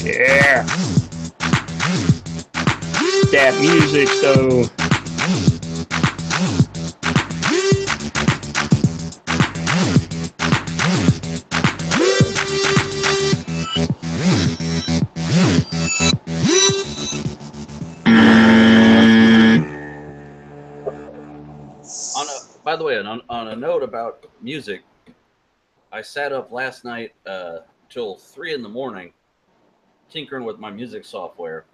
Yeah. That music, though. By the way, on a note about music, I sat up last night till 3 in the morning tinkering with my music software,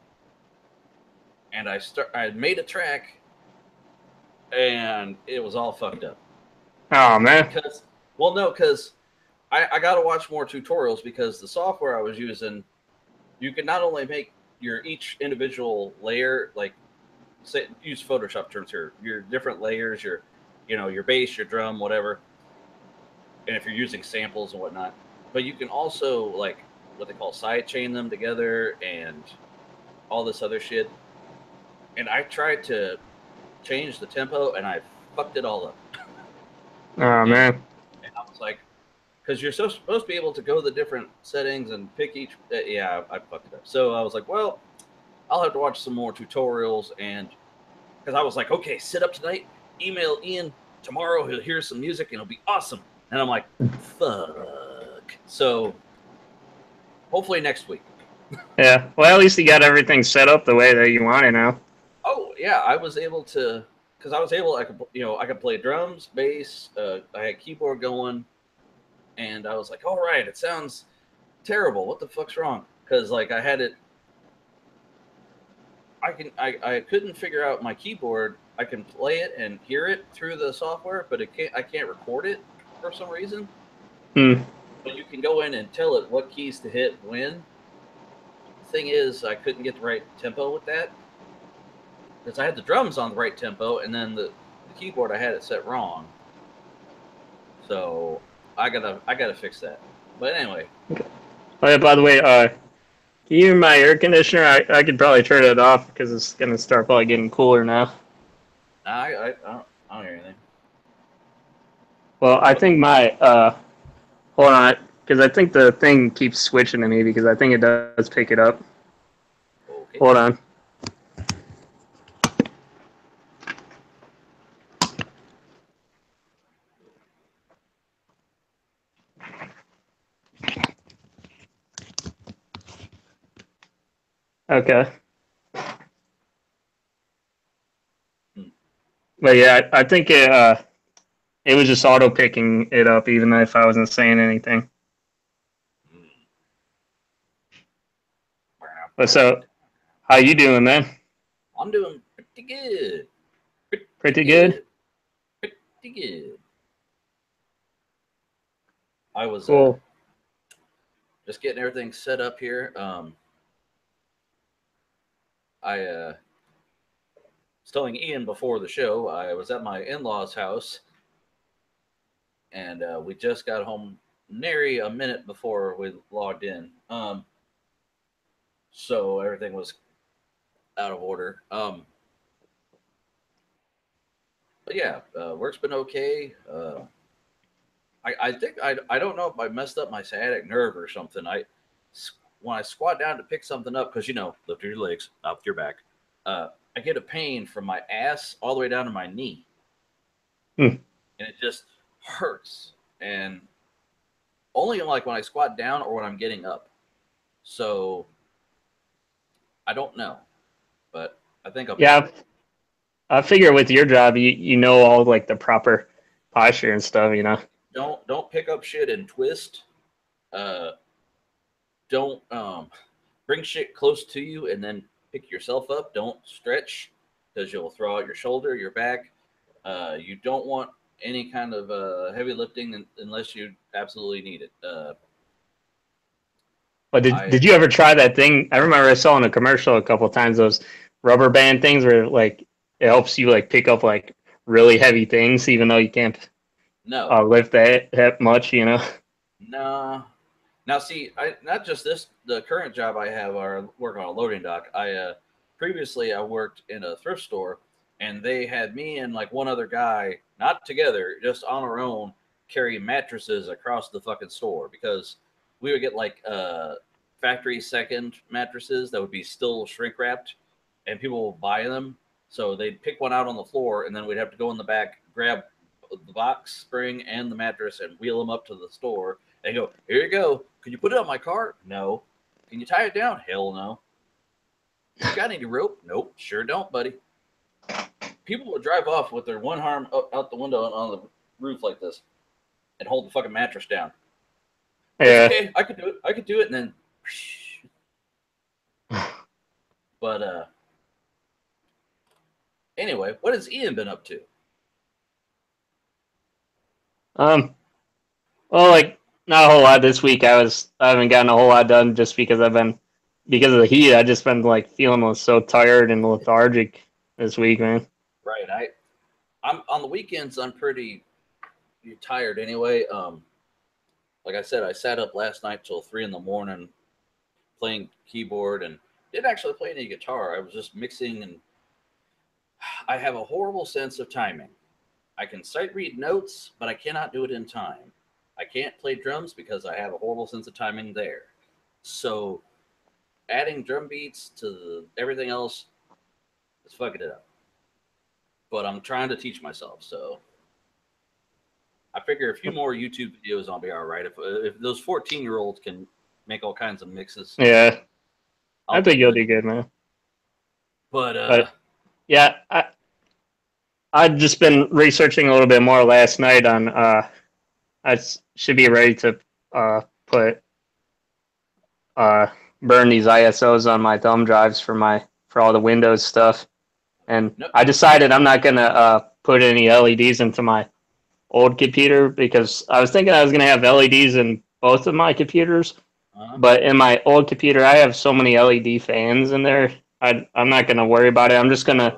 and I had made a track, and it was all fucked up. Oh, man. Because I got to watch more tutorials because the software I was using, you can not only make each individual layer, like say use Photoshop terms here, your different layers, your bass, your drum, whatever, and if you're using samples and whatnot, but you can also like what they call side chain them together and all this other shit. And I tried to change the tempo and I fucked it all up. Oh, And, man. and I was like, because you're supposed to be able to go to the different settings and pick each. Yeah, I fucked it up. So I was like, well, I'll have to watch some more tutorials. And because I was like, okay, sit up tonight, email Ian tomorrow. He'll hear some music and it'll be awesome. And I'm like, fuck. So hopefully next week. Yeah. Well, at least you got everything set up the way that you want it now. Oh yeah, I was able to, because I could play drums, bass. I had keyboard going, and I was like, all right, it sounds terrible. What the fuck's wrong? Because like I had it, I couldn't figure out my keyboard. I can play it and hear it through the software, but I can't record it for some reason. Hmm. But you can go in and tell it what keys to hit when. The thing is, I couldn't get the right tempo with that because I had the drums on the right tempo, and then the keyboard I had it set wrong. So I gotta fix that. But anyway, Oh, yeah, by the way, can you hear my air conditioner? I could probably turn it off because it's going to start probably getting cooler now. I don't hear anything. Well, I What? think hold on, because I think the thing keeps switching to me because I think it does pick it up. Okay. Hold on. Okay. Hmm. But yeah, I think it was just auto picking it up even if I wasn't saying anything. But so, how you doing, man? I'm doing pretty good. Pretty Pretty good. good. Pretty good. I was Cool. just getting everything set up here. I was telling Ian before the show I was at my in-laws' house, and we just got home nary a minute before we logged in. So everything was out of order. But yeah, work's been okay. I think I don't know if I messed up my sciatic nerve or something. When I squat down to pick something up, because lift your legs up your back, I get a pain from my ass all the way down to my knee, Hmm. and it just hurts. And only like when I squat down or when I'm getting up. So I don't know, but I think I'll be Yeah, good. I figure with your job, you know all like the proper posture and stuff, you know. Don't pick up shit and twist. Uh, don't bring shit close to you and then pick yourself up. Don't stretch because you'll throw out your shoulder, your back. You don't want any kind of heavy lifting unless you absolutely need it. But did I you ever try that thing? I remember I saw in a commercial a couple of times those rubber band things where like it helps you like pick up like really heavy things even though you can't no, lift that much, you know. no. Now see, I not just this. The current job I have, I work on a loading dock. I previously I worked in a thrift store, and they had me and like one other guy, not together, just on our own, carry mattresses across the fucking store because we would get like factory second mattresses that would be still shrink wrapped, and people will buy them. So they'd pick one out on the floor, and then we'd have to go in the back, grab the box spring and the mattress, and wheel them up to the store and go, "Here you go. Can you put it on my car? No. Can you tie it down? Hell no. You got any rope? Nope. Sure don't, buddy." People would drive off with their one arm out the window and on the roof like this and hold the fucking mattress down. Yeah. It's okay. I could do it. I could do it. And then, but anyway, what has Ian been up to? Well, like not a whole lot this week. I haven't gotten a whole lot done just because because of the heat. I just been like feeling so tired and lethargic this week, man. Right. I'm on the weekends. I'm pretty tired anyway. Like I said, I sat up last night till 3 a.m. playing keyboard and didn't actually play any guitar. I was just mixing, and I have a horrible sense of timing. I can sight read notes, but I cannot do it in time. I can't play drums because I have a horrible sense of timing there. So adding drum beats to everything else is fucking it up. But I'm trying to teach myself, so I figure a few more YouTube videos I'll be all right. If those 14-year-olds can make all kinds of mixes, Yeah, I think you'll do good, man. But yeah, I've just been researching a little bit more last night on. I should be ready to put burn these ISOs on my thumb drives for all the Windows stuff, and Nope. I decided I'm not gonna put any LEDs into my old computer because I was thinking I was gonna have LEDs in both of my computers, but in my old computer I have so many LED fans in there. I'm not gonna worry about it. I'm just gonna,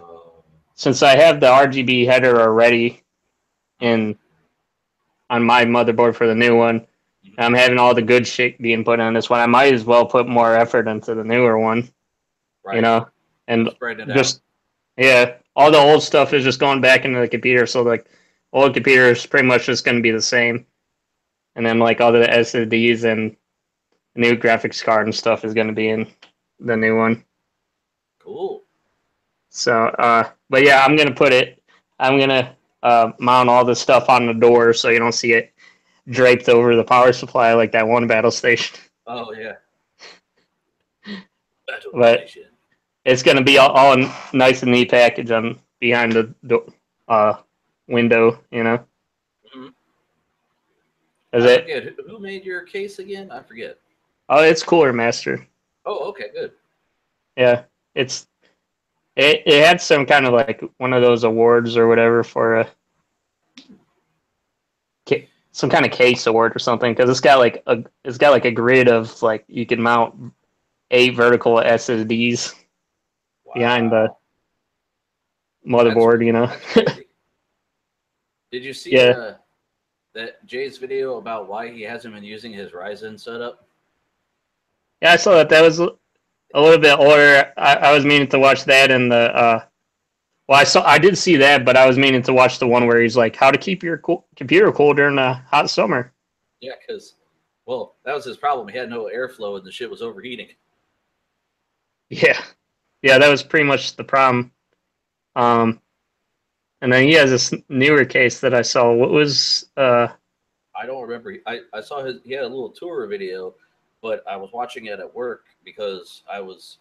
since I have the RGB header already on my motherboard for the new one, I'm having all the good shit being put on this one. I might as well put more effort into the newer one, right. you know, and Spread it just out. Yeah, all the old stuff is just going back into the computer. So like, old computer is pretty much just going to be the same, and then like all the SSDs and new graphics card and stuff is going to be in the new one. Cool. So, but yeah, I'm gonna mount all this stuff on the door so you don't see it draped over the power supply like that one battle station. Oh yeah. But it's gonna be all nice and neat package on behind the window, you know. Mm-hmm. Is I it? forget who made your case again. I forget. Oh, it's Cooler Master. Oh, okay, good. Yeah, it had some kind of like one of those awards or whatever for some kind of case award or something, because it's got like a grid of like you can mount 8 vertical SSDs behind the motherboard, you know. Did you see Yeah. that Jay's video about why he hasn't been using his Ryzen setup? Yeah, I saw that. That was a little bit older. I was meaning to watch that, and I did see that, but I was meaning to watch the one where he's like, how to keep your computer cool during a hot summer. Yeah, because, well, that was his problem. He had no airflow and the shit was overheating. Yeah, that was pretty much the problem. And then he has this newer case that I saw. What was I don't remember. I saw he had a little tour video, but I was watching it at work because I was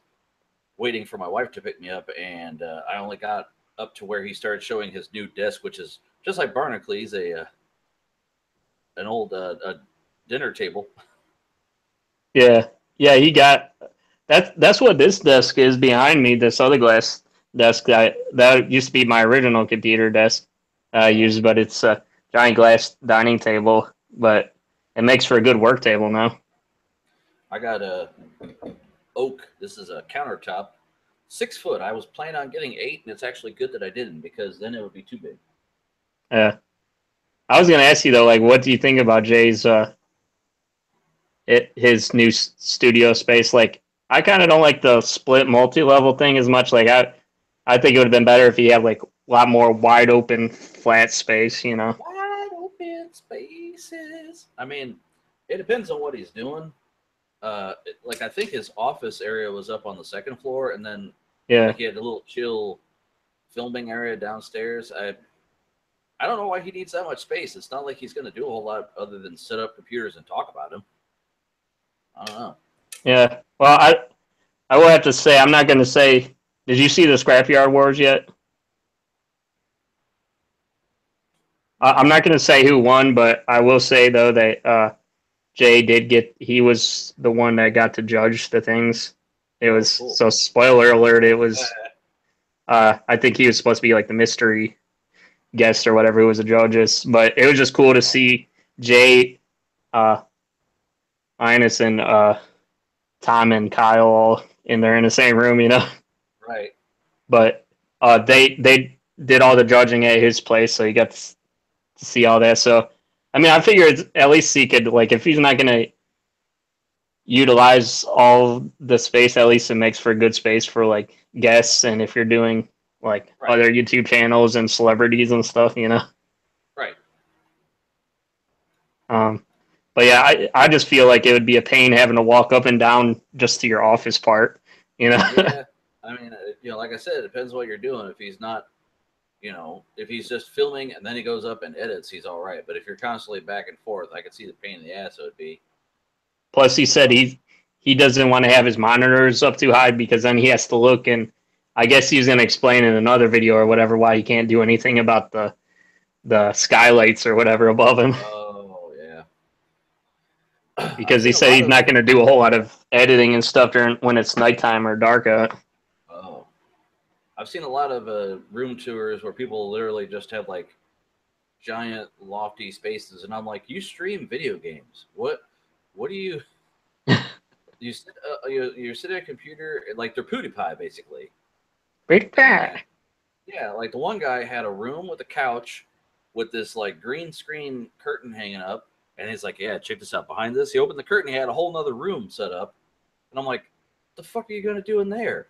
waiting for my wife to pick me up, and I only got up to where he started showing his new desk, which is just like Barnacle,'s an old dinner table. Yeah, he got that's what this desk is behind me. This other glass desk that used to be my original computer desk I used, but it's a giant glass dining table. But it makes for a good work table now. I got a oak. This is a countertop, 6 foot. I was planning on getting 8, and it's actually good that I didn't because then it would be too big. Yeah, I was gonna ask you though, like, what do you think about Jay's his new studio space? Like, I kind of don't like the split multi-level thing as much. Like, I think it would have been better if he had like a lot more wide open flat space, you know. Wide open spaces. I mean, it depends on what he's doing. like I think his office area was up on the second floor, and then Yeah. like he had a little chill filming area downstairs. I don't know why he needs that much space. It's not like he's going to do a whole lot other than set up computers and talk about them. I don't know. Yeah. Well, I will have to say, I'm not going to say. Did you see the Scrapyard Wars yet? I'm not going to say who won, but I will say though that Jay did get. He was the one that got to judge the things. It was cool. So spoiler alert. It was. I think he was supposed to be like the mystery guest or whatever who was the judges, but it was just cool to see Jay, Linus, and Tom and Kyle all in there in the same room, you know. Right. But they did all the judging at his place, so you got to see all that. So, I mean, I figured at least he could, like, if he's not gonna utilize all the space, at least it makes for good space for like guests, and if you're doing like other YouTube channels and celebrities and stuff, you know. Right. But yeah, I just feel like it would be a pain having to walk up and down just to your office part, you know. Yeah. I mean, like I said, it depends what you're doing. If he's not, if he's just filming and then he goes up and edits, he's all right. But if you're constantly back and forth, I could see the pain in the ass it would be. Plus, he said he doesn't want to have his monitors up too high because then he has to look, and I guess he's going to explain in another video or whatever why he can't do anything about the skylights or whatever above him. Oh yeah. Because he said he's not going to do a whole lot of editing and stuff during when it's nighttime or dark out. Oh, I've seen a lot of room tours where people literally just have like giant lofty spaces, and I'm like, you stream video games? What do you? You sit at a computer like they're PewDiePie basically. PewDiePie. Yeah, like the one guy had a room with a couch with this like green screen curtain hanging up, and he's like, "Yeah, check this out." Behind this, he opened the curtain, he had a whole nother room set up, and I'm like, "The fuck are you gonna do in there?"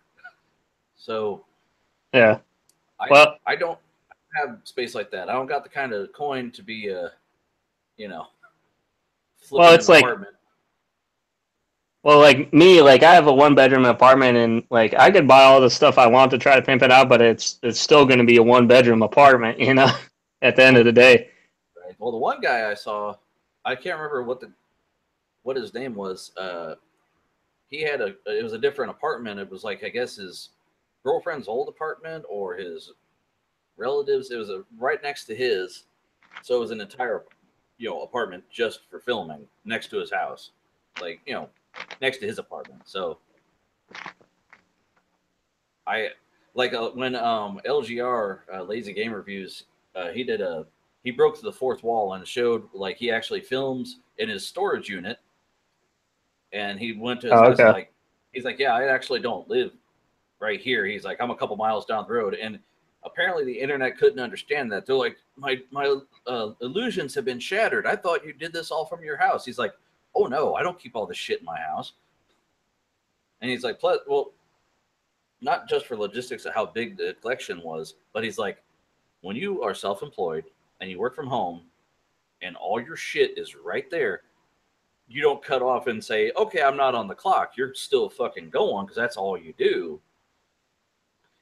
So, yeah, I don't have space like that. I don't got the kind of coin to be well, it's like. Well, like me, like I have a 1-bedroom apartment, and like I could buy all the stuff I want to try to pimp it out, but it's still going to be a 1-bedroom apartment, you know. At the end of the day. Right. Well, the one guy I saw, I can't remember what his name was. He had it was a different apartment. It was like I guess his girlfriend's old apartment or his relatives. It was right next to his, so it was an entire apartment just for filming next to his house, like next to his apartment. So I like when LGR Lazy Game Reviews he broke the fourth wall and showed like he actually films in his storage unit, and he went to his house. Okay. He's like, yeah, I actually don't live right here. He's like, I'm a couple miles down the road, and apparently the internet couldn't understand that. They're like, my illusions have been shattered. I thought you did this all from your house. He's like, oh no, I don't keep all this shit in my house. And he's like, well, not just for logistics of how big the collection was, but he's like, when you are self-employed and you work from home and all your shit is right there, you don't cut off and say, okay, I'm not on the clock. You're still fucking going because that's all you do.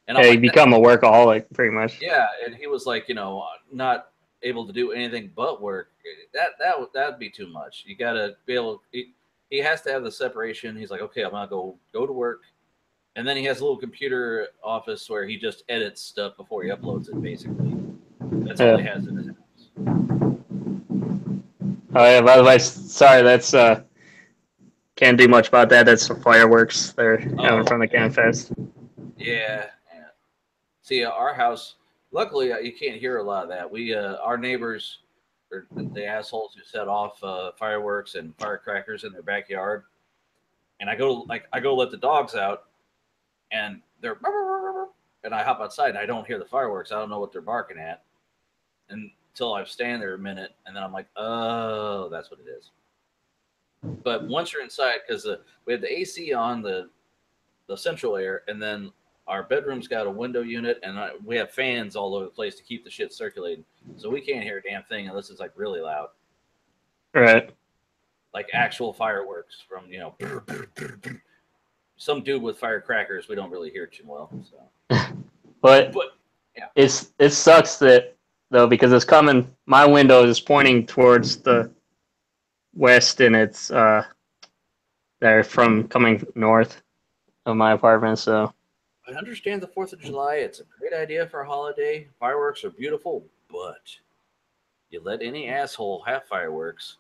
And yeah, you become a workaholic pretty much. Yeah, and he was like, not able to do anything but work. That'd be too much. You got to be able. He has to have the separation. He's like, okay, I'm gonna go to work. And then he has a little computer office where he just edits stuff before he uploads it, basically. That's all he has in his house. Oh, yeah, by the way, sorry, that's, can't do much about that. That's some fireworks they're having from the Can Fest. Yeah. See, our house, luckily, you can't hear a lot of that. We, our neighbors, are the assholes who set off fireworks and firecrackers in their backyard. And I go let the dogs out, and they're, and I hop outside and I don't hear the fireworks. I don't know what they're barking at until I stand there a minute, and then I'm like, oh, that's what it is. But once you're inside, because we have the AC on the central air, and then our bedroom's got a window unit, and we have fans all over the place to keep the shit circulating. So we can't hear a damn thing unless it's like really loud. Right. like actual fireworks from some dude with firecrackers. We don't really hear too well. So. But yeah, it sucks that though because it's coming. My window is pointing towards the west, and it's they're from coming north of my apartment. So I understand the 4th of July. It's a great idea for a holiday. Fireworks are beautiful, but you let any asshole have fireworks.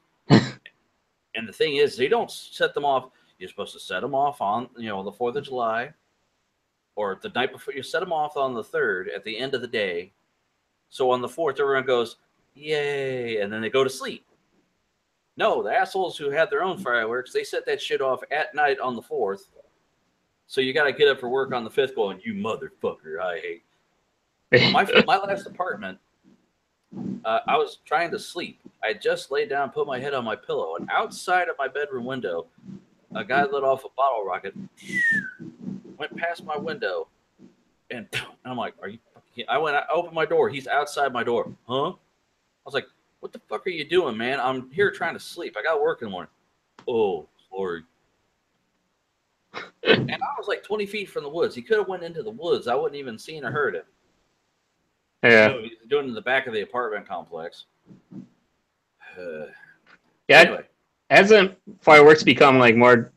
And the thing is, they don't set them off. You're supposed to set them off on, the 4th of July or the night before. You set them off on the 3rd at the end of the day. So on the 4th, everyone goes, yay, and then they go to sleep. No, the assholes who had their own fireworks, they set that shit off at night on the 4th. So you got to get up for work on the 5th going, you motherfucker, I hate. My last apartment, I was trying to sleep. I just laid down, put my head on my pillow, and outside of my bedroom window, a guy lit off a bottle rocket, went past my window, and I'm like, "Are you?" I opened my door. He's outside my door. Huh? I was like, "What the fuck are you doing, man? I'm here trying to sleep. I got work in the morning." Oh, sorry. And I was like 20 feet from the woods. He could have went into the woods. I wouldn't even seen or heard him. yeah, No, he's doing it in the back of the apartment complex. yeah. Anyway, Hasn't fireworks become like more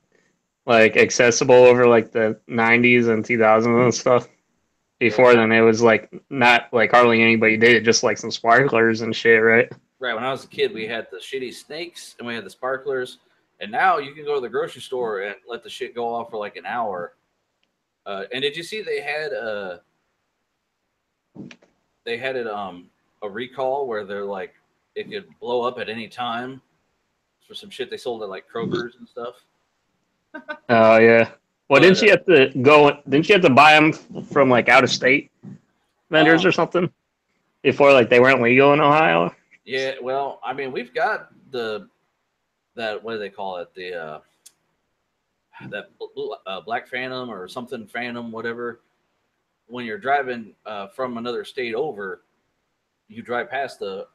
like accessible over like the 90s and 2000s and stuff? Before then, it was like not like hardly anybody did it, just like some sparklers and shit, right? right. When I was a kid, we had the shitty snakes and we had the sparklers. And now you can go to the grocery store and let the shit go off for like an hour. And did you see they had it a recall where they're like it could blow up at any time for some shit they sold at like Kroger's and stuff. Oh yeah. Well, But didn't you have to go? Didn't you have to buy them from like out of state vendors or something before like they weren't legal in Ohio? yeah, well, I mean, we've got that what do they call it? The that Black Phantom or something Phantom, whatever. When you're driving from another state over, you drive past the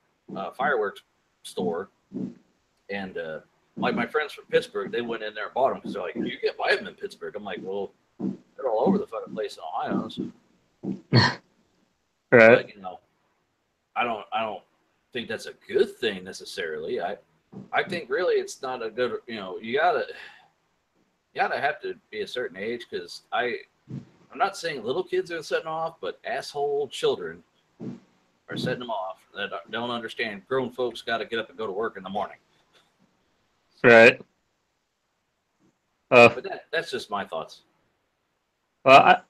fireworks store, and like my friends from Pittsburgh, they went in there and bought them because they're like, "You can't buy them in Pittsburgh." I'm like, "Well, they're all over the fucking place in Ohio." So. Right. But I don't think that's a good thing necessarily. I think really it's not a good. You gotta have to be a certain age because I'm not saying little kids are setting off, but asshole children are setting them off that don't understand. Grown folks got to get up and go to work in the morning. Right. But that's just my thoughts. Well,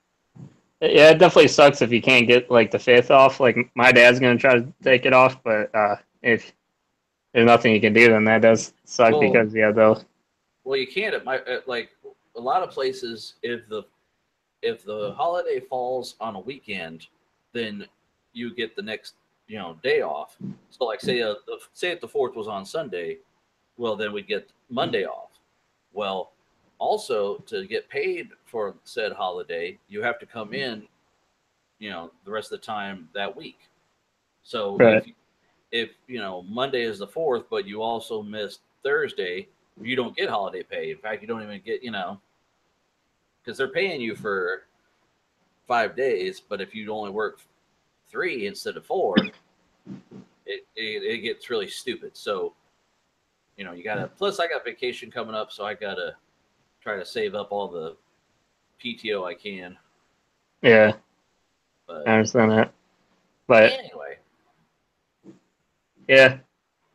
yeah, it definitely sucks if you can't get like the 5th off. Like my dad's gonna try to take it off, but if there's nothing you can do, then that does suck because yeah, though. Well, you can't like a lot of places if the holiday falls on a weekend, then you get the next day off. So like say if the 4th was on Sunday, well then we'd get Monday off. Well, also to get paid for said holiday, you have to come in, the rest of the time that week. So Right. if Monday is the 4th, but you also missed Thursday, you don't get holiday pay. In fact, you don't even get because they're paying you for 5 days, but if you only work 3 instead of 4, it gets really stupid. So you gotta. Plus, I got vacation coming up, so I gotta try to save up all the PTO I can. Yeah, But I understand that. But anyway, yeah,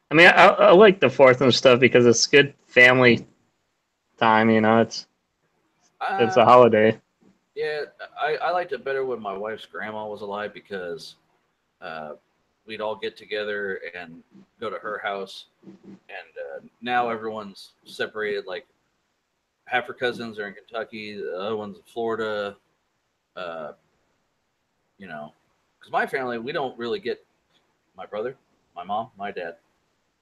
I mean, I like the 4th and stuff because it's good family time. It's a holiday. yeah, I liked it better when my wife's grandma was alive because we'd all get together and go to her house. And now everyone's separated. Like half her cousins are in Kentucky, the other one's in Florida. Because my family, we don't really get my brother, my mom, my dad.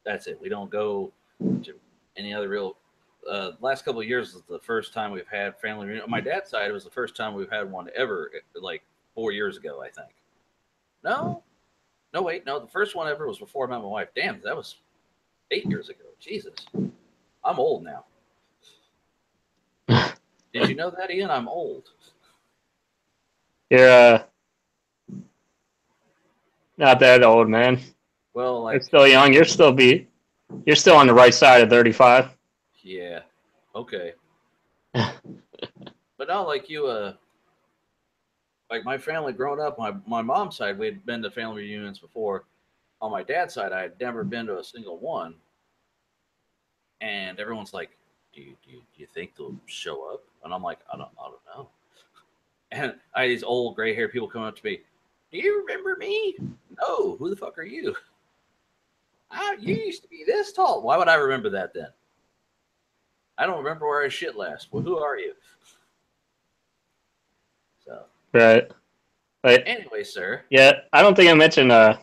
That's it. We don't go to any other real. Last couple of years is the first time we've had family reunion. On my dad's side, it was the first time we've had one ever, like 4 years ago, I think. No, wait, no. The first one ever was before I met my wife. Damn, that was 8 years ago. Jesus. I'm old now. Did you know that, Ian? I'm old. You're not that old, man. Well, You're like, still young. You're still on the right side of 35. yeah, okay. But now, like you, like my family growing up, my mom's side, we had been to family reunions before. On my dad's side, I had never been to a single one, and everyone's like, "Do you think they'll show up?" And I'm like, I don't know." And I had these old gray haired people coming up to me. Do you remember me? No. Who the fuck are you? You used to be this tall. Why would I remember that then? I don't remember where I shit last. Well, who are you? So, Right. But anyway, sir. yeah, I don't think I mentioned the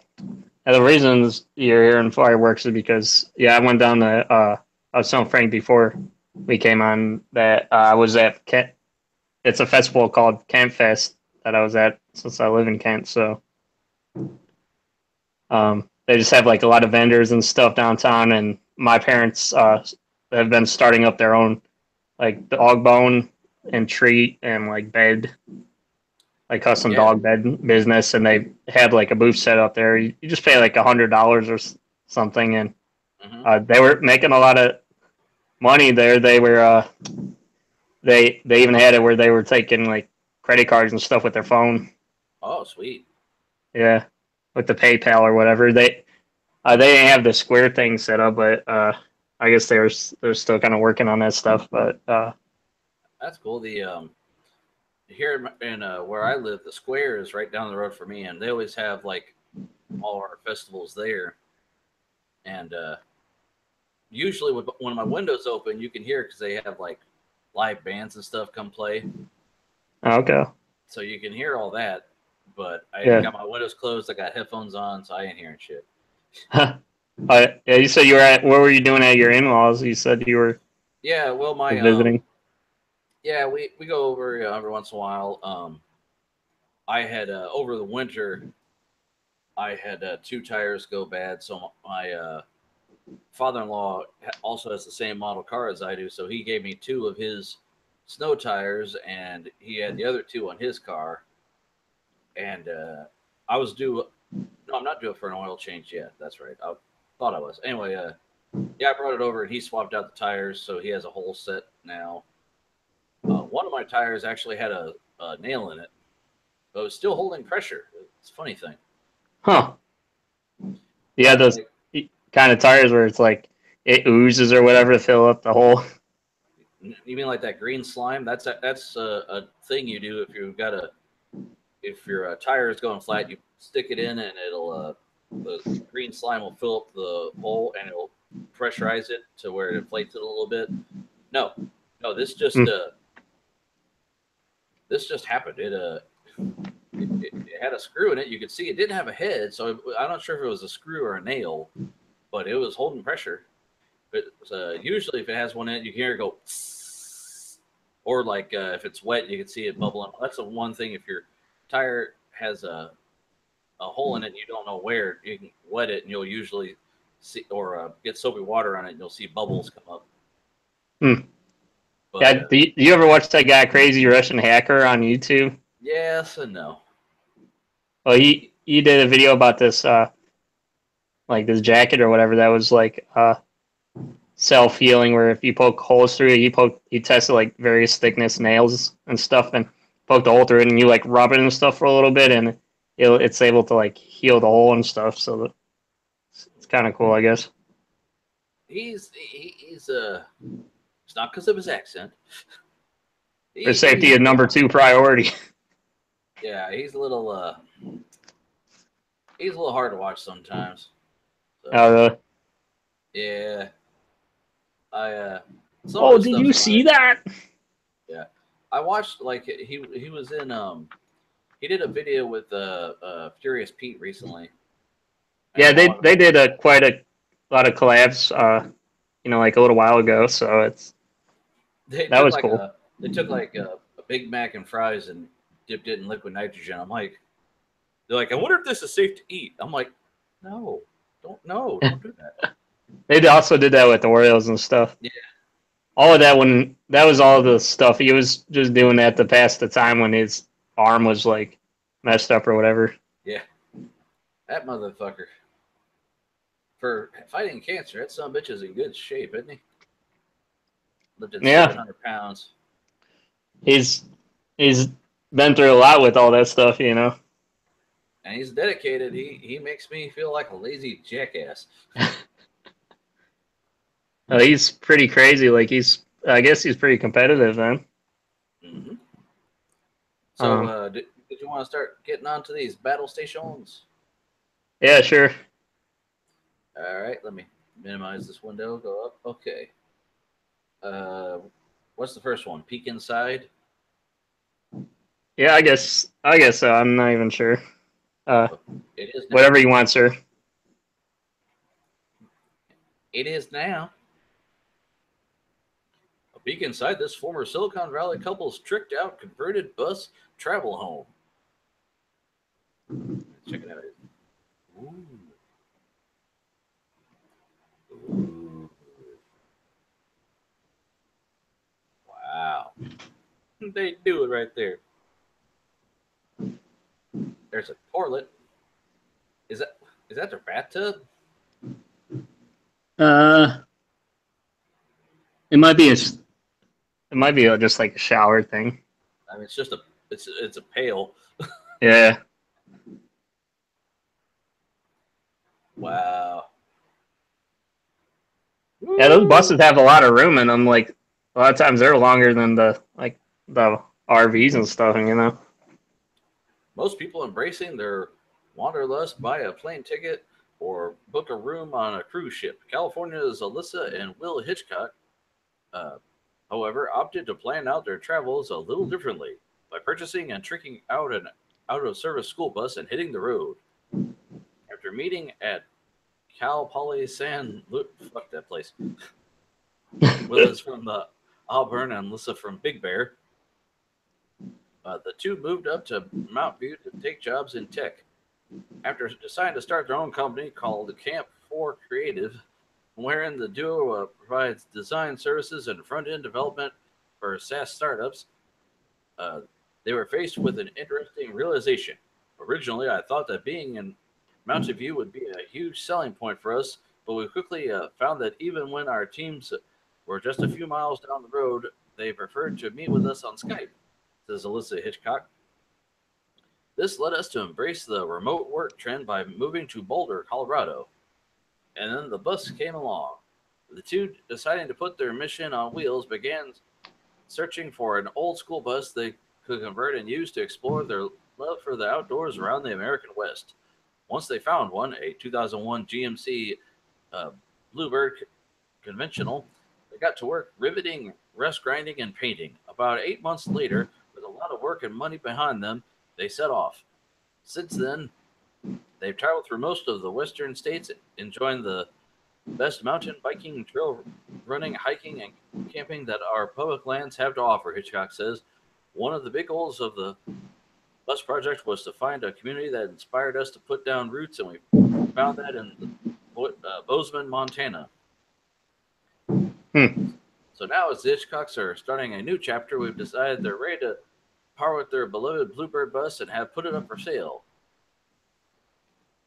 reasons you're here in fireworks is because I went down to I was telling Frank before we came on that I was at Kent. It's a festival called Kent Fest that I was at since I live in Kent. So they just have like a lot of vendors and stuff downtown, and my parents have been starting up their own like dog bone and treat and like bed, like custom Yeah. dog bed business, and they had like a booth set up there. You just pay like $100 or something, and they were making a lot of money there. They were they even had it where they were taking like credit cards and stuff with their phone. Oh, sweet. Yeah, with the PayPal or whatever. They didn't have the Square thing set up, but I guess they're still kind of working on that stuff. But That's cool. The here in where I live, the square is right down the road for me, and they always have like all our festivals there. And usually, when my window's open, you can hear because they have like live bands and stuff come play, okay, so you can hear all that. But I yeah. got my windows closed. I got headphones on, so I ain't hearing shit. Yeah, you said you were at where were you doing at your in-laws? You said you were Yeah, well, my visiting. yeah, we go over every once in a while. I had over the winter, I had two tires go bad, so my father-in-law also has the same model car as I do, so he gave me two of his snow tires, and he had the other two on his car. And I was due. No, I'm not due for an oil change yet. That's right. I thought I was. Anyway, yeah, I brought it over, and he swapped out the tires, so he has a whole set now. One of my tires actually had a nail in it, but it was still holding pressure. It's a funny thing. Huh. Yeah, Yeah, those kind of tires where it's like it oozes or whatever to fill up the hole. you mean like that green slime? That's a thing you do if your tire is going flat, you stick it in and it'll the green slime will fill up the hole and it'll pressurize it to where it inflates it a little bit. No, no, this just happened. It had a screw in it. You could see it didn't have a head, so I'm not sure if it was a screw or a nail, but it was holding pressure. But usually, if it has one in it, you can hear it go, or like if it's wet, you can see it bubbling. That's the one thing. If your tire has a hole in it, and you don't know where, you can wet it, and you'll usually see, or get soapy water on it, and you'll see bubbles come up. Hmm. But Yeah, do you ever watch that guy Crazy Russian Hacker on YouTube? yes and no. Well, he did a video about this like this jacket or whatever that was like self healing, where if you poke holes through it, he tested like various thickness nails and stuff, and poked a hole through it, and you like rub it and stuff for a little bit, and it's able to like heal the hole and stuff. So it's kind of cool, I guess. He's it's not because of his accent. For safety is number two priority. Yeah, he's a little hard to watch sometimes. So, Really? yeah, I Oh, did you see that? Yeah, I watched like he was in he did a video with Furious Pete recently. Yeah, they did quite a lot of collabs, like a little while ago. So that was cool. They took like a Big Mac and fries and dipped it in liquid nitrogen. They're like, I wonder if this is safe to eat. I'm like, no, don't do that. They also did that with the Orioles and stuff. Yeah. All of that when that was all the stuff he was just doing that to pass the time when his arm was like messed up or whatever. Yeah. That motherfucker. For fighting cancer, that son of a bitch is in good shape, isn't he? Lifted Yeah, 700 pounds. he's he's been through a lot with all that stuff, you know. And he's dedicated. He makes me feel like a lazy jackass. He's pretty crazy. Like I guess he's pretty competitive then. Mm-hmm. So, Um, did you want to start getting onto these battle stations? yeah, sure. All right, let me minimize this window. Go up. Okay. Uh, what's the first one? Peek inside. Yeah, I guess so. I'm not even sure. Uh, Oh, it is now. whatever you want, sir. It is now. A peek inside this former Silicon Valley couple's tricked out converted bus travel home. Check it out. Ooh. Ooh. Wow. They do it right there. There's a toilet. Is that their bathtub? Uh, it might be just like a shower thing. I mean, it's a pail. Yeah. Wow. Yeah, those Woo! buses have a lot of room in them. Like a lot of times they're longer than the RVs and stuff. You know. Most people embracing their wanderlust buy a plane ticket or book a room on a cruise ship. California's Alyssa and Will Hitchcock, uh, however, opted to plan out their travels a little differently by purchasing and tricking out an out of service school bus and hitting the road. After meeting at Cal Poly San fuck that place. Will from the Auburn and Alyssa from Big Bear. The two moved up to Mount View to take jobs in tech. After deciding to start their own company called Camp 4 Creative, wherein the duo provides design services and front end development for SaaS startups, uh, they were faced with an interesting realization. Originally, I thought that being in Mountain View would be a huge selling point for us, but we quickly found that even when our teams were just a few miles down the road, they preferred to meet with us on Skype, says Alyssa Hitchcock. This led us to embrace the remote work trend by moving to Boulder, Colorado. And then the bus came along. The two, deciding to put their mission on wheels, began searching for an old school bus they could convert and use to explore their love for the outdoors around the American West. Once they found one, a 2001 GMC uh, Bluebird conventional, they got to work riveting, rust grinding, and painting. About 8 months later, with a lot of work and money behind them, they set off. Since then, they've traveled through most of the western states, enjoying the best mountain biking, trail running, hiking, and camping that our public lands have to offer, Hitchcock says. One of the big goals of the bus project was to find a community that inspired us to put down roots, and we found that in Bozeman, Montana. Hmm. So now, as the Hitchcocks are starting a new chapter, we've decided they're ready to power with their beloved Bluebird bus and have put it up for sale.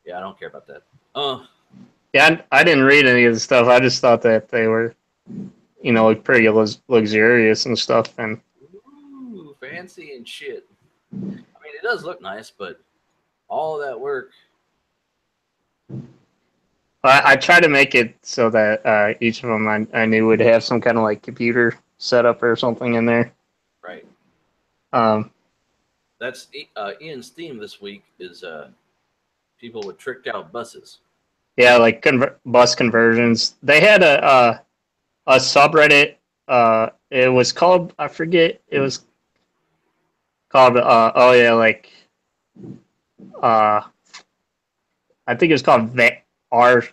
Yeah, I don't care about that. Yeah, I didn't read any of the stuff. I just thought that they were, like pretty luxurious and stuff. And Ooh, fancy and shit. I mean, it does look nice, but all that work. I tried to make it so that each of them I knew would have some kind of like computer setup or something in there. Right. Um, That's Ian's theme this week is people with tricked out buses. yeah, like bus conversions. They had a subreddit. It was called, I forget. It was called oh yeah, like uh I think it was called our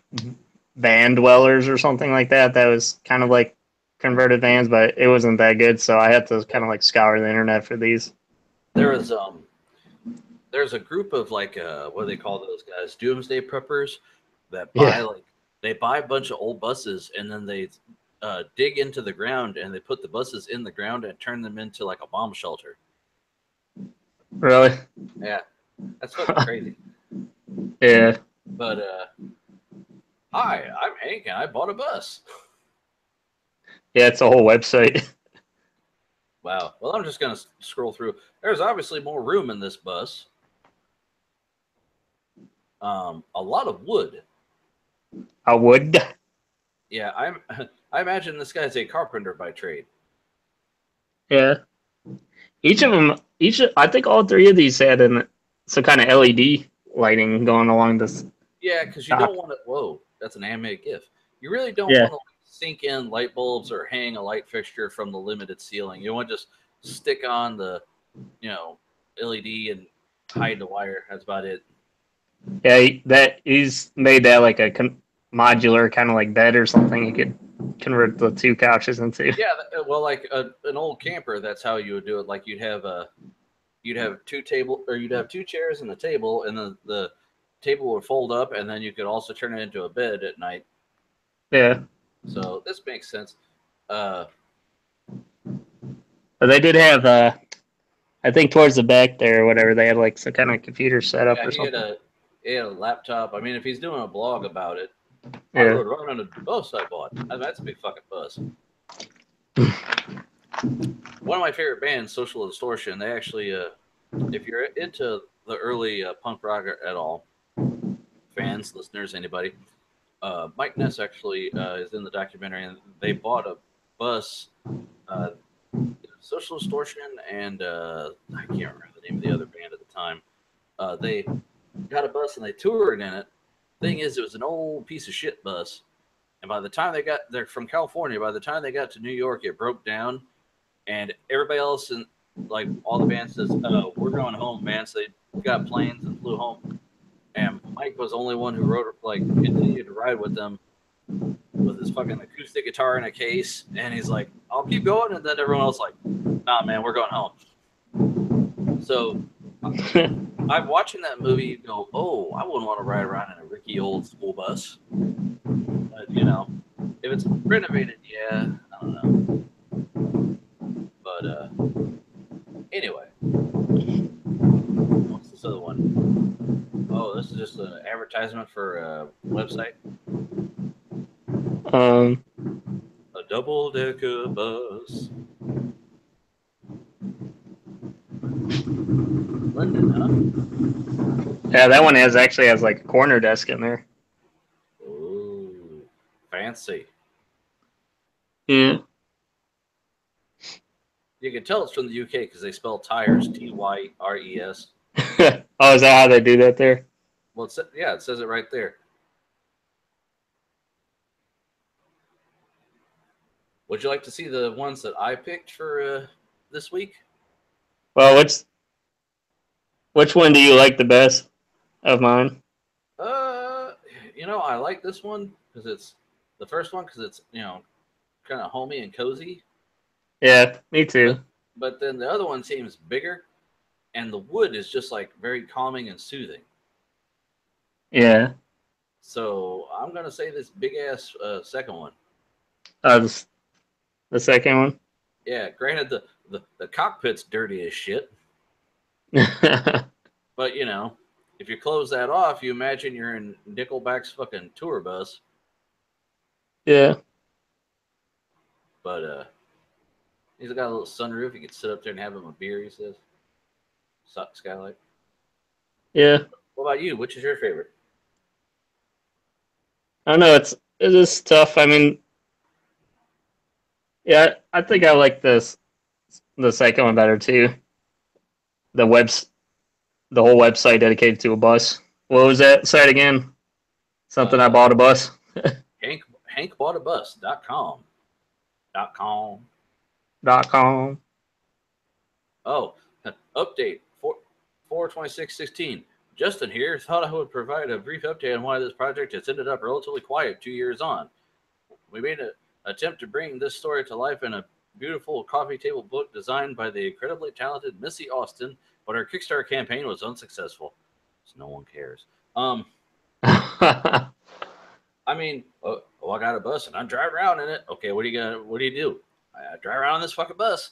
van dwellers or something like that. That was kind of like converted vans, but it wasn't that good. So I had to kind of like scour the internet for these. There was there's a group of like what do they call those guys? Doomsday preppers that buy Yeah, like They buy a bunch of old buses and then they dig into the ground and they put the buses in the ground and turn them into like a bomb shelter. Really? Yeah, that's fucking crazy. Yeah. But hi, I'm Hank and I bought a bus. Yeah, it's a whole website. Wow. Well, I'm just gonna scroll through. There's obviously more room in this bus. A lot of wood. I would. Yeah, I imagine this guy's a carpenter by trade. Yeah. Each of them, I think all three of these had some kind of LED lighting going along this Yeah, because you top. don't want to. Whoa, that's an animated GIF. You really don't Yeah. want to sink in light bulbs or hang a light fixture from the limited ceiling. You want to just stick on the, LED and hide the wire. That's about it. Yeah, he's made that like a modular kind of like bed or something. You could convert the two couches into. Yeah, well, like an old camper, that's how you would do it. Like you'd have two chairs and a table, and the table would fold up, and then you could also turn it into a bed at night. Yeah. So this makes sense. But they did have, I think towards the back there or whatever, they had like some kind of computer setup Yeah, or he had something. a laptop. I mean, if he's doing a blog about it, I Yeah. rode around on a bus I bought. That's a big fucking bus. One of my favorite bands, Social Distortion, they actually, if you're into the early punk rock at all, fans, listeners, anybody, Mike Ness actually is in the documentary, and they bought a bus, uh, Social Distortion, and I can't remember the name of the other band at the time. They got a bus and they toured in it. Thing is, it was an old piece of shit bus, and by the time they're from California. By the time they got to New York, it broke down, and everybody else in like all the bands says, "We're going home, man." So they got planes and flew home. And Mike was the only one who continued to ride with them with his fucking acoustic guitar in a case, and he's like, "I'll keep going," and then everyone else like, "Nah, man, we're going home." So I'm watching that movie go, "Oh, I wouldn't want to ride around in a rickety old school bus." But if it's renovated, yeah, I don't know. But anyway, what's this other one? Oh, this is just an advertisement for a website. A double-decker bus. London, huh? Yeah, that one actually has like a corner desk in there. Ooh, fancy. Yeah. You can tell it's from the UK because they spell tires Tyres. Oh, is that how they do that there? Well, it says it right there. Would you like to see the ones that I picked for this week? Well, which one do you like the best of mine? I like this one because it's the first one because it's kind of homey and cozy. Yeah, me too. But then the other one seems bigger, and the wood is just like very calming and soothing. Yeah. So I'm gonna say this big ass second one. The second one. Yeah, granted the cockpit's dirty as shit, but if you close that off, you imagine you're in Nickelback's fucking tour bus. Yeah. But he's got a little sunroof. You could sit up there and have him a beer. He says, "Skylight." Yeah. What about you? Which is your favorite? I don't know. It is tough. I mean, yeah, I think I like the second one better too. The the whole website dedicated to a bus. What was that site again? Something I bought a bus. HankBoughtABus.com. .com. .com. Oh, update 4/26/16. Justin here thought I would provide a brief update on why this project has ended up relatively quiet 2 years on. We made an attempt to bring this story to life in a beautiful coffee table book designed by the incredibly talented Missy Austin, but our Kickstarter campaign was unsuccessful. So no one cares. I mean, oh, I got a bus and I drive around in it. Okay, what do you do? I drive around in this fucking bus.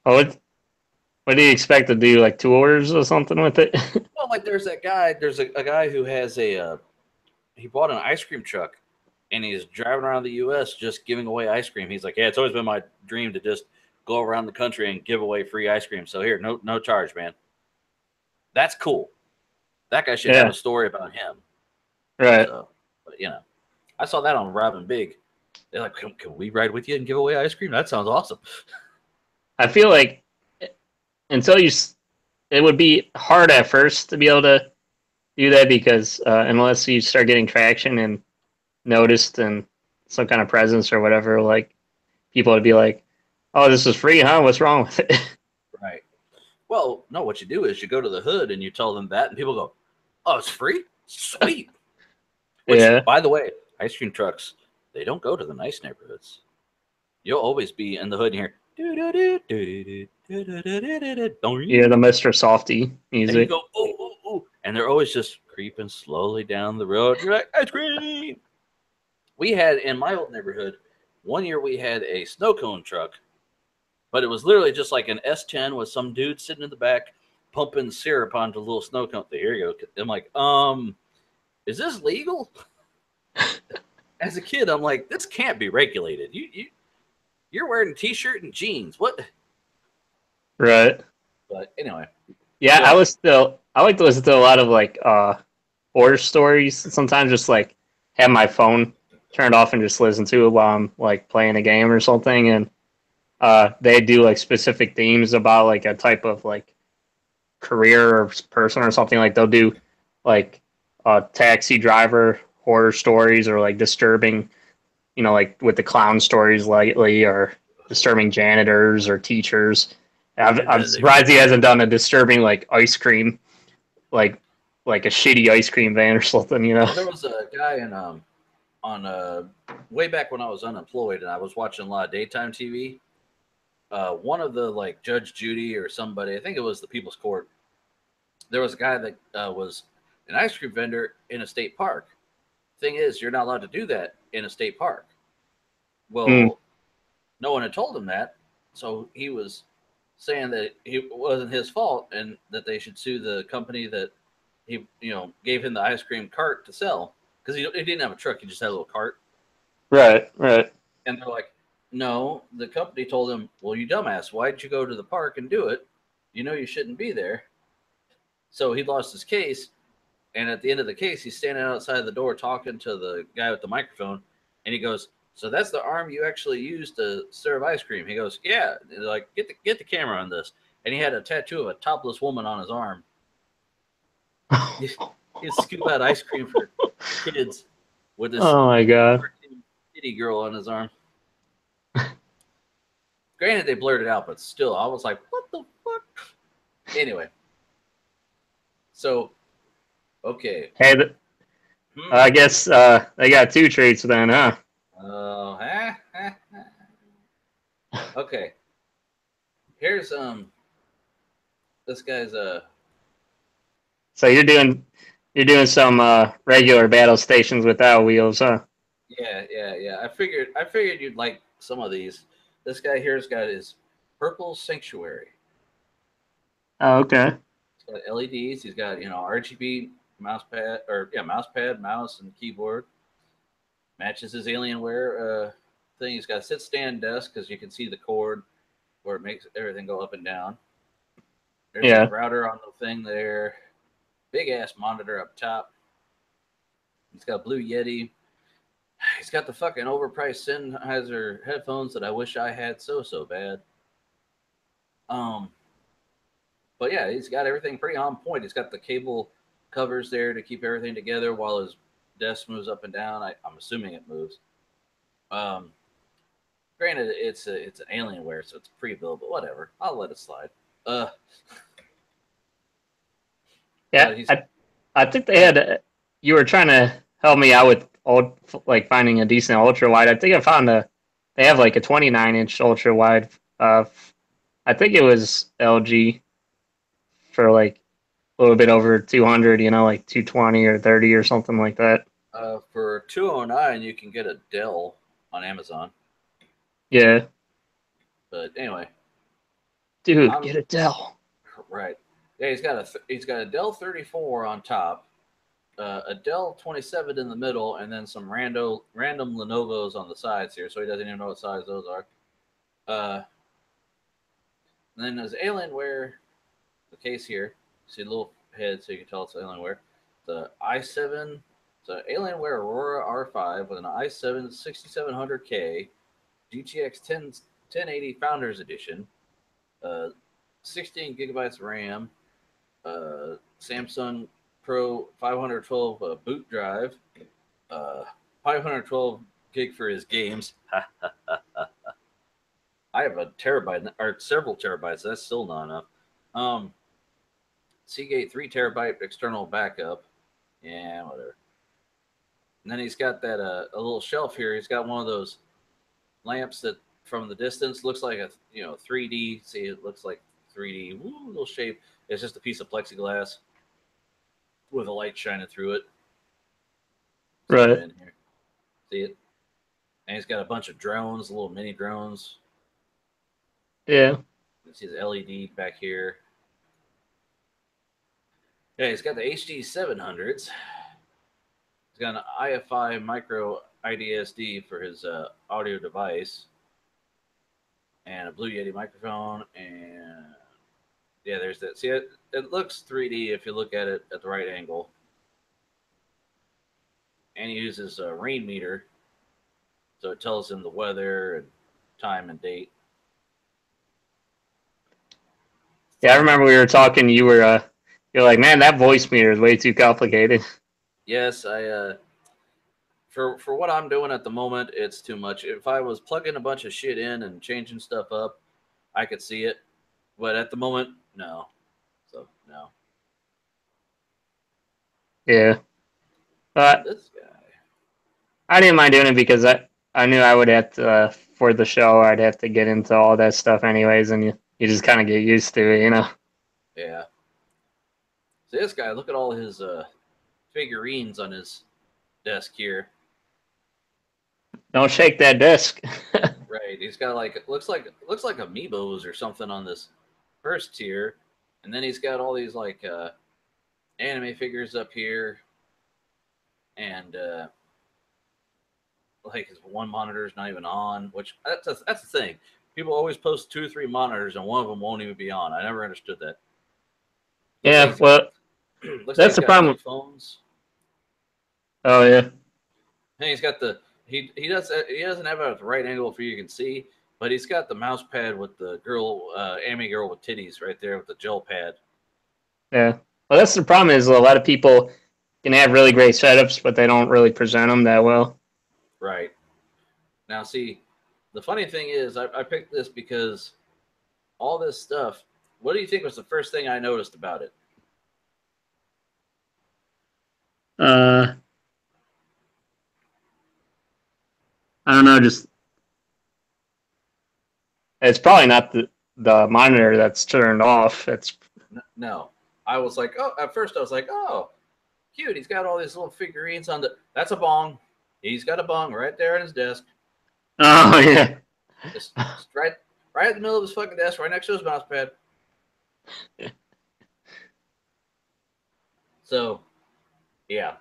Oh, what do you expect to do? Like tours or something with it? Well, like there's that guy. There's a guy who has he bought an ice cream truck, and he's driving around the U.S. just giving away ice cream. He's like, yeah, it's always been my dream to just go around the country and give away free ice cream. So here, no charge, man. That's cool. That guy should have Yeah, a story about him. right. So, but I saw that on Robin Big. They're like, can we ride with you and give away ice cream? That sounds awesome. I feel like until it would be hard at first to be able to do that because unless you start getting traction and noticed and some kind of presence or whatever, like people would be like, "Oh, this is free, huh? What's wrong with it?" Right. Well, no, what you do is you go to the hood and you tell them that, and people go, oh, it's free? Sweet. Which, Yeah, by the way, ice cream trucks, they don't go to the nice neighborhoods. You'll always be in the hood and hear, yeah, the Mr. Softy and you music. go, oh, oh, oh. And they're always just creeping slowly down the road. You're like, ice cream. We had, in my old neighborhood, one year we had a snow cone truck, but it was literally just like an S10 with some dude sitting in the back pumping syrup onto a little snow cone. Here you go. I'm like, is this legal? As a kid, I'm like, this can't be regulated. You're wearing a t-shirt and jeans. What? Right. But anyway. Yeah, So, I like to listen to a lot of like horror stories. Sometimes just like have my phone turned off and just listen to it while I'm like playing a game or something. And they do like specific themes about like a type of like career or person or something. Like they'll do like taxi driver horror stories or like disturbing, like with the clown stories lately, or disturbing janitors or teachers. I'm surprised he hasn't done a disturbing like ice cream, like like a shitty ice cream van or something. well, there was a guy in on way back when I was unemployed and I was watching a lot of daytime TV. One of the like Judge Judy or somebody, I think it was the People's Court. There was a guy that was an ice cream vendor in a state park. Thing is, you're not allowed to do that in a state park. Mm, Well, no one had told him that, so he was saying that it wasn't his fault and that they should sue the company that he gave him the ice cream cart to sell because he didn't have a truck; he just had a little cart. right, right. And they're like, no, the company told him, well, you dumbass, why'd you go to the park and do it? You know you shouldn't be there. So he lost his case. And at the end of the case, he's standing outside the door talking to the guy with the microphone. And he goes, so that's the arm you actually used to serve ice cream? He goes, yeah. And they're like, get the camera on this. And he had a tattoo of a topless woman on his arm. He'd scoop out ice cream for kids with this Oh my god. kitty girl on his arm. Granted, they blurred it out, but still, I was like, what the fuck? Anyway. So, okay. Hey, I guess they got two traits then, huh? Okay. Here's this guy's So you're doing some regular battle stations without wheels, huh? yeah. I figured you'd like some of these. This guy here's got his purple sanctuary. Oh, okay. He's got LEDs. He's got RGB mouse pad, mouse, and keyboard. Matches his Alienware thing. He's got a sit stand desk because you can see the cord where it makes everything go up and down. There's a router on the thing there. Big ass monitor up top. He's got a Blue Yeti. He's got the fucking overpriced Sennheiser headphones that I wish I had so bad. But yeah, he's got everything pretty on point. He's got the cable covers there to keep everything together while his desk moves up and down. I'm assuming it moves. Granted, it's an Alienware, so it's pre-built, but whatever. I'll let it slide. Yeah, I think they had. You were trying to help me out with like finding a decent ultra wide. I think I found they have like a 29-inch ultra wide. I think it was LG for like a little bit over 200. Like 220 or 30 or something like that. For 209, you can get a Dell on Amazon. Yeah. But anyway, Dude, get a Dell. Right. Yeah, he's got a Dell 34 on top, a Dell 27 in the middle, and then some random Lenovo's on the sides here, so he doesn't even know what size those are. And then there's Alienware, the case here. See the little head, so you can tell it's Alienware. The i7, the Alienware Aurora R5 with an i7 6700K, GTX 1080 Founders Edition, 16 gigabytes RAM, Samsung Pro 512 boot drive, 512 gig for his games. I have a terabyte or several terabytes. That's still not enough. Seagate 3 terabyte external backup. Yeah, whatever. And then he's got that a little shelf here. He's got one of those lamps that from the distance looks like a 3D. See, it looks like 3D. Woo, little shape. It's just a piece of plexiglass with a light shining through it. Right. In here. See it? And he's got a bunch of drones, little mini drones. Yeah. You see the LED back here. Yeah, he's got the HD 700s. He's got an IFI micro IDSD for his audio device, and a Blue Yeti microphone, and yeah, there's that. See, it looks 3D if you look at it at the right angle. And he uses a rain meter, so it tells him the weather and time and date. Yeah, I remember we were talking. You're like, man, that voice meter is way too complicated. Yes, I for what I'm doing at the moment, it's too much. If I was plugging a bunch of shit in and changing stuff up, I could see it. But at the moment, no. So no. Yeah. But This guy. I didn't mind doing it because I knew I would have to for the show. I'd have to get into all that stuff anyways, and you just kind of get used to it, Yeah. See this guy. Look at all his figurines on his desk here. Don't shake that disc. Right. He's got like looks like amiibos or something on this first tier, and then he's got all these like anime figures up here, and like his one monitor is not even on. Which that's the thing. People always post 2 or 3 monitors, and one of them won't even be on. I never understood that. Yeah, well, that's the problem. Phones. Oh yeah. And he's got the he doesn't have it at the right angle for you can see, but he's got the mouse pad with the girl anime girl with titties right there with the gel pad. Yeah. Well, that's the problem is a lot of people can have really great setups, but they don't really present them that well. Right. Now, see, the funny thing is, I picked this because all this stuff. What do you think was the first thing I noticed about it? I don't know. Just it's probably not the monitor that's turned off. It's No. I was like, oh, at first I was like, oh, cute. He's got all these little figurines on the. That's a bong. He's got a bong right there on his desk. oh yeah, Just right in the middle of his fucking desk, right next to his mouse pad. So, yeah.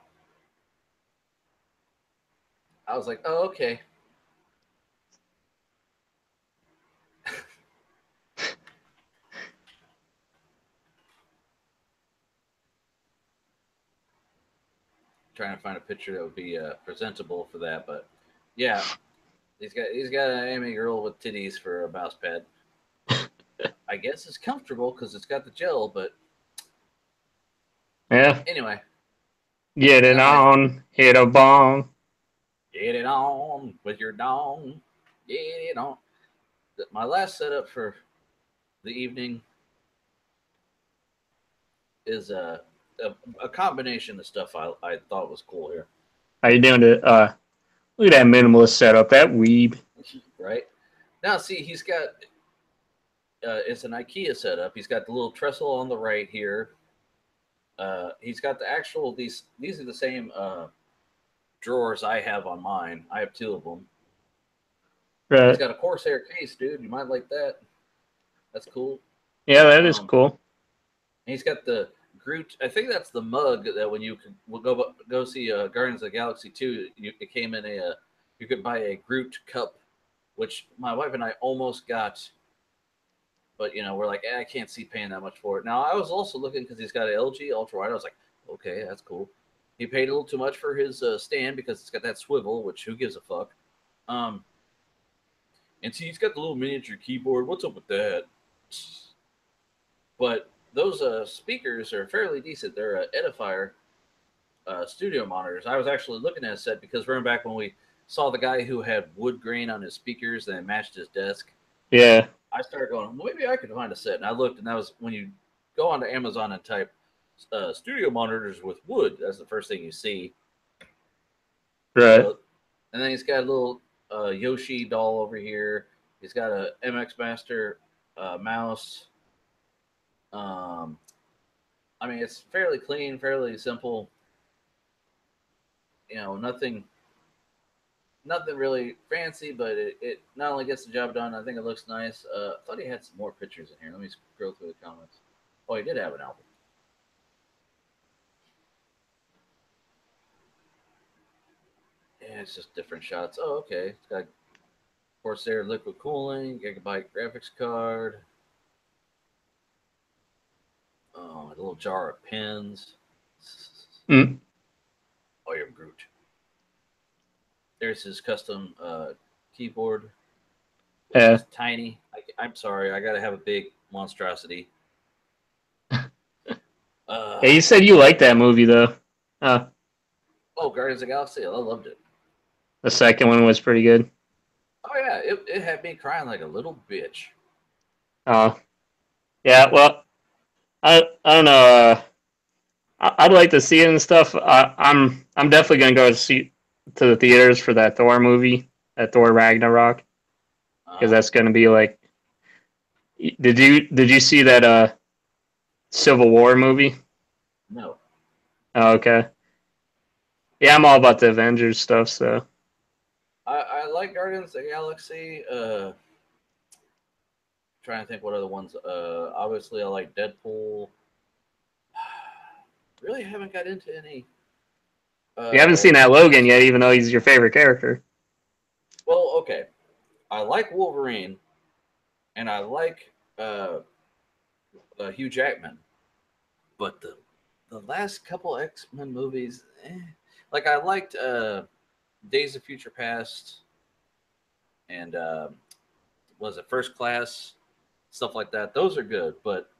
I was like, oh, okay. Trying to find a picture that would be presentable for that, but yeah, he's got an anime girl with titties for a mouse pad. I guess it's comfortable because it's got the gel, but yeah. Anyway, Get it on, hit a bong. Get it on with your dong. Get it on. My last setup for the evening is a combination of stuff I thought was cool here. How you doing to look at that minimalist setup, that weeb. Right? Now see he's got it's an IKEA setup. He's got the little trestle on the right here. He's got the actual these are the same drawers I have on mine. I have 2 of them. Right. He's got a Corsair case, dude. You might like that. That's cool. Yeah, that is cool. He's got the Groot. I think that's the mug that when you will go see Guardians of the Galaxy 2, it came in you could buy a Groot cup, which my wife and I almost got, but we're like, I can't see paying that much for it. Now I was also looking because he's got an LG ultra wide. I was like, okay, that's cool. He paid a little too much for his stand because it's got that swivel, which who gives a fuck. And see, he's got the little miniature keyboard. What's up with that? But those speakers are fairly decent. They're Edifier studio monitors. I was actually looking at a set because remember back when we saw the guy who had wood grain on his speakers and it matched his desk? Yeah. I started going, well, maybe I could find a set. And I looked, and that was when you go onto Amazon and type studio monitors with wood. That's the first thing you see. Right. And then he's got a little Yoshi doll over here. He's got a MX Master mouse. I mean, it's fairly clean, fairly simple. Nothing really fancy, but it not only gets the job done, I think it looks nice. I thought he had some more pictures in here. Let me scroll through the comments. Oh, he did have an album. Yeah, it's just different shots. Oh, okay. It's got Corsair liquid cooling, gigabyte graphics card. Oh, a little jar of pens. Mm. Oh, you're Groot. There's his custom keyboard. Yeah. It's tiny. I'm sorry. I got to have a big monstrosity. Yeah, you said you liked that movie, though. Oh, Guardians of the Galaxy. I loved it. The second one was pretty good. Oh, yeah. It had me crying like a little bitch. Yeah, well, I don't know. I'd like to see it and stuff. I'm definitely gonna go to the theaters for that Thor movie, that Thor Ragnarok, because that's gonna be like. Did you see that Civil War movie? No. Oh, okay. Yeah, I'm all about the Avengers stuff. So. I like Guardians of the Galaxy. Trying to think what other ones. Obviously, I like Deadpool. Really haven't got into any. You haven't seen that Logan yet, even though he's your favorite character. Well, okay. I like Wolverine, and I like Hugh Jackman, but the last couple X-Men movies, like I liked Days of Future Past, and was it First Class, stuff like that. Those are good, but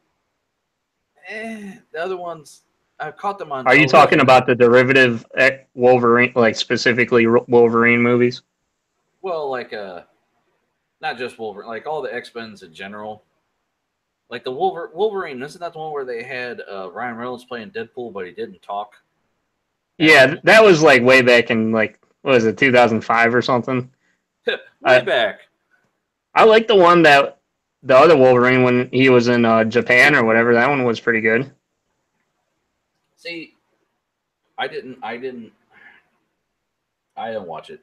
the other ones. I've caught them on. Are you talking about the derivative Wolverine, like specifically Wolverine movies? Well, like not just Wolverine, like all the X-Men's in general. Like the Wolverine, isn't that the one where they had Ryan Reynolds playing Deadpool, but he didn't talk? Yeah, that was like way back in like what was it, 2005 or something? Way back. I like the one that the other Wolverine when he was in Japan or whatever. That one was pretty good. See, I didn't watch it.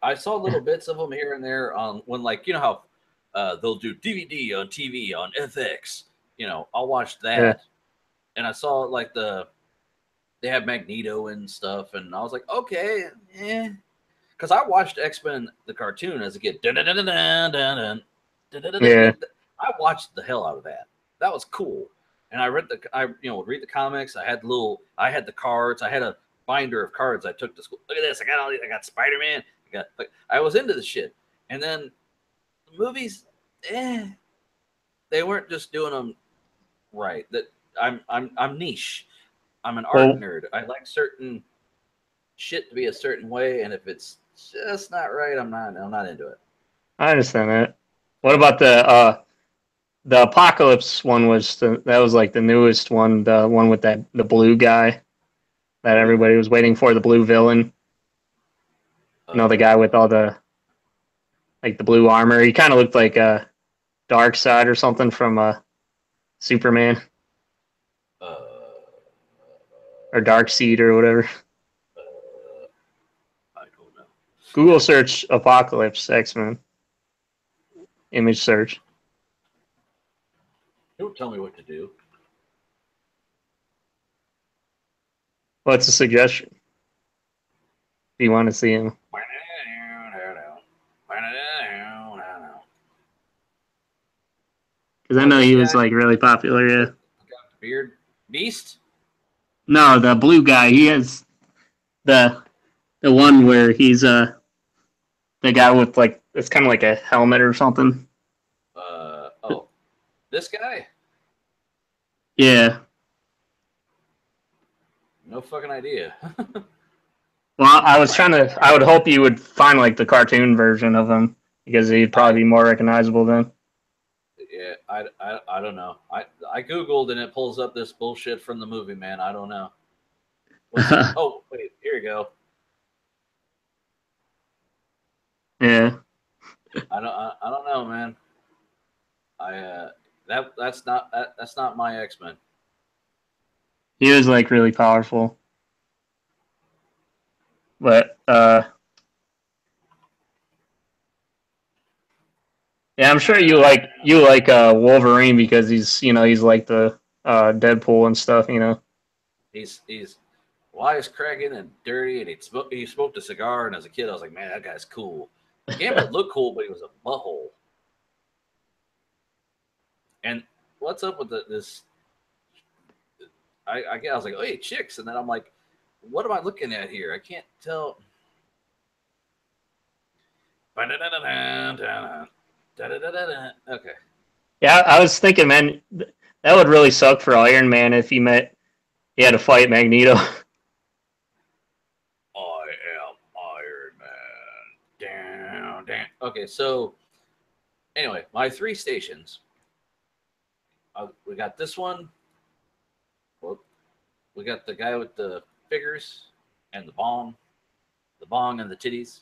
I saw little bits of them here and there on when, like, how they'll do DVD on TV on FX. I'll watch that, Yeah. and I saw like they have Magneto and stuff, and I was like, okay, because I watched X-Men the cartoon as a kid. Yeah. I watched the hell out of that. That was cool. And I read read the comics. I had the cards. I had a binder of cards I took to school. Look at this. I got Spider-Man. I was into the shit. And then the movies, they weren't just doing them right. That I'm niche. I'm an art nerd. I like certain shit to be a certain way, and if it's just not right, I'm not into it. I understand that. What about the Apocalypse one? That was like the newest one, the one with the blue guy that everybody was waiting for, the blue villain. The guy with all the blue armor. He kind of looked like a Darkseid or something from Superman. Or Darkseid or whatever. Google search Apocalypse X-Men. Image search. Don't tell me what to do. What's a suggestion? Do you want to see him? Because I know he was like really popular. Yeah. Got the beard. Beast. No, the blue guy. He has the one where he's the guy with like it's kind of like a helmet or something. Oh, this guy. Yeah. No fucking idea. Well, I was trying to. I would hope you would find like the cartoon version of him because he'd probably be more recognizable then. Yeah, I don't know. I googled and it pulls up this bullshit from the movie. Man, I don't know. Oh wait, here you go. Yeah. I don't know, man. That's not my X-Men. He was like really powerful. But yeah, I'm sure you like Wolverine because he's like the Deadpool and stuff, He's wisecracking and dirty, and he smoked a cigar. And as a kid, I was like, man, that guy's cool. Gambit looked cool, but he was a butthole. And what's up with this? I was like, oh, hey, chicks, and then I'm like, what am I looking at here? I can't tell. Okay. Yeah, I was thinking, man, that would really suck for Iron Man if he had to fight Magneto. I am Iron Man. Down. Okay, so anyway, my 3 stations. We got this one. Well, we got the guy with the figures and the bong and the titties.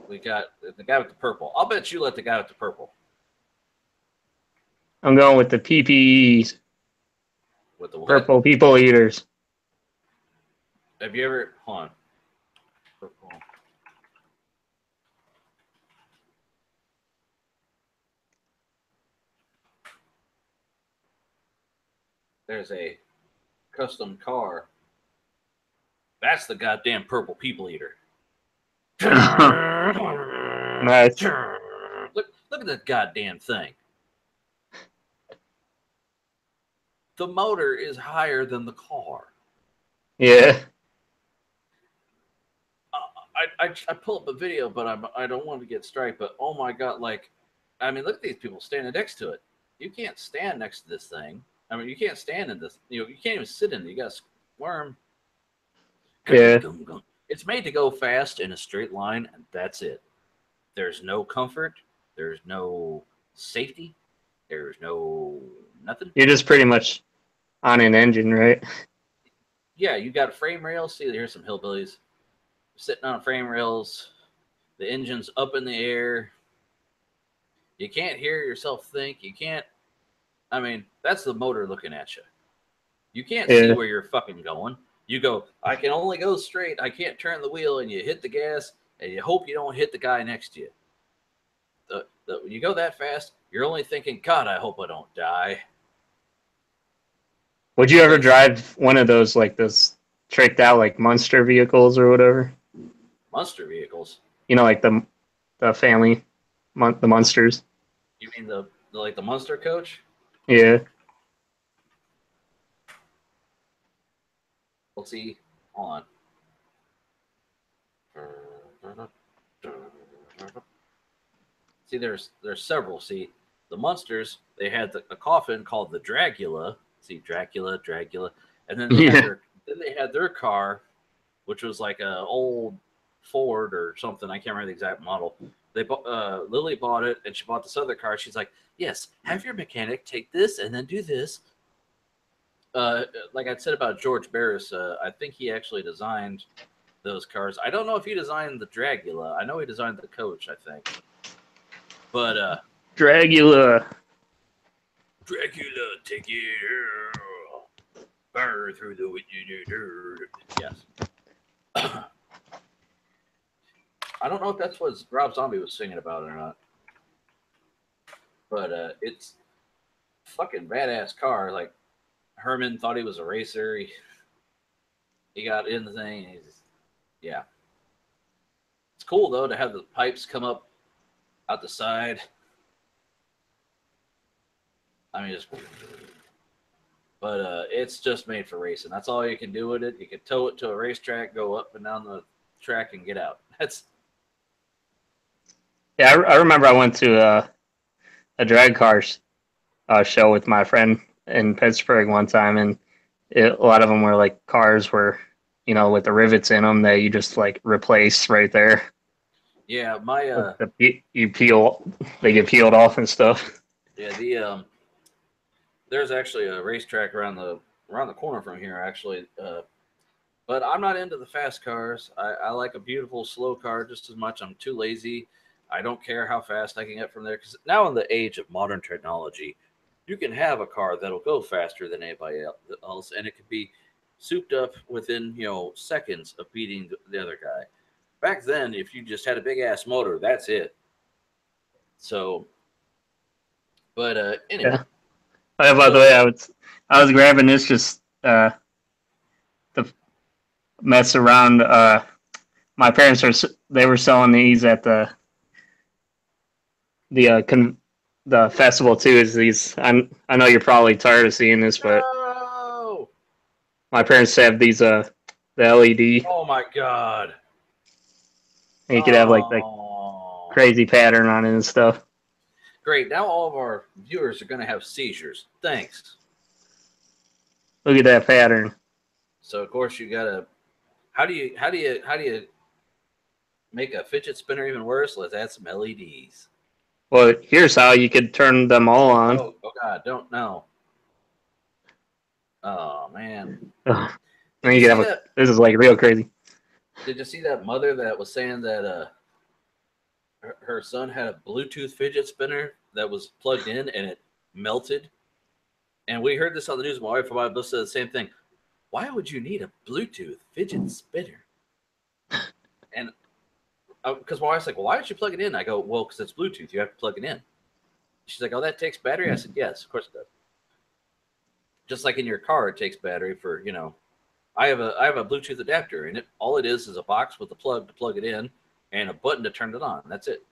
We got the guy with the purple. I'll bet you let the guy with the purple. I'm going with the PPEs. With the what? Purple people eaters. Have you ever... Hold on. Purple. There's a custom car. That's the goddamn purple people eater. Nice. Look at that goddamn thing. The motor is higher than the car. Yeah. I pull up a video, but I don't want to get striped. But oh my god, like, I mean, look at these people standing next to it. You can't stand next to this thing. I mean, you can't stand in this. You can't even sit in it. You got to squirm. Yeah. It's made to go fast in a straight line, and that's it. There's no comfort. There's no safety. There's no nothing. You're just pretty much on an engine, right? Yeah, you got frame rails. See, here's some hillbillies sitting on frame rails. The engine's up in the air. You can't hear yourself think. You can't. I mean, that's the motor looking at you. You can't see where you're fucking going. You go, I can only go straight. I can't turn the wheel, and you hit the gas, and you hope you don't hit the guy next to you. When you go that fast, you're only thinking, God, I hope I don't die. Would you ever drive one of those, like, those tricked out, like, monster vehicles or whatever? Monster vehicles? Like the family, the Munsters. You mean the Munster coach? Yeah. Let's see. Hold on. See, there's several. See, the Munsters, they had a coffin called the Dracula. See, Dracula, and then they had their car, which was like an old Ford or something. I can't remember the exact model. Lily bought it, and she bought this other car. She's like, "Yes, have your mechanic take this and then do this." Like I said about George Barris, I think he actually designed those cars. I don't know if he designed the Dracula. I know he designed the coach, I think. But Dracula, take it, burn through the yes. I don't know if that's what Rob Zombie was singing about or not, but it's fucking badass car. Like Herman thought he was a racer. He got in the thing. Yeah, it's cool though to have the pipes come up out the side. I mean, but it's just made for racing. That's all you can do with it. You can tow it to a racetrack, go up and down the track, and get out. That's Yeah, I remember I went to a drag cars show with my friend in Pittsburgh one time, and a lot of them were like cars where, with the rivets in them that you just like replace right there. yeah. My You peel, they get peeled off and stuff. yeah. There's actually a racetrack around the corner from here, actually. But I'm not into the fast cars. I like a beautiful slow car just as much. I'm too lazy. I don't care how fast I can get from there because now in the age of modern technology, you can have a car that'll go faster than anybody else, and it could be souped up within seconds of beating the other guy. Back then, if you just had a big ass motor, that's it. So, but anyway. Yeah. Oh, by the way, I was grabbing this just to mess around. My parents they were selling these at the festival too. Is these? I know you're probably tired of seeing this, but No! my parents have these the LED. Oh my god! And you could have like the Oh, crazy pattern on it and stuff. great! Now all of our viewers are going to have seizures. Thanks. Look at that pattern. So of course you gotta. How do you make a fidget spinner even worse? Let's add some LEDs. Well, here's how you could turn them all on. Oh God! Don't know. Oh man! Ugh. Did You you could see have that? this is like real crazy. Did you see that mother that was saying that her son had a Bluetooth fidget spinner that was plugged in and it melted? And we heard this on the news. My wife and I both said the same thing. Why would you need a Bluetooth fidget spinner? And because my wife's like, well, why don't you plug it in? I go, well, because it's Bluetooth. You have to plug it in. She's like, oh, that takes battery? I said, yes, of course it does. Just like in your car, it takes battery for, I have a Bluetooth adapter, and all it is a box with a plug to plug it in and a button to turn it on. That's it.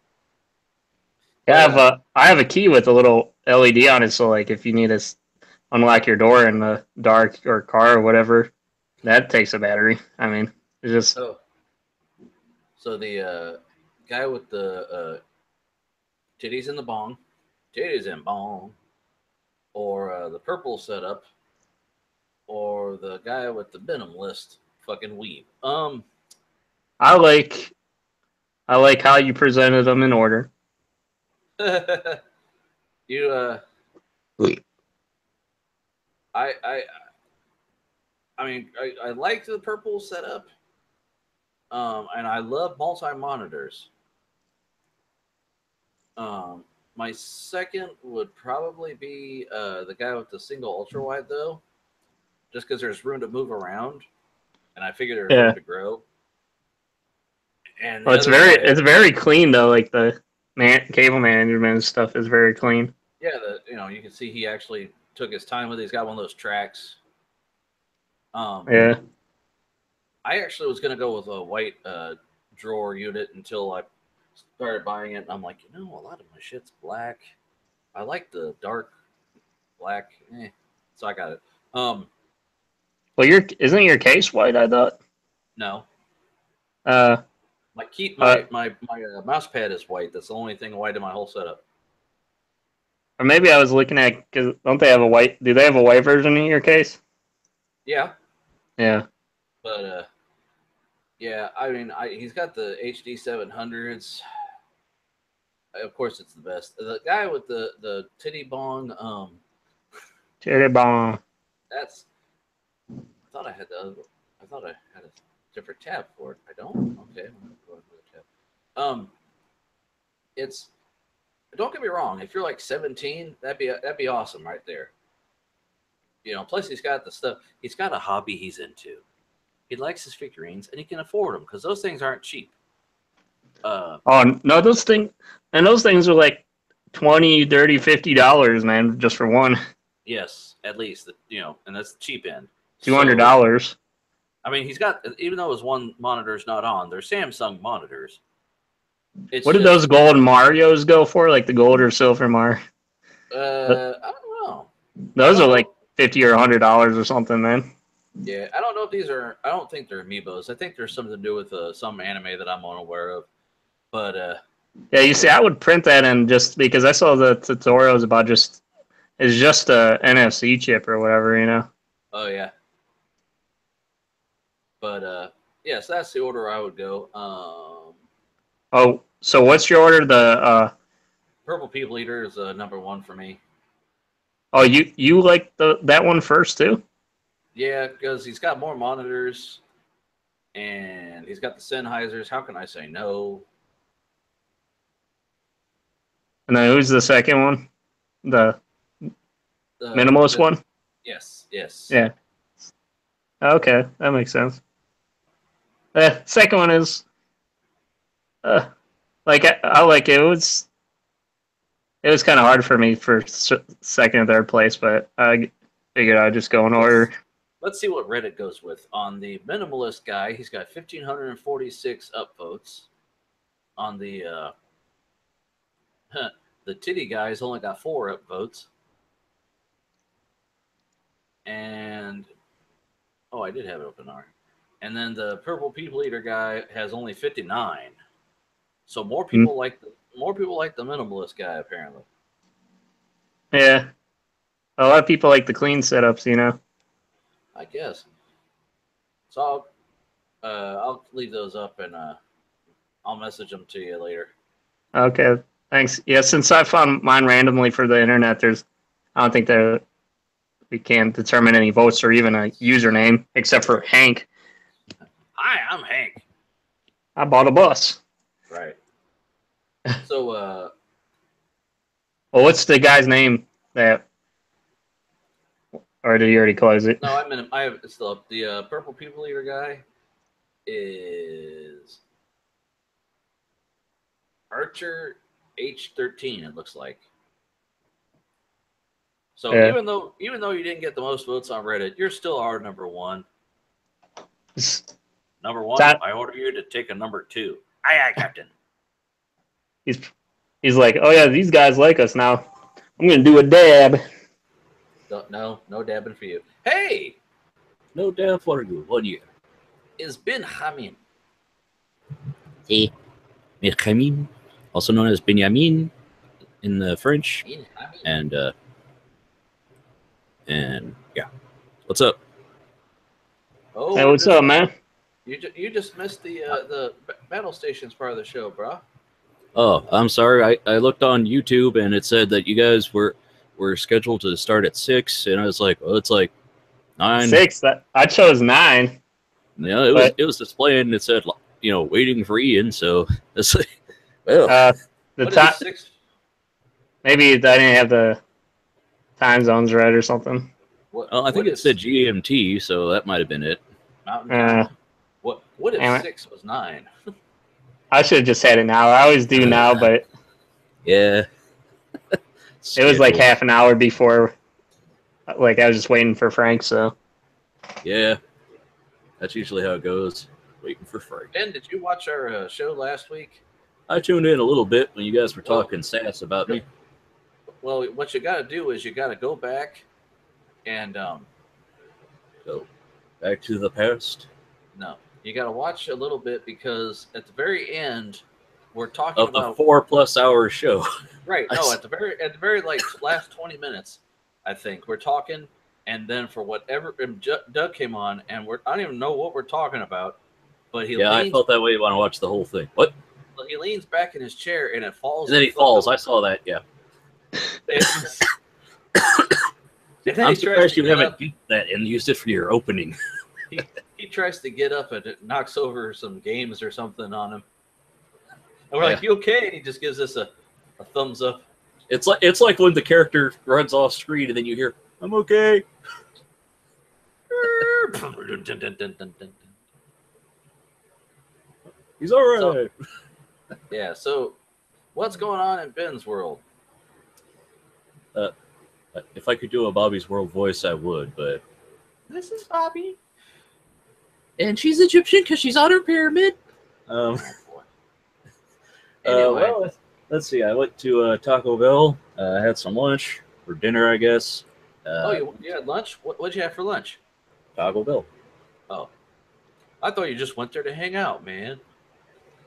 Yeah, I have a key with a little LED on it, so like if you need to unlock your door in the dark or car or whatever, that takes a battery. I mean, it's just So the guy with the titties in the bong, titties and bong, or the purple setup, or the guy with the venom list, fucking weeb. I like how you presented them in order. you I mean, I like the purple setup, and I love multi monitors. My second would probably be the guy with the single ultra wide, though, just because there's room to move around, and I figure there's room to grow. And well, it's very clean though. Like the cable management stuff is very clean. Yeah, you can see he actually took his time with it. He's got one of those tracks. Yeah. I actually was gonna go with a white drawer unit until I started buying it, and I'm like, a lot of my shit's black. I like the dark black, so I got it. Well, isn't your case white? I thought. No. My mouse pad is white. That's the only thing white in my whole setup. Or maybe I was looking at because don't they have a white? Do they have a white version in your case? Yeah. Yeah. But yeah, I mean, he's got the HD 700s. Of course, it's the best. The guy with the titty bong. Titty bong. That's. I thought I had a different tab for it. I don't. Okay, I'm gonna go into the tab. It's. Don't get me wrong. If you're like 17, that'd be awesome right there. Plus he's got the stuff. He's got a hobby he's into. He likes his figurines, and he can afford them because those things aren't cheap. Oh no, those things are like 20, 30, $50, man, just for one. Yes, at least, and that's the cheap end. $200. I mean, he's got, even though his one monitor is not on, they're Samsung monitors. What did those gold Marios go for? Like the gold or silver Mario? I don't know. Those are like $50 or $100 or something, man. Yeah, I don't know if these are. I don't think they're amiibos. I think there's something to do with some anime that I'm unaware of. But yeah, you see, I would print that in just because I saw the tutorials about it's just a NFC chip or whatever, you know. Oh yeah. But yes, that's the order I would go. Oh, so what's your order? The Purple People Eater is number one for me. Oh, you like that one first too? Yeah, because he's got more monitors, and he's got the Sennheisers. How can I say no? And then who's the second one? The minimalist one? Yes, yes. Yeah. Okay, that makes sense. Second one is, like I like it. It was kind of hard for me for second and third place, but I figured I'd just go in order. Let's see what Reddit goes with. On the minimalist guy, he's got 1,546 upvotes. On the titty guy's only got 4 upvotes. And I did have it open R. And then the Purple People Eater guy has only 59. So more people like the minimalist guy apparently. Yeah, a lot of people like the clean setups, you know. I guess. So I'll leave those up and I'll message them to you later. Okay, thanks. Yeah, since I found mine randomly for the internet, I don't think we can't determine any votes or even a username except for Hank. Hi, I'm Hank. I bought a bus. Right. So, well, what's the guy's name that? Or did you already close it? No, I have it's still up. The Purple People Eater guy is Archer H13. It looks like. So yeah. even though you didn't get the most votes on Reddit, you're still our number one. Number one, I order you to take a number 2. Aye, aye, Captain. He's like, oh yeah, these guys like us now. I'm gonna do a dab. No dabbing for you. Hey, no dab for you. 1 year. Is Benjamin? Sí, Benjamin, also known as Benjamin in the French, and yeah, what's up? Oh, hey, what's up, man? You just missed the battle stations part of the show, bro. Oh, I'm sorry. I looked on YouTube and it said that you guys were scheduled to start at 6, and I was like, well, it's like 9. 6. I chose 9. Yeah, it was displaying and it said, waiting for Ian. So it's like, well, the time. Maybe I didn't have the time zones right or something. Well, I think it said GMT, so that might have been it. Mountain Time. What if 6 was 9? I should have just had it now. I always do now, but yeah, it was like half an hour before. Like I was just waiting for Frank. So yeah, that's usually how it goes. Waiting for Frank. Ben, did you watch our show last week? I tuned in a little bit when you guys were talking sass about me. Well, what you got to do is you got to go back and go back to the past. No, you got to watch a little bit because at the very end, we're talking about the 4+ hour show. Right. No, at the very like last 20 minutes, I think we're talking, and then for whatever, Doug came on, and I don't even know what we're talking about, but I felt that way when I watched the whole thing. What? He leans back in his chair and it falls. And then he falls. I saw that. Yeah. I'm surprised you haven't used that and used it for your opening. He tries to get up and it knocks over some games or something on him. And we're like, "You okay?" And he just gives us a thumbs up. It's like when the character runs off screen and then you hear, "I'm okay." He's all right. Yeah. So, what's going on in Ben's world? If I could do a Bobby's World voice, I would, but This is Bobby. And she's Egyptian because she's on her pyramid. um, Anyway. well, let's see. I went to Taco Bell. Had some lunch for dinner, I guess. You had lunch? What'd you have for lunch? Taco Bell. Oh, I thought you just went there to hang out, man.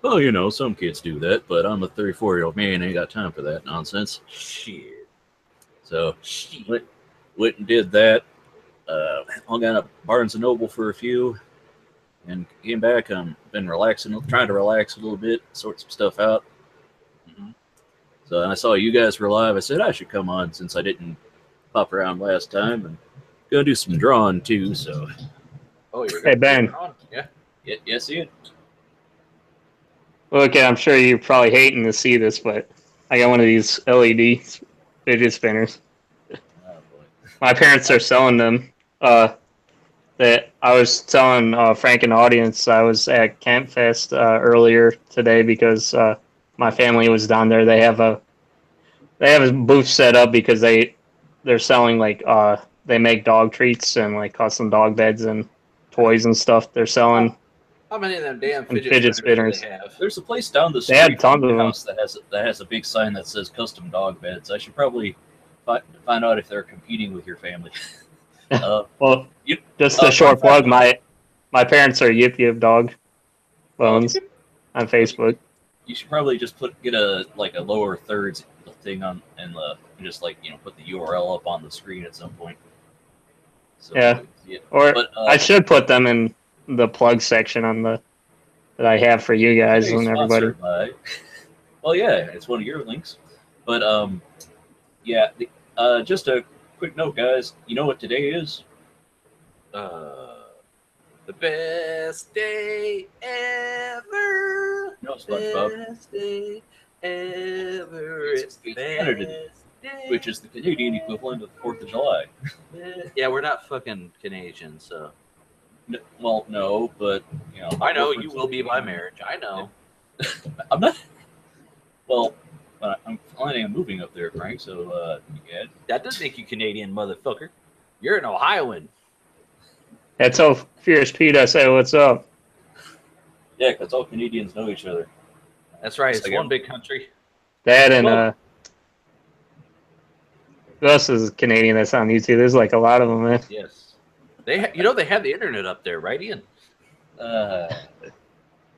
Well, you know, some kids do that, but I'm a 34-year-old man. Ain't got time for that nonsense. Shit. So went and did that. Hung out at Barnes and Noble for a few, and came back. Been relaxing, trying to relax a little bit, sort some stuff out. Mm-hmm. So I saw you guys were live. I said I should come on since I didn't pop around last time, and gonna do some drawing too. So, Hey Ben. Yeah. Yes, Ian. Okay, I'm sure you're probably hating to see this, but I got one of these LED fidget spinners. Oh boy. My parents are selling them. That I was telling Frank and the audience, I was at Camp Fest earlier today because my family was down there. They have a booth set up because they're selling they make dog treats and like custom dog beds and toys and stuff. They're selling. How many of them damn fidget spinners do they have? There's a place down the They had street from tons of your them. house that has a big sign that says custom dog beds. I should probably find out if they're competing with your family. Well, just a short plug. My parents are Yip Yip Dog Bones on Facebook. You should probably just get a lower thirds thing on and just put the URL up on the screen at some point. So, Yeah. I should put them in the plug section on that I have for you guys and everybody. Well, yeah, it's one of your links. But yeah, just a quick note, guys. You know what today is? The best day ever. No, SpongeBob. Best day ever. It's Canada Day, which is the Canadian equivalent of the 4th of July. Yeah, we're not fucking Canadian, so. Well, no, but I know you will be by marriage. I know. I'm not. Well, I'm planning on moving up there, Frank. So, yeah. That doesn't make you Canadian, motherfucker. You're an Ohioan. That's how Fierce Pete. I say, what's up? Yeah, because all Canadians know each other. That's right. It's one big country. That and who else is Canadian that's on YouTube? There's like a lot of them, man. Yes. They have the internet up there, right, Ian?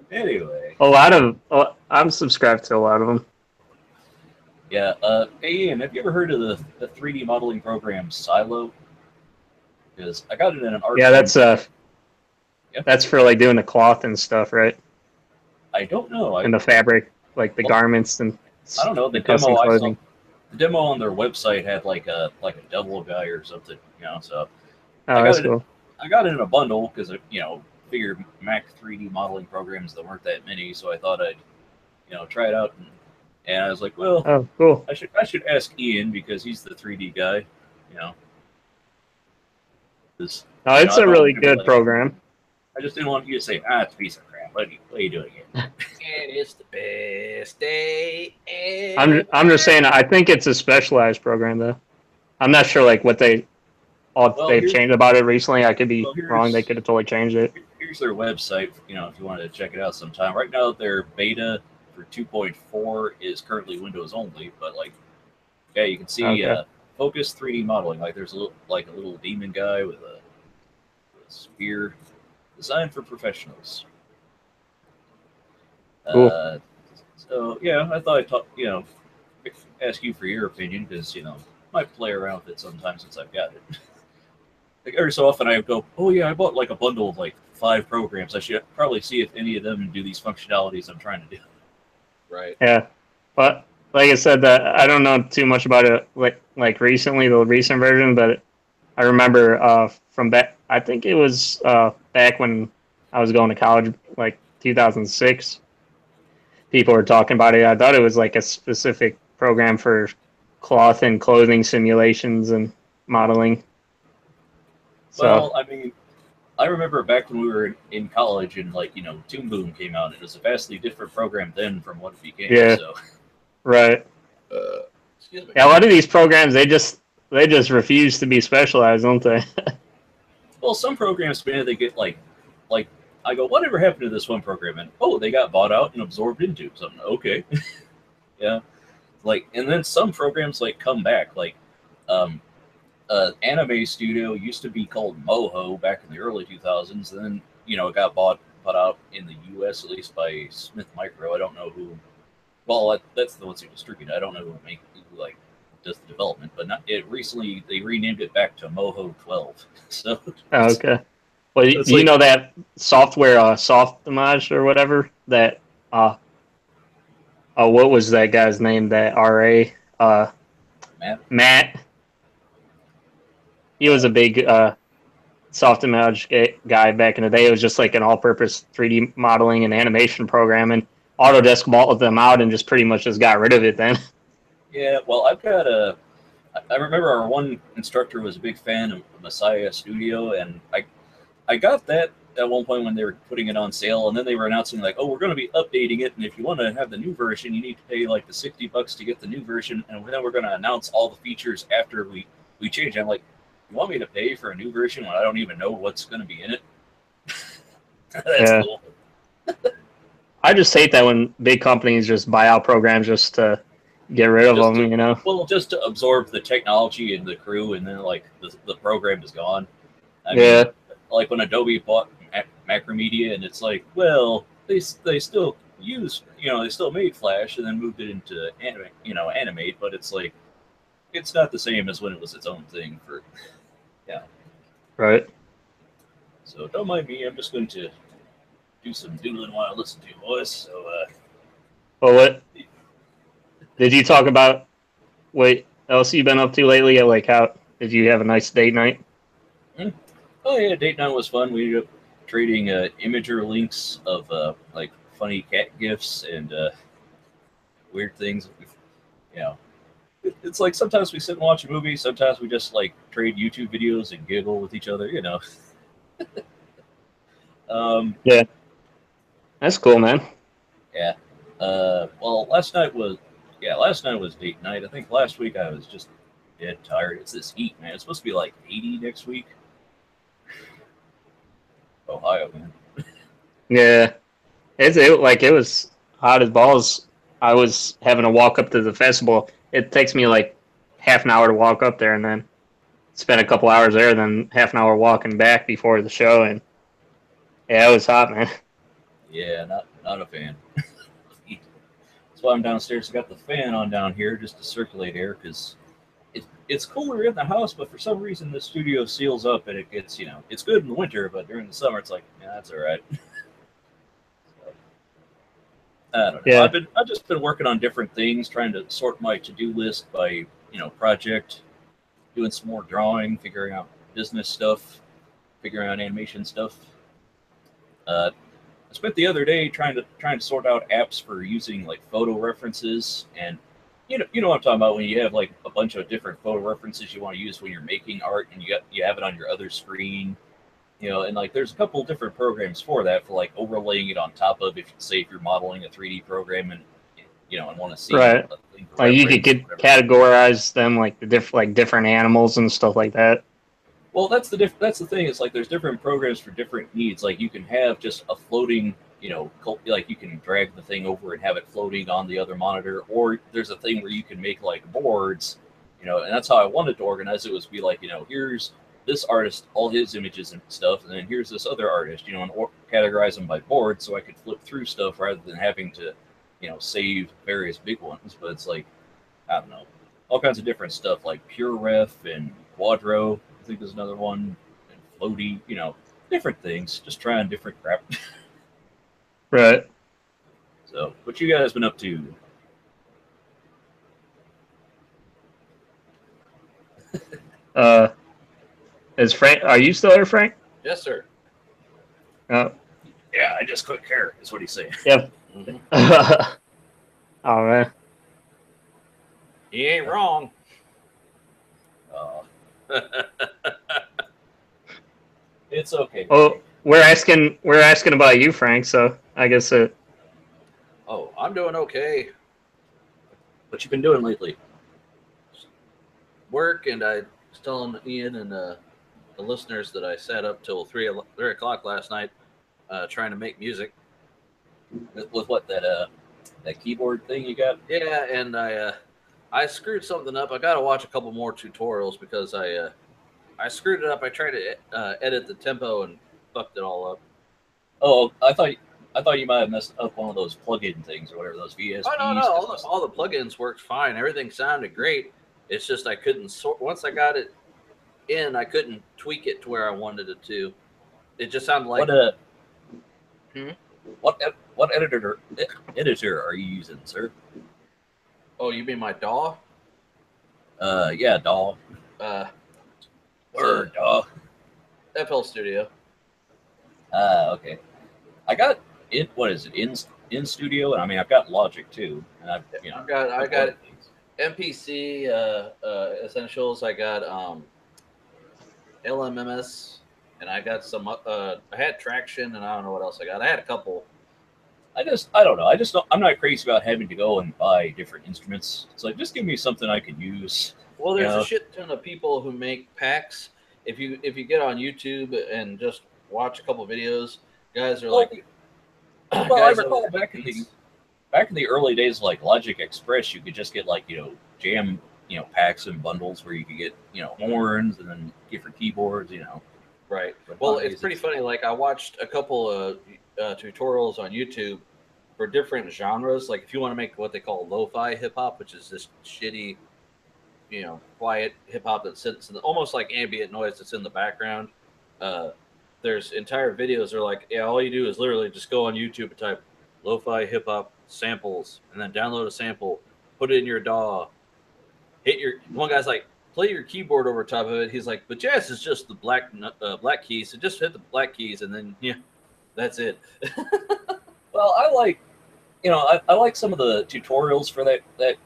Anyway. I'm subscribed to a lot of them. Yeah. Hey, Ian, have you ever heard of the 3D modeling program Silo? Because I got it in an art. Yeah, that's for like doing the cloth and stuff, right? I don't know. And the fabric, like the garments and. I don't know. The demo on their website had like a double guy or something, So. Oh, that's cool. I got it in a bundle because figured Mac 3D modeling programs there weren't that many, so I thought I'd try it out, and I was like, well, oh, cool. I should ask Ian because he's the 3D guy, It's a really good program. I just didn't want you to say, it's a piece of crap. What are you doing here? And it's the best day ever. I'm just saying. I think it's a specialized program, though. I'm not sure like what they've changed about it recently. I could be wrong. They could have totally changed it. Here's their website. If you wanted to check it out sometime. Right now, their beta for 2.4 is currently Windows only. But you can see Focus 3D modeling. Like there's a little demon guy with a spear, designed for professionals. Cool. So yeah, I thought I'd ask you for your opinion because might play around with it sometimes since I've got it. Like every so often I go, oh yeah, I bought like a bundle of 5 programs. I should probably see if any of them do these functionalities I'm trying to do. Right. Yeah, but like I said, I don't know too much about it like recently, the recent version, but I remember from back. I think it was back when I was going to college, like 2006. People were talking about it. I thought it was like a specific program for cloth and clothing simulations and modeling. So, well, I mean, I remember back when we were in college and like, you know, Toon Boom came out. It was a vastly different program then from what it became. Yeah. So. Right. Excuse me. Yeah, a lot of these programs they just refuse to be specialized, don't they? Well, some programs, man, they get like I go, whatever happened to this one program? And oh, they got bought out and absorbed into something. Okay. Yeah. Like, and then some programs like come back. Like, anime studio used to be called Moho back in the early 2000s. And then, you know, it got bought out in the U.S. at least by Smith Micro. I don't know who. Well, that's the ones who distribute it. I don't know who like does the development, but not it. Recently, they renamed it back to Moho 12. So. Oh, okay. Well, It's you like- know that software, Softimage or whatever. That what was that guy's name? That RA, Matt. He was a big Softimage guy back in the day. It was just like an all-purpose 3D modeling and animation program, and Autodesk bought them out and just pretty much just got rid of it. Then. Yeah. Well, I've got I remember our one instructor was a big fan of Messiah Studio, and I got that at one point when they were putting it on sale, and then they were announcing like, oh, we're going to be updating it, and if you want to have the new version, you need to pay like the $60 to get the new version, and then we're going to announce all the features after we change it. I'm like, you want me to pay for a new version when I don't even know what's going to be in it? That's Yeah. cool. I just hate that when big companies just buy out programs just to get rid of Just them, to- you know? Well, just to absorb the technology and the crew, and then like the program is gone. I Yeah. mean, like when Adobe bought Macromedia, and it's like, well, they still use, you know, they still made Flash and then moved it into Animate, but it's like it's not the same as when it was its own thing for. Right. So don't mind me. I'm just going to do some doodling while I listen to your voice. So Well, what did you talk about? What else you been up to lately? Like, how did you have a nice date night? oh yeah, date night was fun. We ended up trading imager links of like funny cat gifs and weird things. You know, it's like sometimes we sit and watch a movie. Sometimes we just like trade YouTube videos and giggle with each other. You know. Yeah, that's cool, man. Yeah. Well, last night was date night. I think last week I was just dead tired. It's this heat, man. It's supposed to be like 80 next week. Ohio, man. Yeah, it was hot as balls. I was having to walk up to the festival. It takes me like half an hour to walk up there, and then spend a couple hours there, then half an hour walking back before the show. And yeah, it was hot, man. Yeah, not a fan. That's why I'm downstairs. I got the fan on down here just to circulate air because it's cooler in the house, but for some reason the studio seals up and it gets, it's good in the winter, but during the summer it's like, yeah, that's all right. So, I don't know. Yeah. I've just been working on different things, trying to sort my to-do list by project, doing some more drawing, figuring out business stuff, figuring out animation stuff. I spent the other day trying to sort out apps for using like photo references, and you know what I'm talking about when you have like a bunch of different photo references you want to use when you're making art, and you have it on your other screen, and like there's a couple different programs for that, for like overlaying it on top of, if you're modeling a 3D program and and want to see Right. a thing for Like you could reference, get whatever. categorize them like different animals and stuff like that. Well, that's the thing. It's like there's different programs for different needs. Like you can have just a floating, like you can drag the thing over and have it floating on the other monitor, or there's a thing where you can make like boards, and that's how I wanted to organize it, was be like, here's this artist, all his images and stuff, and then here's this other artist, and categorize them by board so I could flip through stuff rather than having to, save various big ones. But it's like, I don't know, all kinds of different stuff like PureRef and Quadro, I think there's another one, and Floaty, different things, just trying different crap. Right. So, what you guys been up to? Is Frank? Are you still there, Frank? Yes, sir. Oh, Yeah, I just couldn't care, is what he's saying. yep. Mhm. Oh man. He ain't wrong. It's okay. Oh, we're asking about you, Frank. So I guess Oh, I'm doing okay. What you been doing lately? Work, and I was telling Ian and the listeners that I sat up till 3 o'clock last night trying to make music. With what that keyboard thing you got? Yeah, and I screwed something up. I got to watch a couple more tutorials because I screwed it up. I tried to edit the tempo and fucked it all up. Oh, I thought you might have messed up one of those plug-in things or whatever, those VSPs. Oh no, all the plugins worked fine. Everything sounded great. It's just I couldn't once I got it in, I couldn't tweak it to where I wanted it to. It just sounded like what editor are you using, sir? Oh, you mean my DAW? Yeah, DAW. Word, DAW. FL Studio. Okay. I got it. What is it? In Studio, and I mean I've got Logic too, and I got MPC Essentials. I got LMMS, and I got some. I had Traction, and I don't know what else I got. I had a couple. I don't know. I'm not crazy about having to go and buy different instruments. It's like, just give me something I can use. Well, there's a shit ton of people who make packs. If you get on YouTube and just watch a couple videos, guys are like. Well, I recall back in the early days, like Logic Express, you could just get like jam packs and bundles where you could get horns and then different keyboards. Right. Well, it's pretty funny. Like I watched a couple of tutorials on YouTube for different genres. Like if you want to make what they call lo-fi hip hop, which is this shitty, quiet hip hop that sits in almost like ambient noise that's in the background. There's entire videos are like, yeah, all you do is literally just go on YouTube and type lo-fi hip hop samples and then download a sample, put it in your DAW, one guy's like, play your keyboard over top of it. He's like, but jazz is just the black keys, so just hit the black keys and then that's it. Well, I like I like some of the tutorials for that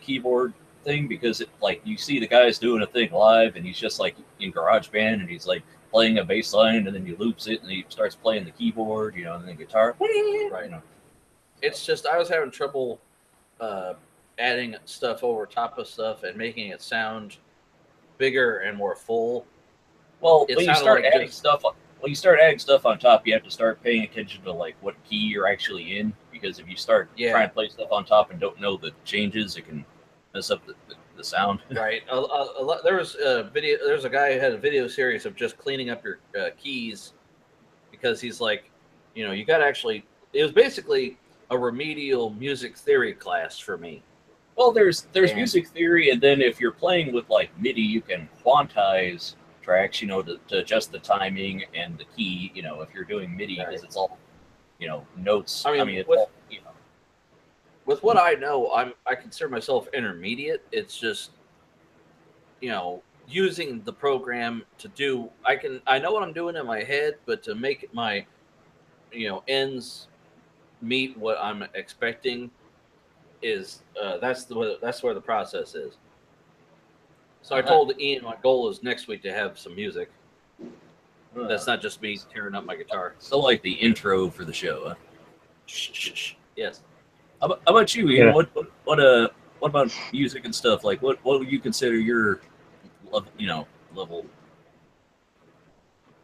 keyboard thing because you see the guys doing a thing live and he's just like in GarageBand and he's like playing a bass line and then he loops it and he starts playing the keyboard, and then guitar. Right. It's just I was having trouble adding stuff over top of stuff and making it sound bigger and more full. Well, when you start adding stuff on top, you have to start paying attention to like what key you're actually in, because if you start trying to play stuff on top and don't know the changes, it can mess up the sound. Right. There was a video. There's a guy who had a video series of just cleaning up your keys because he's like, you got to actually. It was basically a remedial music theory class for me. Well, there's music theory, and then if you're playing with like MIDI, you can quantize tracks, to adjust the timing and the key. If you're doing MIDI, because it's all, notes. With what I know, I consider myself intermediate. It's just, using the program to do. I know what I'm doing in my head, but to make my, ends meet what I'm expecting is that's where the process is. So I told Ian my goal is next week to have some music. That's not just me tearing up my guitar. So like the intro for the show. Huh? Shh. Yes. How about you, Ian? Yeah. What about music and stuff? Like what would you consider your level?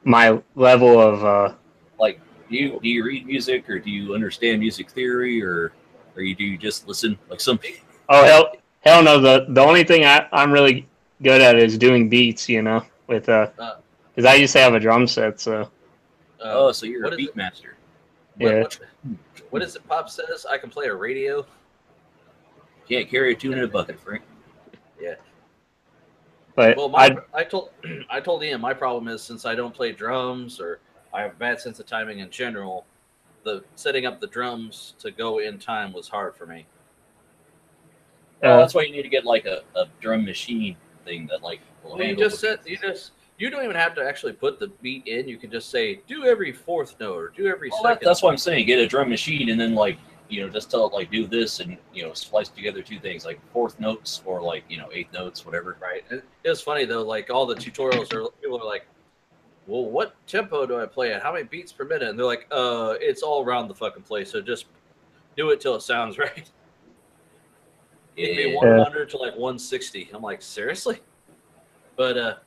My level of like do you read music, or do you understand music theory, or do you just listen like some people? Oh hell no! The only thing I'm really good at is doing beats, with because I used to have a drum set, so. So you're a beat master. Yeah. What is it? Pop says I can play a radio. Can't carry a tune in a bucket, Frank. Yeah. But well, I told Ian my problem is, since I don't play drums, or I have a bad sense of timing in general, the setting up the drums to go in time was hard for me. Well, that's why you need to get like a drum machine thing that like. You don't even have to actually put the beat in. You can just say, do every fourth note or do every second. That's what I'm saying. Get a drum machine and then just tell it like do this and splice together two things like fourth notes or like eighth notes, whatever. Right. It was funny though. Like all the tutorials people are like, well, what tempo do I play at? How many beats per minute? And they're like, it's all around the fucking place. So just do it till it sounds right. It can be 100 to like 160. I'm like, seriously? But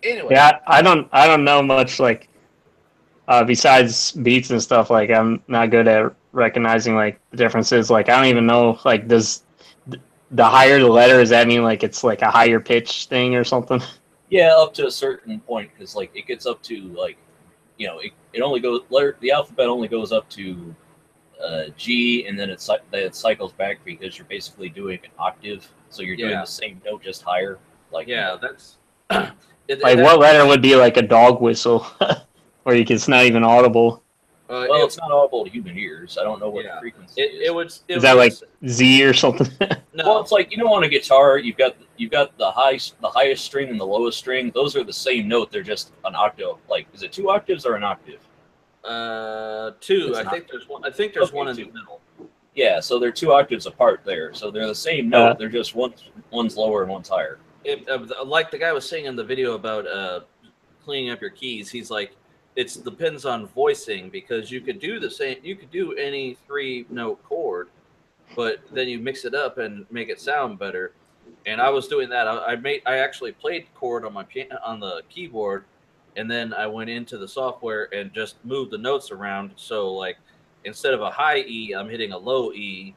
anyway. Yeah, I don't know much like besides beats and stuff. Like I'm not good at recognizing like the differences. Like I don't even know like does the higher the letter, does that mean like it's like a higher pitch thing or something? Yeah, up to a certain point, because like it gets up to like, it only goes the alphabet only goes up to G, and then it cycles back because you're basically doing an octave, so you're doing the same note just higher. Like that's like what letter would be like a dog whistle, or it's not even audible? Well, it's not audible to human ears. I don't know what the frequency is. Is that like Z or something? No. Well, it's like on a guitar, you've got the highest string and the lowest string. Those are the same note. They're just an octave. Like, is it 2 octaves or an octave? 2. I think there's one. I think there's one in the middle. Yeah, so they're 2 octaves apart there. So they're the same note. They're just one's lower and one's higher. Like the guy was saying in the video about cleaning up your keys. He's like, it depends on voicing, because you could do the same. You could do any 3-note chord, but then you mix it up and make it sound better. And I was doing that. I actually played chord on the keyboard, and then I went into the software and just moved the notes around. So like instead of a high E, I'm hitting a low E,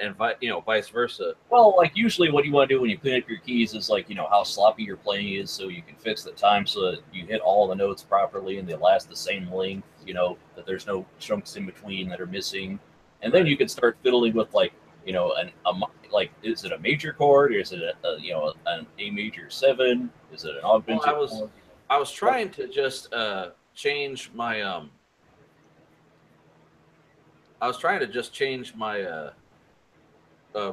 and vice versa. Well, like usually what you want to do when you clean up your keys is like, how sloppy your playing is, so you can fix the time so that you hit all the notes properly and they last the same length, that there's no chunks in between that are missing. And then you can start fiddling with like, like, is it a major chord? Or is it an A major 7? Is it an augmented chord? I was trying to just change my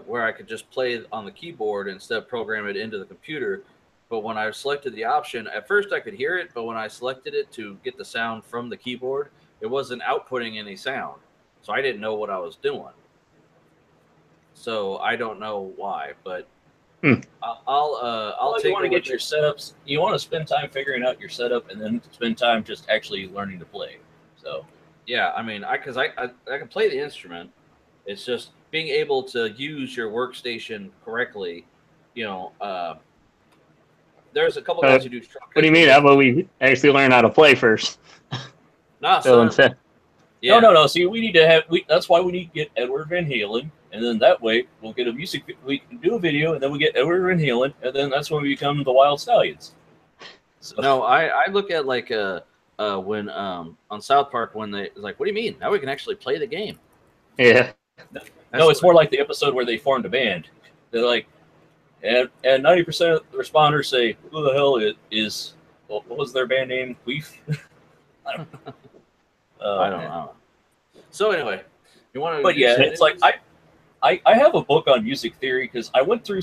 where I could just play on the keyboard instead of program it into the computer. But when I selected the option, at first I could hear it, but when I selected it to get the sound from the keyboard, it wasn't outputting any sound. So I didn't know what I was doing. So I don't know why, but I'll take. You want to get your setups. You want to spend time figuring out your setup, and then spend time just actually learning to play. So yeah, I mean, because I can play the instrument. It's just being able to use your workstation correctly. There's a couple guys who do. What do you mean? How about we actually learn how to play first? Nah, yeah. No. See, we need to have. That's why we need to get Edward Van Halen, and then that way we'll get a music. We can do a video, and then we get Edward Van Halen, and then that's when we become the Wild Stallions. So. No, I look at like when on South Park when they like, what do you mean? Now we can actually play the game. Yeah. No, it's more like the episode where they formed a band. They're like, and 90% of the responders say, "Who the hell is what was their band name? Queef." I don't know. So anyway, you want to? But yeah, it's like I have a book on music theory because I went through.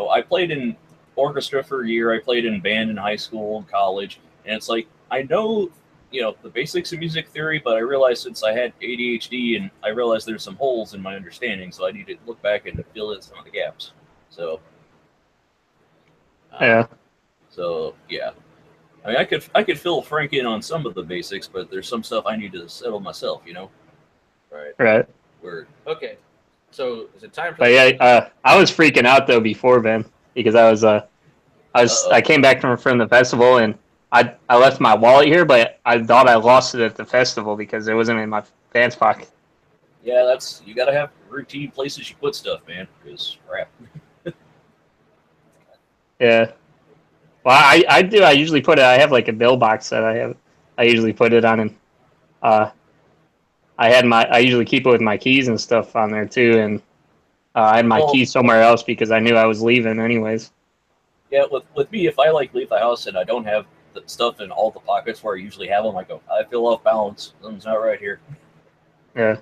I played in orchestra for a year. I played in band in high school and college, and it's like I know. The basics of music theory, but I realized since I had ADHD and I realized there's some holes in my understanding, so I need to look back and fill in some of the gaps. So, yeah. So yeah, I mean, I could fill Frank in on some of the basics, but there's some stuff I need to settle myself. Right. Word. Okay. So is it time for? But yeah, I was freaking out though before, Ben, because I came back from the festival and. I left my wallet here, but I thought I lost it at the festival because it wasn't in my pants pocket. Yeah, you gotta have routine places you put stuff, man. Because crap. Yeah. Well, I do. I usually put it. I have like a bill box that I usually put it on, and I usually keep it with my keys and stuff on there too, and I had my keys somewhere else because I knew I was leaving anyways. Yeah, with me, if I leave the house and I don't have the stuff in all the pockets where I usually have them, I I feel off balance. Something's not right here. Yeah.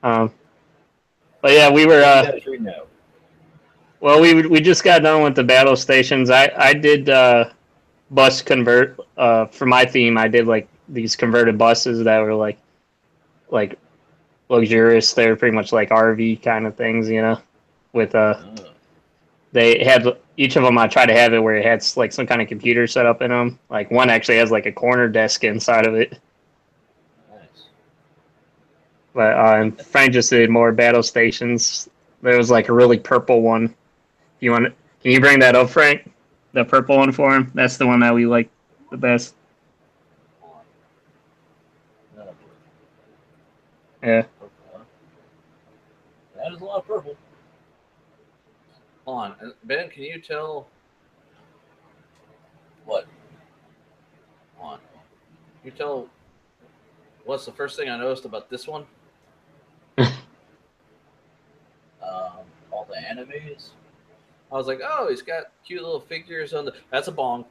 But yeah, we were. Well, we just got done with the battle stations. I did bus convert for my theme. I did like these converted buses that were like luxurious. They're pretty much like RV kind of things, with they had each of them I try to have it where it has like some kind of computer set up in them. Like one actually has like a corner desk inside of it. Nice. But Frank just did more battle stations. There was like a really purple one. If you want, can you bring that up, Frank? The purple one for him. That's the one that we like the best. Yeah. That is a lot of purple. Hold on, Ben. Can you tell? What? Hold on. Can you tell? What's the first thing I noticed about this one? All the animes. I was like, oh, he's got cute little figures on the. That's a bong.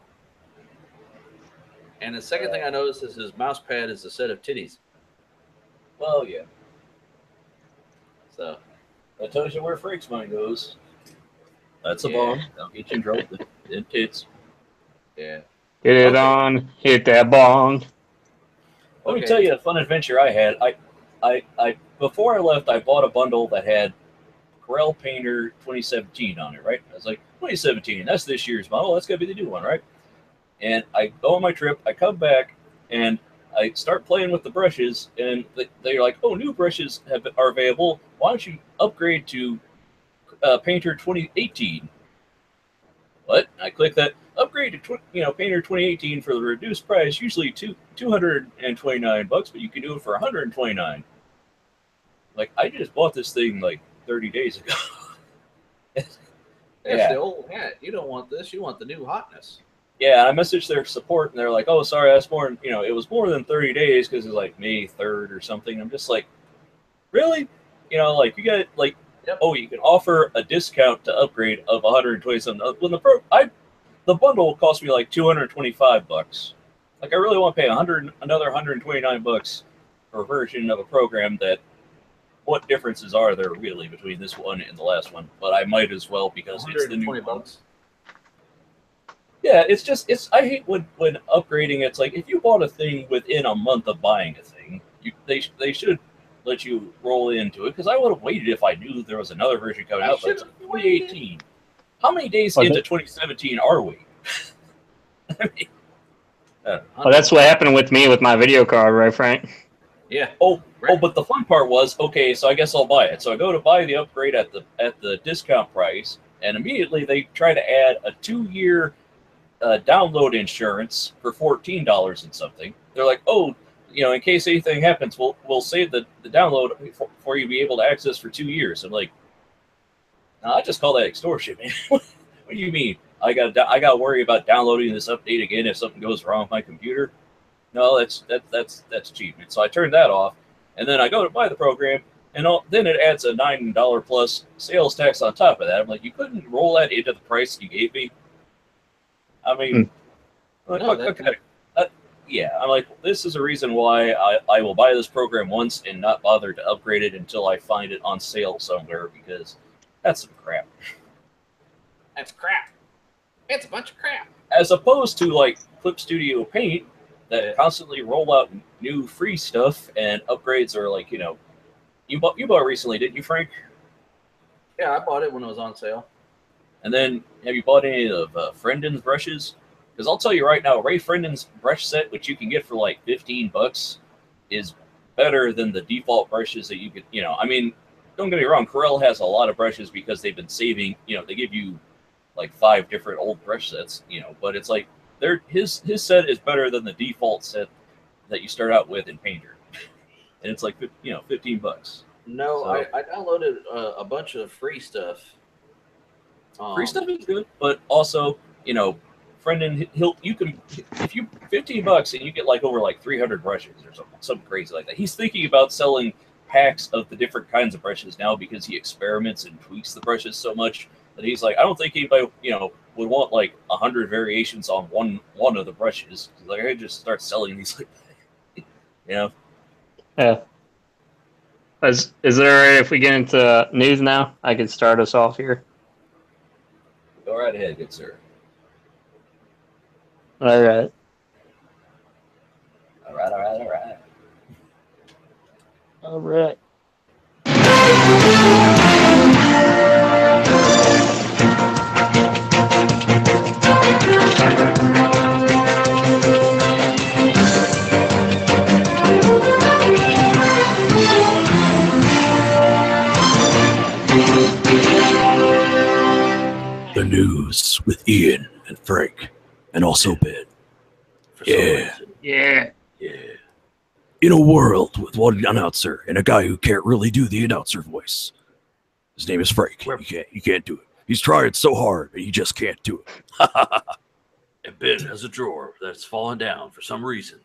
And the second thing I noticed is his mouse pad is a set of titties. Well, yeah. So That tells you where Frank's mind goes. That's a Yeah. bong. Don't get you in trouble. In tits. yeah. Get it Okay. on. Hit that bong. Let me Okay. tell you a fun adventure I had. I before I left, I bought a bundle that had Corel Painter 2017 on it, right? I was like, 2017, that's this year's model. That's got to be the new one, right? And I go on my trip, I come back, and I start playing with the brushes, and they're like, oh, new brushes are available. Why don't you upgrade to Painter 2018? What? I click that. Upgrade to Painter 2018 for the reduced price, usually $229, but you can do it for $129. Like, I just bought this thing like 30 days ago. That's Yeah. the old hat. You don't want this. You want the new hotness. Yeah, I messaged their support, and they're like, "Oh, sorry, that's more. It was more than 30 days because it's like May 3rd or something." I'm just like, really? Like you got like, Yep. oh, you can offer a discount to upgrade of 120 something. When the bundle cost me like $225. Like, I really want to pay another $129 for a version of a program that. What differences are there really between this one and the last one? But I might as well because it's the new one. $120. Yeah, I hate when upgrading. It's like if you bought a thing within a month of buying a thing, they should let you roll into it because I would have waited if I knew there was another version coming out. But it's like 2018. How many days into 2017 are we? I mean, Well, that's what happened with me with my video card, right, Frank? Yeah. Oh, but the fun part was, okay, so I guess I'll buy it. So I go to buy the upgrade at the discount price, and immediately they try to add a 2-year download insurance for $14 and something. They're like, oh, in case anything happens, we'll save the download for you to be able to access for 2 years. I'm like, no, I just call that extortion, man. What do you mean? I got to worry about downloading this update again if something goes wrong with my computer? No, that's cheap. And so I turned that off, and then I go to buy the program, and then it adds a $9 plus sales tax on top of that. I'm like, you couldn't roll that into the price you gave me. I mean, yeah. I'm like, this is a reason why I will buy this program once and not bother to upgrade it until I find it on sale somewhere because that's some crap. That's crap. It's a bunch of crap. As opposed to like Clip Studio Paint that constantly roll out new free stuff and upgrades are like, you bought recently, didn't you, Frank? Yeah, I bought it when it was on sale. And then have you bought any of Frienden's brushes? Because I'll tell you right now, Ray Frienden's brush set, which you can get for like $15, is better than the default brushes that you could, I mean, don't get me wrong, Corel has a lot of brushes because they've been saving, they give you like 5 different old brush sets, but it's like his set is better than the default set that you start out with in Painter. And it's like, $15. No, So- I downloaded a bunch of free stuff. Free stuff is good, but also, Frienden, you can, if you $15 and you get like over like 300 brushes or something crazy like that. He's thinking about selling packs of the different kinds of brushes now because he experiments and tweaks the brushes so much that he's like, I don't think anybody, would want like 100 variations on one of the brushes. Like, I could just start selling these like that. Yeah. Is there, if we get into news now, I can start us off here. Go right ahead, good sir. All right. All right. All right. with Ian and Frank, and also Ben. Yeah. Yeah. In a world with one announcer and a guy who can't really do the announcer voice. His name is Frank. He can't do it. He's trying so hard, but he just can't do it. And Ben has a drawer that's fallen down for some reason.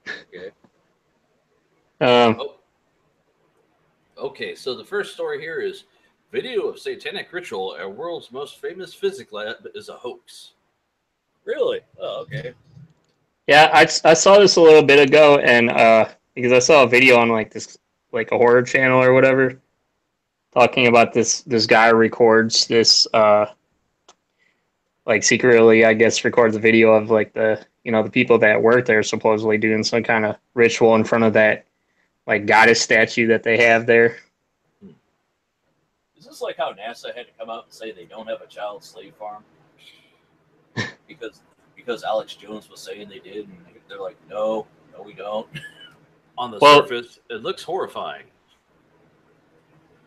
Okay. Um, Okay, so the first story here is video of satanic ritual at world's most famous physics lab is a hoax. Really? Oh, okay. yeah, I saw this a little bit ago, and because I saw a video on like this, like a horror channel or whatever, talking about this guy records this like secretly, I guess, records a video of like the people that work there supposedly doing some kind of ritual in front of that like goddess statue that they have there. Is this like how NASA had to come out and say they don't have a child slave farm? because Alex Jones was saying they did, and they're like, no, we don't. On the surface, it looks horrifying.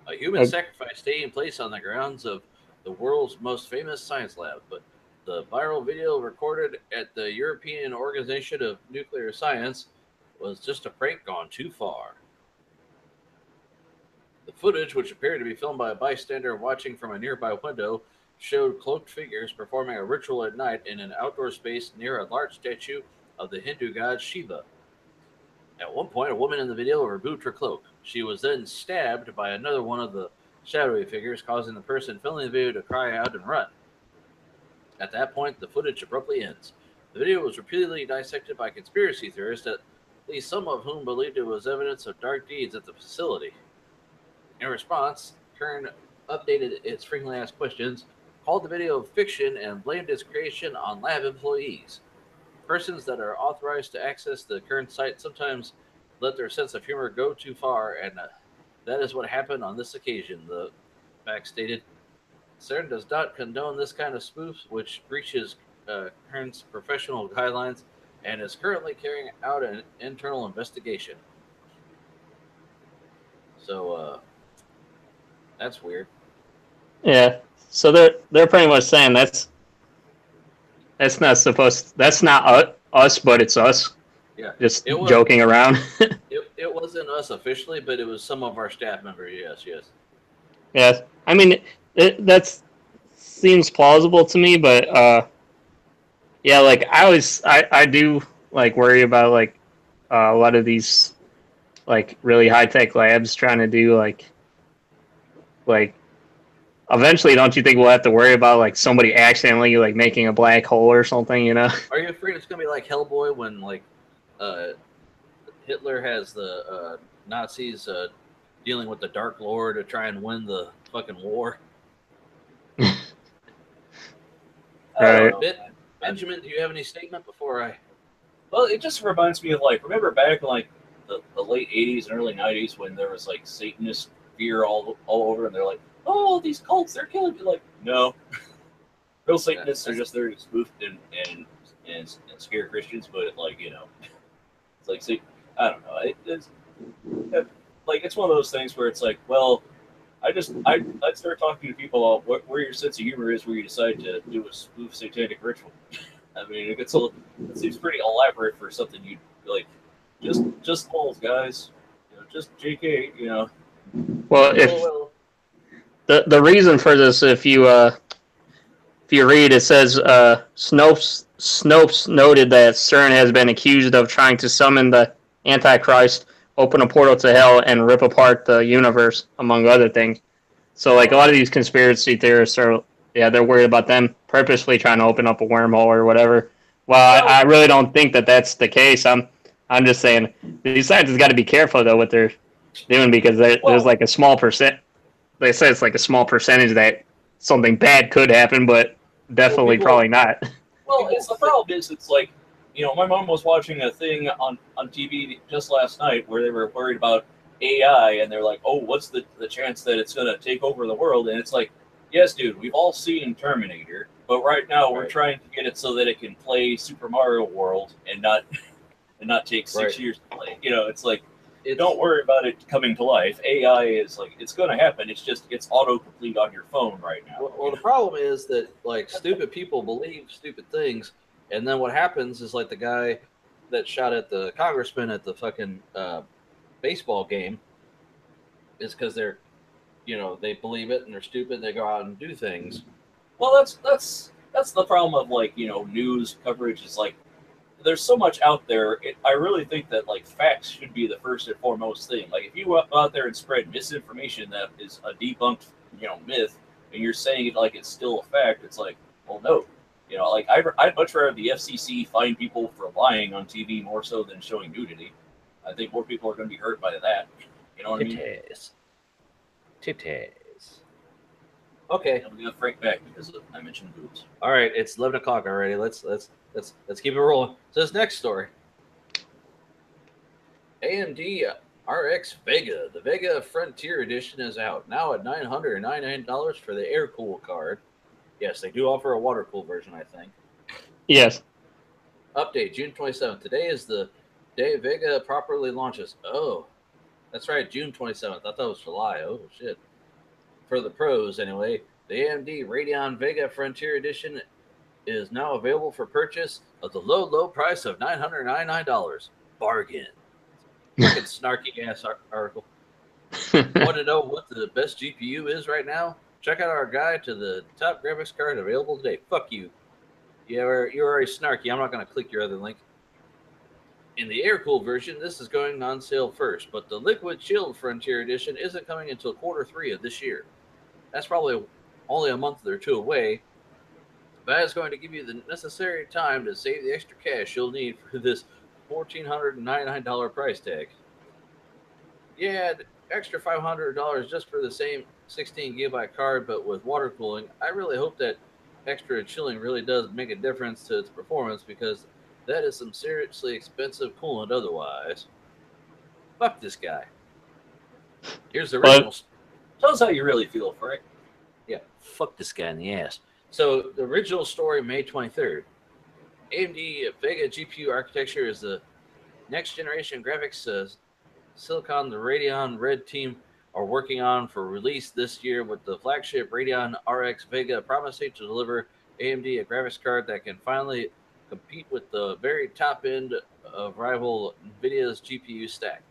A human sacrifice taking place on the grounds of the world's most famous science lab, but the viral video recorded at the European Organization of Nuclear Science was just a prank gone too far. The footage, which appeared to be filmed by a bystander watching from a nearby window, showed cloaked figures performing a ritual at night in an outdoor space near a large statue of the Hindu god Shiva. At one point, a woman in the video removed her cloak. She was then stabbed by another one of the shadowy figures, causing the person filming the video to cry out and run. At that point, the footage abruptly ends. The video was repeatedly dissected by conspiracy theorists, at least some of whom believed it was evidence of dark deeds at the facility. In response, CERN updated its frequently asked questions, called the video fiction, and blamed its creation on lab employees. Persons that are authorized to access the current site sometimes let their sense of humor go too far, and that is what happened on this occasion, the fact stated. CERN does not condone this kind of spoof, which breaches CERN's professional guidelines, and is currently carrying out an internal investigation. So, that's weird. Yeah, so they're pretty much saying that's not us, but it's us. Yeah, just joking around. It wasn't us officially, but it was some of our staff members. Yes. Yeah, I mean that seems plausible to me, but yeah, like I do like worry about like a lot of these like really high tech labs trying to do like eventually, don't you think we'll have to worry about like somebody accidentally like making a black hole or something? You know? Are you afraid it's gonna be like Hellboy when like Hitler has the Nazis dealing with the Dark Lord to try and win the fucking war? Right. Benjamin, do you have any statement before I? Well, it just reminds me of like, remember back in like the late 80s and early 90s when there was like Satanist fear all over, and they're like, oh, these cults, they're killing people. Like, no. Real Satanists are just there to spoof and scare Christians, but like, you know, it's like, I don't know. It's like, it's one of those things where it's like, well, I'd start talking to people about where your sense of humor is, where you decide to do a spoof satanic ritual. I mean, it seems pretty elaborate for something you'd like, just balls, guys. You know, just JK, you know. Well, if the reason for this, if you read, it says Snopes noted that CERN has been accused of trying to summon the Antichrist, open a portal to hell, and rip apart the universe, among other things. So, like, a lot of these conspiracy theorists are, they're worried about them purposely trying to open up a wormhole or whatever. Well, I really don't think that that's the case. I'm just saying these scientists got to be careful though what they're doing, because there's like a small percent. They say it's like a small percentage that something bad could happen, but definitely probably not. Well, the problem is, it's like, you know, my mom was watching a thing on TV just last night where they were worried about AI, and they're like, oh, what's the chance that it's going to take over the world? And it's like, yes, dude, we've all seen Terminator, but right now we're trying to get it so that it can play Super Mario World and not take 6 years to play. You know, it's like, don't worry about it coming to life. AI is like, it's going to happen. It's just, it's autocomplete on your phone right now. Well, the problem is that like stupid people believe stupid things, and then what happens is like the guy that shot at the congressman at the fucking baseball game is because they're, they believe it and they're stupid. They go out and do things. Well, that's the problem of like, news coverage is like, there's so much out there. I really think that like facts should be the first and foremost thing. Like if you go out there and spread misinformation that is a debunked, myth, and you're saying it like it's still a fact, it's like, well, no. Like I'd much rather the FCC fine people for lying on TV more so than showing nudity. I think more people are going to be hurt by that. You know what I mean? Titties. Okay. I'm gonna Frank back because I mentioned boobs. All right, it's 11 o'clock already. Let's keep it rolling. So this next story, AMD RX Vega, the Vega Frontier Edition is out now at $999 for the air cool card. Yes, they do offer a water cool version, I think. Yes. Update June 27th. Today is the day Vega properly launches. Oh, that's right, June 27th. I thought it was July. Oh shit. For the pros, anyway, the AMD Radeon Vega Frontier Edition is now available for purchase at the low price of $999. Bargain. Fucking snarky ass article. Want to know what the best GPU is right now? Check out our guide to the top graphics card available today. Fuck you. You're already snarky. I'm not going to click your other link. In the air-cooled version, this is going on sale first, but the liquid chilled Frontier Edition isn't coming until Q3 of this year. That's probably only a month or two away, but it's going to give you the necessary time to save the extra cash you'll need for this $1,499 price tag. Yeah, the extra $500 just for the same 16 gigabyte card, but with water cooling. I really hope that extra chilling really does make a difference to its performance, because that is some seriously expensive coolant otherwise. Fuck this guy. Here's the original. Tell us how you really feel, Frank. Yeah, fuck this guy in the ass. So the original story, May 23rd. AMD Vega GPU architecture is the next generation graphics silicon the Radeon Red team are working on for release this year, with the flagship Radeon RX Vega promising to deliver AMD a graphics card that can finally compete with the very top end of rival NVIDIA's GPU stack.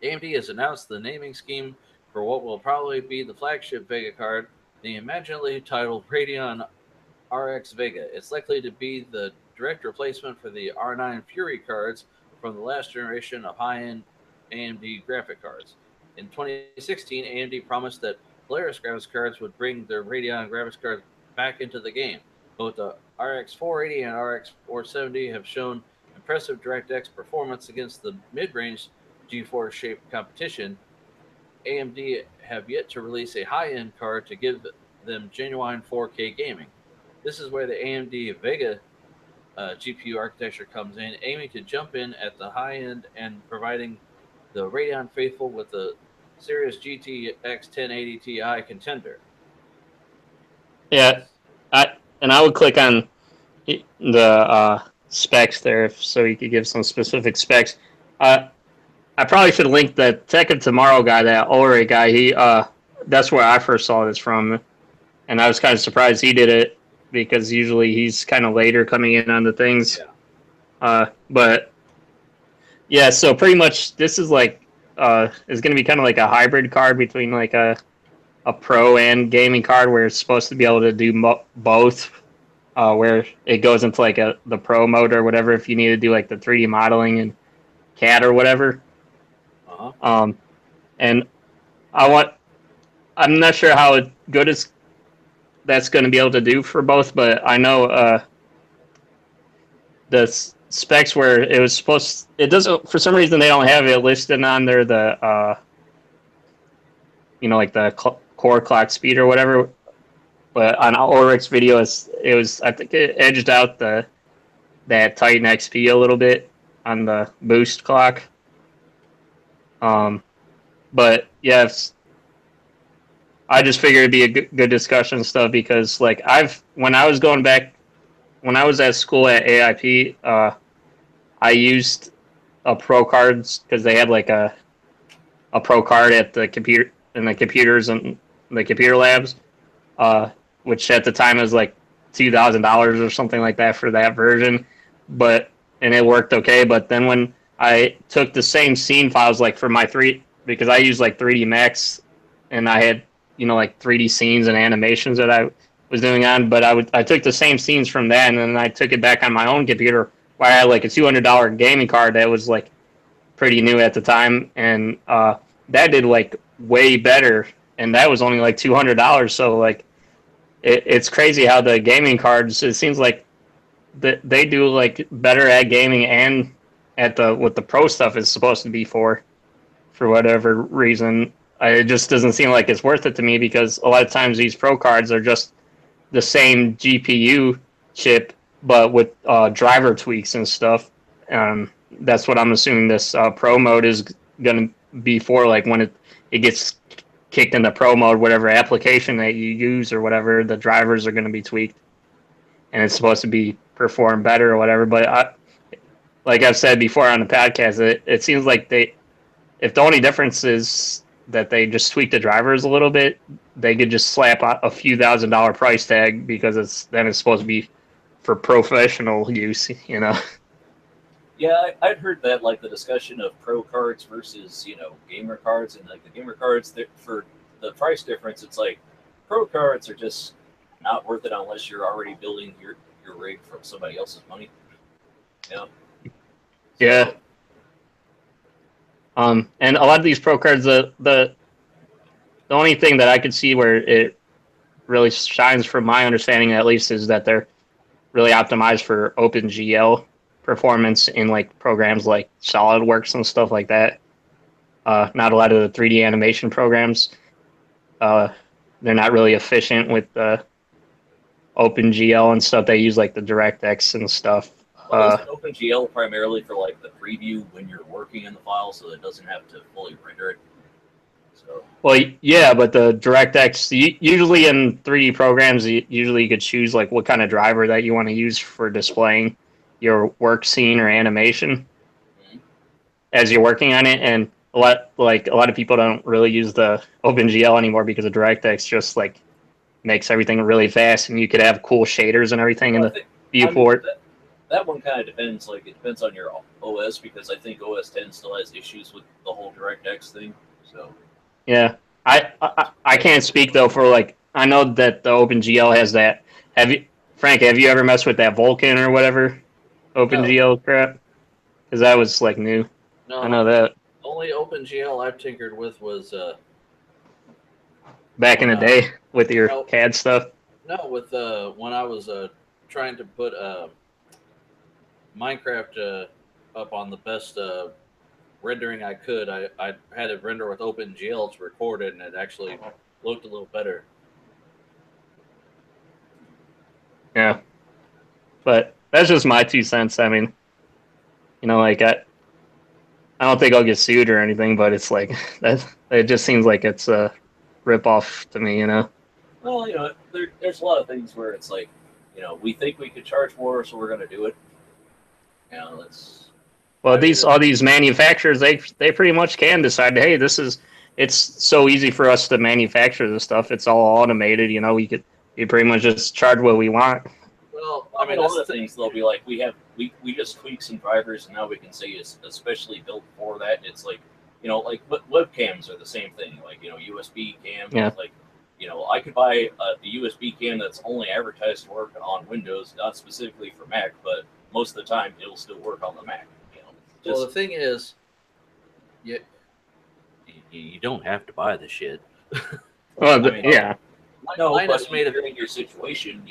AMD has announced the naming scheme for what will probably be the flagship Vega card, the imaginally titled Radeon RX Vega. It's likely to be the direct replacement for the R9 Fury cards from the last generation of high-end AMD graphic cards. In 2016, AMD promised that Polaris graphics cards would bring their Radeon graphics cards back into the game. Both the RX 480 and RX 470 have shown impressive DirectX performance against the mid-range GeForce shaped competition. AMD have yet to release a high-end card to give them genuine 4K gaming. This is where the AMD Vega GPU architecture comes in, aiming to jump in at the high end and providing the Radeon faithful with the Series GTX 1080 Ti contender. Yeah, I would click on the specs there so you could give some specific specs. I probably should link the Tech of Tomorrow guy, that Ulrich guy. He that's where I first saw this from, and I was kind of surprised he did it, because usually he's kind of later coming in on the things. Yeah. But yeah, so pretty much this is like is going to be kind of like a hybrid card between like a pro and gaming card, where it's supposed to be able to do both. Where it goes into like the pro mode or whatever if you need to do like the 3D modeling and CAD or whatever. And I'm not sure how good that's going to be able to do for both, but I know the specs where it was supposed, it doesn't, for some reason they don't have it listed on there, the like the core clock speed or whatever, but on Ulrich's video it was I think it edged out that Titan XP a little bit on the boost clock. But yeah, I just figured it'd be a good discussion stuff, because like when I was at school at AIP, I used a pro cards because they had like a pro card at the computer in the computers and the computer labs, which at the time was like $2,000 or something like that for that version, and it worked okay. But then when I took the same scene files like for my because I use like 3D Max, and I had like 3D scenes and animations that I was doing on, but I took the same scenes from that, and then I took it back on my own computer where I had like a $200 gaming card that was like pretty new at the time, and that did like way better, and that was only like $200. So like it's crazy how the gaming cards. It seems like they do like better at gaming and at what the pro stuff is supposed to be for whatever reason. It just doesn't seem like it's worth it to me because a lot of times these pro cards are just the same GPU chip but with driver tweaks and stuff. That's what I'm assuming this pro mode is going to be for. Like when it gets kicked into pro mode, whatever application that you use or whatever, the drivers are going to be tweaked, and it's supposed to be perform better or whatever. But like I've said before on the podcast, it seems like if the only difference is that they just tweak the drivers a little bit, they could just slap a few $1,000 price tag because it's supposed to be for professional use, Yeah, I'd heard that, like the discussion of pro cards versus gamer cards, and like the gamer cards for the price difference, it's like pro cards are just not worth it unless you're already building your rig from somebody else's money. Yeah. And a lot of these pro cards, the only thing that I could see where it really shines, from my understanding at least, is that they're really optimized for OpenGL performance in like programs like SolidWorks and stuff like that. Not a lot of the 3D animation programs. They're not really efficient with OpenGL and stuff. They use like the DirectX and stuff. Isn't OpenGL primarily for like the preview when you're working in the file, so it doesn't have to fully render it? So. Well, yeah, but the DirectX, usually in 3D programs, usually you could choose like what kind of driver that you want to use for displaying your work scene or animation as you're working on it. And a lot of people don't really use the OpenGL anymore because the DirectX just like makes everything really fast, and you could have cool shaders and everything in the viewport. That one kind of depends. Like it depends on your OS, because I think OS 10 still has issues with the whole DirectX thing. So. Yeah, I can't speak though for like, I know that the OpenGL has that. Frank, have you ever messed with that Vulkan or whatever OpenGL crap? Because that was like new. No, I know that. Only OpenGL I've tinkered with was back in the day with your CAD stuff. No, with when I was trying to put Minecraft up on the best rendering I could. I had it render with OpenGL to record it, and it actually looked a little better. Yeah, but that's just my 2 cents. I mean, like I don't think I'll get sued or anything, but it's like that. It just seems like it's a rip-off to me, Well, there's a lot of things where it's like, we think we could charge more, so we're going to do it. That's. Well, all these manufacturers, they pretty much can decide, hey, it's so easy for us to manufacture this stuff. It's all automated, you pretty much just charge what we want. Well, I mean, all the things they'll be like, we just tweak some drivers, and now we can say it's especially built for that. It's like, like webcams are the same thing, like USB cams. Yeah. Like, I could buy a USB cam that's only advertised to work on Windows, not specifically for Mac, but most of the time it'll still work on the Mac. Well, the thing is, you don't have to buy the shit. Well, yeah. No, Linus made in your situation,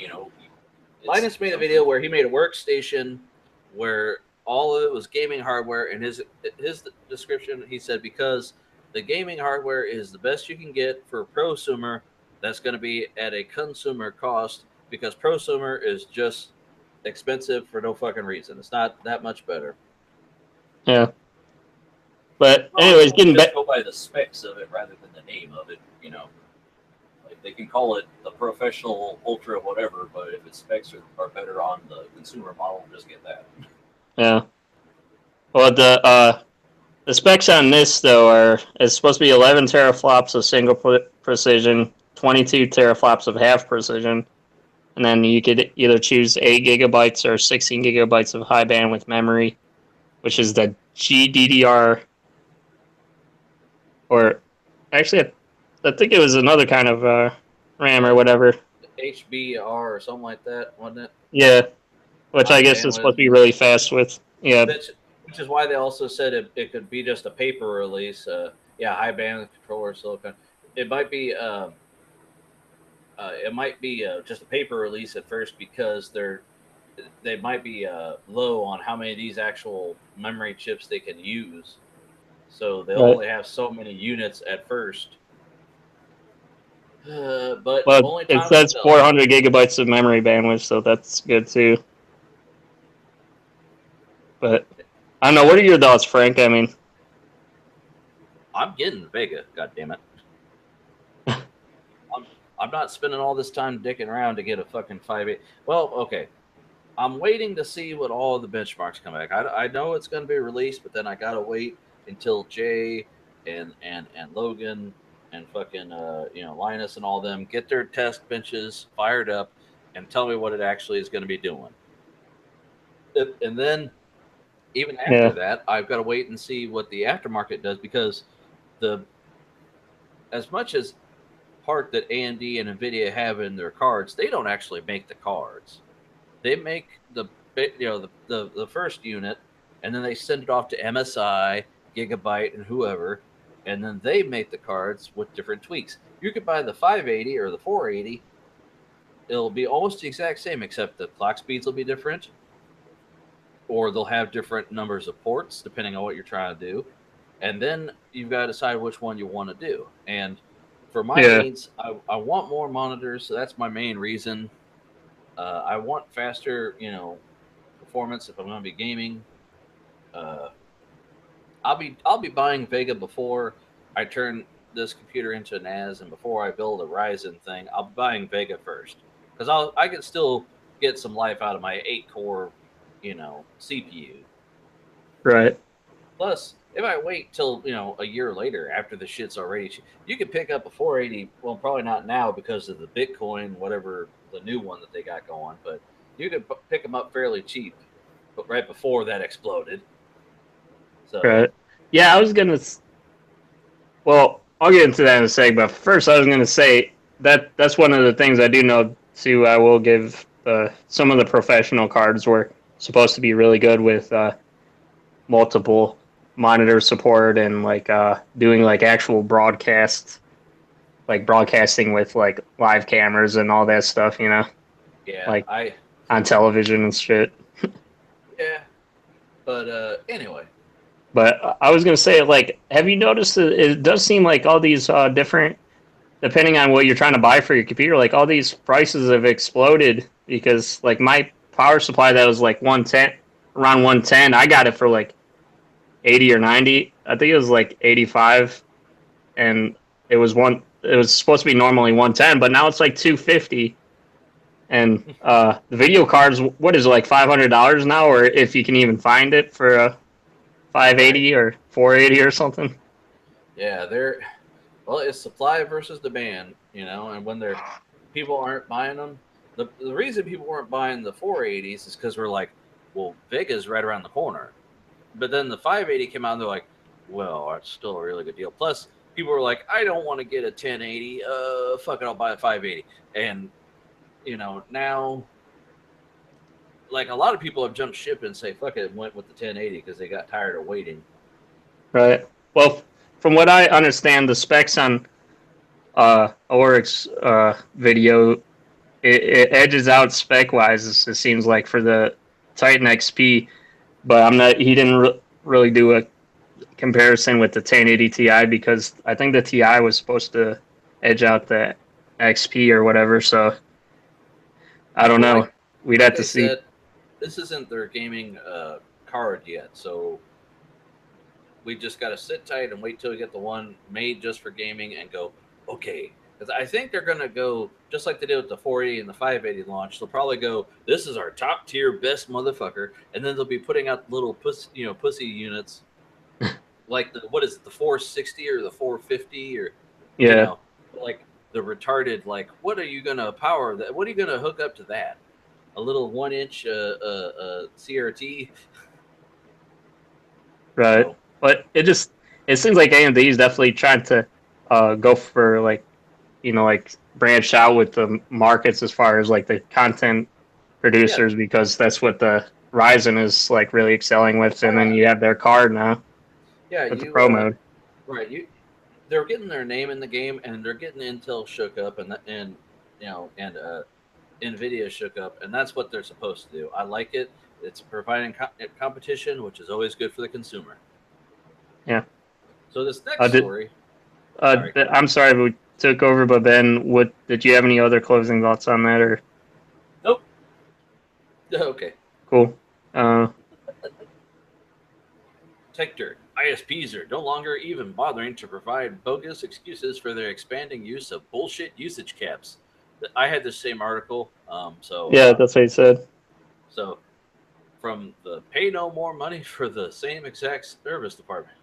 Linus made a video where he made a workstation where all of it was gaming hardware. In his description, he said, because the gaming hardware is the best you can get for a prosumer, that's going to be at a consumer cost, because prosumer is just expensive for no fucking reason. It's not that much better. Yeah. But anyways, getting back, go by the specs of it rather than the name of it. Like they can call it the professional ultra whatever, but if its specs are better on the consumer model, just get that. Yeah. Well, the specs on this though are it's supposed to be 11 teraflops of single precision, 22 teraflops of half precision, and then you could either choose 8 gigabytes or 16 gigabytes of high bandwidth memory, which is the GDDR, or actually, I think it was another kind of RAM or whatever. HBR or something like that, wasn't it? Yeah, which High I guess is supposed bandwidth. to be really fast with. Yeah, Which is why they also said it could be just a paper release. Yeah, high bandwidth controller silicon. It might be just a paper release at first because they might be low on how many of these actual memory chips they can use. So they'll right. only have so many units at first. But Well, only it time will says tell. 400 gigabytes of memory bandwidth, so that's good too. But I don't know. What are your thoughts, Frank? I mean, I'm getting Vega. God damn it. I'm not spending all this time dicking around to get a fucking 5.8. Well, okay. I'm waiting to see what all the benchmarks come back. I know it's going to be released, but then I gotta wait until Jay and Logan and fucking Linus and all them get their test benches fired up and tell me what it actually is going to be doing. And then even after yeah, that, I've got to wait and see what the aftermarket does because the as much as part that AMD and Nvidia have in their cards, they don't actually make the cards. They make the first unit, and then they send it off to MSI, Gigabyte, and whoever, and then they make the cards with different tweaks. You could buy the 580 or the 480. It'll be almost the exact same, except the clock speeds will be different, or they'll have different numbers of ports depending on what you're trying to do. And then you've got to decide which one you want to do. And for my yeah, needs, I want more monitors, so that's my main reason. I want faster, performance if I'm going to be gaming. Uh, I'll be buying Vega before I turn this computer into an NAS, and before I build a Ryzen thing. I'll be buying Vega first because I can still get some life out of my 8 core, CPU. right. Plus, if I wait till a year later after the shit's already, you could pick up a 480. Well, probably not now because of the Bitcoin, whatever the new one that they got going, but you could pick them up fairly cheap. But right before that exploded, so Right. Yeah, I was gonna. Well, I'll get into that in a sec. But first, I was gonna say that's one of the things I do know too. I will give some of the professional cards were supposed to be really good with multiple monitor support and like doing like actual broadcasts, like broadcasting with like live cameras and all that stuff. yeah, Like on television and shit. yeah. But anyway, But I was gonna say, like, have you noticed that it does seem like all these different, depending on what you're trying to buy for your computer, like all these prices have exploded because, like, my power supply that was like 110, around 110, I got it for like 80 or 90. I think it was like 85, and it was It was supposed to be normally 110, but now it's like 250. And the video cards, what is it, like $500 now, or if you can even find it for a 580 or 480 or something. yeah, it's supply versus demand, and when people aren't buying them, the reason people weren't buying the 480s is because we're like, well, Vega's right around the corner. But then the 580 came out and they're like, well, it's still a really good deal. Plus, people were like, I don't want to get a 1080. Fuck it, I'll buy a 580. And, now, like a lot of people have jumped ship and say, fuck it, and went with the 1080 because they got tired of waiting. Right. Well, from what I understand, the specs on Oryx video, it edges out spec wise. It seems like for the Titan XP, but I'm not. He didn't really do a comparison with the 1080 Ti because I think the Ti was supposed to edge out the XP or whatever. So I don't know. We'd have Like to I see. said, this isn't their gaming card yet, so we just got to sit tight and wait till we get the one made just for gaming and go, okay, Because I think they're going to go just like they did with the 480 and the 580 launch. They'll probably go, "This is our top tier, best motherfucker," and then they'll be putting out little pussy units, like the 460 or the 450 or Yeah. like the retarded. Like, what are you going to power that? What are you going to hook up to that? A little 1-inch CRT. Right. So, But it seems like AMD is definitely trying to go for like like branch out with the markets as far as like the content producers because that's what the Ryzen is like really excelling with, and then you have their card now yeah, with the Pro mode. right. They're getting their name in the game, and they're getting Intel shook up, and Nvidia shook up, and that's what they're supposed to do. I like it. It's providing competition, which is always good for the consumer. Yeah. So this next story. Sorry. I'm sorry we took over, but Ben, did you have any other closing thoughts on that or? Nope. Okay. Cool. Tector, ISPs are no longer even bothering to provide bogus excuses for their expanding use of bullshit usage caps. I had the same article. Yeah, that's what he said. So, from the pay no more money for the same exact service department.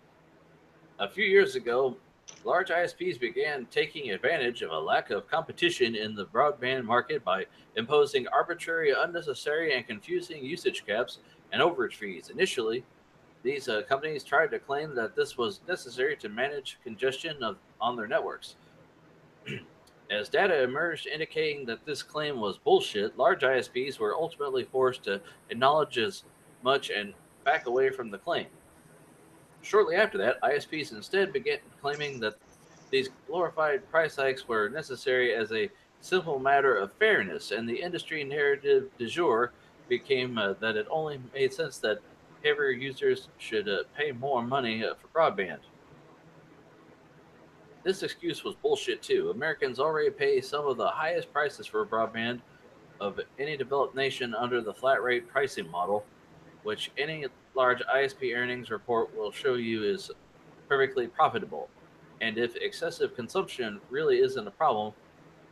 A few years ago, large ISPs began taking advantage of a lack of competition in the broadband market by imposing arbitrary, unnecessary, and confusing usage caps and overage fees. Initially, these companies tried to claim that this was necessary to manage congestion on their networks. As data emerged indicating that this claim was bullshit, large ISPs were ultimately forced to acknowledge as much and back away from the claim. Shortly after that, ISPs instead began claiming that these glorified price hikes were necessary as a simple matter of fairness, and the industry narrative du jour became that it only made sense that heavier users should pay more money for broadband. This excuse was bullshit too. Americans already pay some of the highest prices for broadband of any developed nation under the flat rate pricing model, which any large ISP earnings report will show you is perfectly profitable. And if excessive consumption really isn't a problem,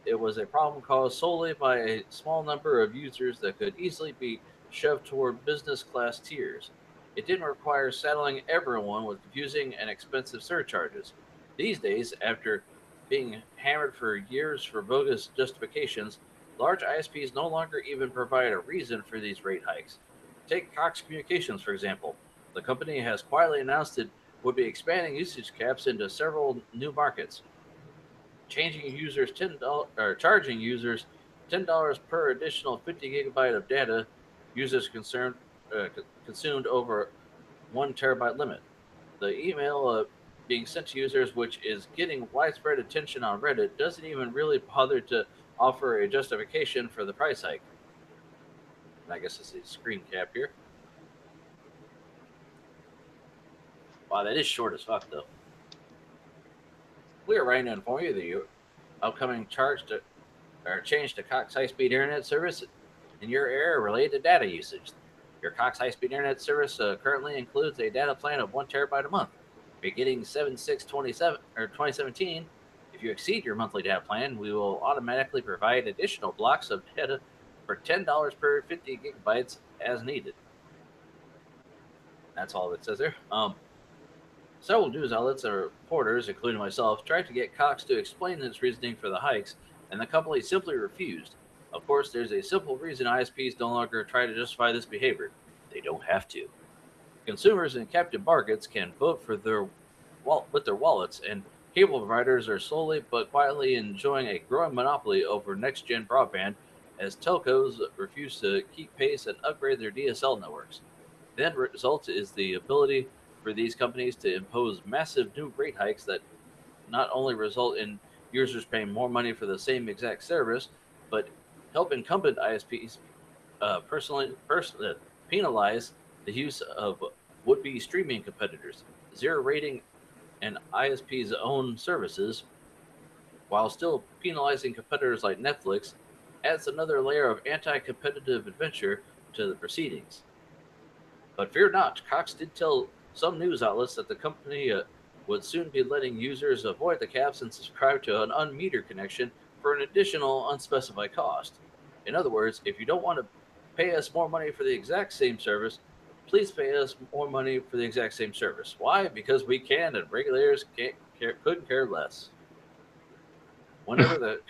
it was a problem caused solely by a small number of users that could easily be shoved toward business class tiers. It didn't require saddling everyone with confusing and expensive surcharges. These days, after being hammered for years for bogus justifications, large ISPs no longer even provide a reason for these rate hikes. Take Cox Communications, for example. The company has quietly announced it would be expanding usage caps into several new markets, charging users $10 per additional 50 gigabyte of data users consumed over 1 terabyte limit. The email being sent to users, which is getting widespread attention on Reddit, doesn't even really bother to offer a justification for the price hike. And I guess it's a screen cap here. Wow, that is short as fuck, though. We are writing to inform you that your upcoming change to Cox high-speed internet service in your area related to data usage. Your Cox high-speed internet service currently includes a data plan of 1 terabyte a month. Beginning 7/6/2017, if you exceed your monthly data plan, we will automatically provide additional blocks of data for $10 per 50 gigabytes as needed. That's all it says there. Several news outlets and reporters, including myself, tried to get Cox to explain its reasoning for the hikes, and the company simply refused. Of course, there's a simple reason ISPs no longer try to justify this behavior. They don't have to. Consumers in captive markets can vote with their wallets, and cable providers are slowly but quietly enjoying a growing monopoly over next-gen broadband as telcos refuse to keep pace and upgrade their DSL networks. The end result is the ability for these companies to impose massive new rate hikes that not only result in users paying more money for the same exact service, but help incumbent ISPs personally penalize the use of would-be streaming competitors, zero rating and ISP's own services, while still penalizing competitors like Netflix, adds another layer of anti-competitive adventure to the proceedings. But fear not, Cox did tell some news outlets that the company would soon be letting users avoid the caps and subscribe to an unmetered connection for an additional unspecified cost. In other words, if you don't want to pay us more money for the exact same service, please pay us more money for the exact same service. Why? Because we can, and regulators couldn't care less. Whenever the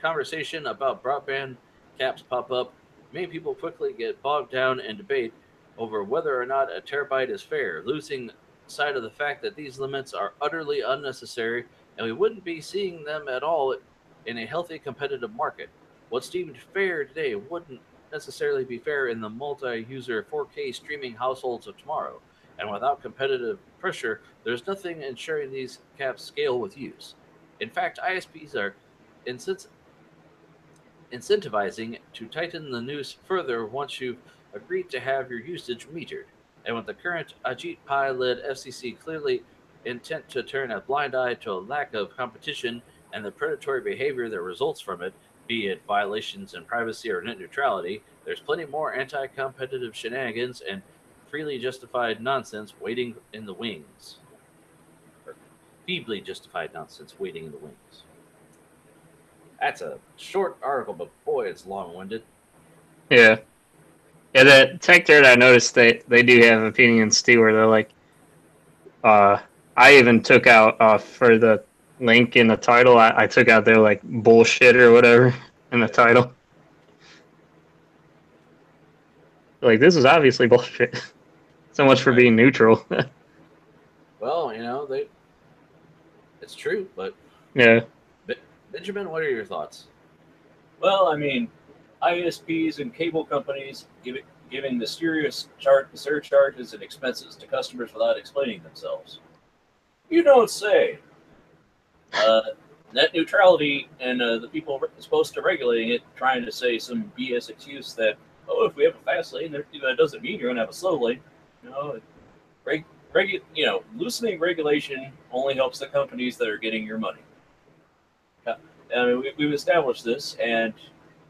conversation about broadband caps pop up, many people quickly get bogged down in debate over whether or not a terabyte is fair, losing sight of the fact that these limits are utterly unnecessary and we wouldn't be seeing them at all in a healthy competitive market. What's deemed fair today wouldn't necessarily be fair in the multi-user 4K streaming households of tomorrow. And without competitive pressure, there's nothing ensuring these caps scale with use. In fact, ISPs are incentivizing to tighten the noose further once you've agreed to have your usage metered. And with the current Ajit Pai-led FCC clearly intent to turn a blind eye to a lack of competition and the predatory behavior that results from it, be it violations in privacy or net neutrality, there's plenty more anti-competitive shenanigans and freely justified nonsense waiting in the wings. Or feebly justified nonsense waiting in the wings. That's a short article, but boy, it's long-winded. Yeah. Yeah, the tech dirt, I noticed they do have opinions too, where they're like, I even took out for the link in the title, I took out their like bullshit or whatever in the title. Like, this is obviously bullshit. So much for being neutral. Well, it's true, but Yeah. Benjamin, what are your thoughts? Well, I mean, ISPs and cable companies giving mysterious surcharges and expenses to customers without explaining themselves. You don't say. Net neutrality and the people supposed to regulating it trying to say some BS excuse that, oh, if we have a fast lane, that doesn't mean you're going to have a slow lane. Loosening regulation only helps the companies that are getting your money. I mean, we've established this, and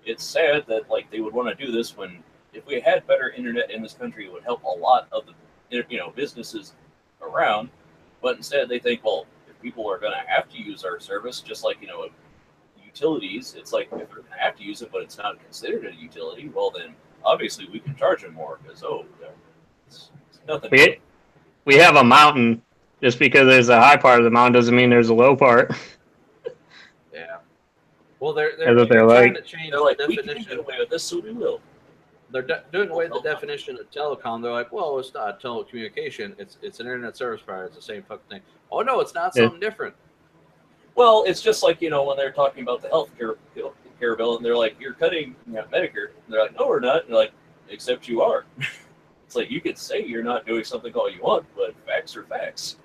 it's sad that they would want to do this when, if we had better internet in this country, it would help a lot of the businesses around. But instead, they think, well, if people are going to have to use our service, just like utilities, it's like if they're going to have to use it, but it's not considered a utility, well then obviously we can charge them more because it's nothing. We have a mountain. Just because there's a high part of the mountain doesn't mean there's a low part. Yeah. Well, they're trying to change the definition. We can get away with this, so we will. They're doing away with the definition of telecom. They're like, well, it's not telecommunication. It's an internet service provider. It's the same fucking thing. Oh no, it's not something different. Well, it's just like when they're talking about the health care bill, and they're like, you're cutting Medicare. And they're like, no, we're not. And they're like, except you are. It's like, you could say you're not doing something all you want, but facts are facts.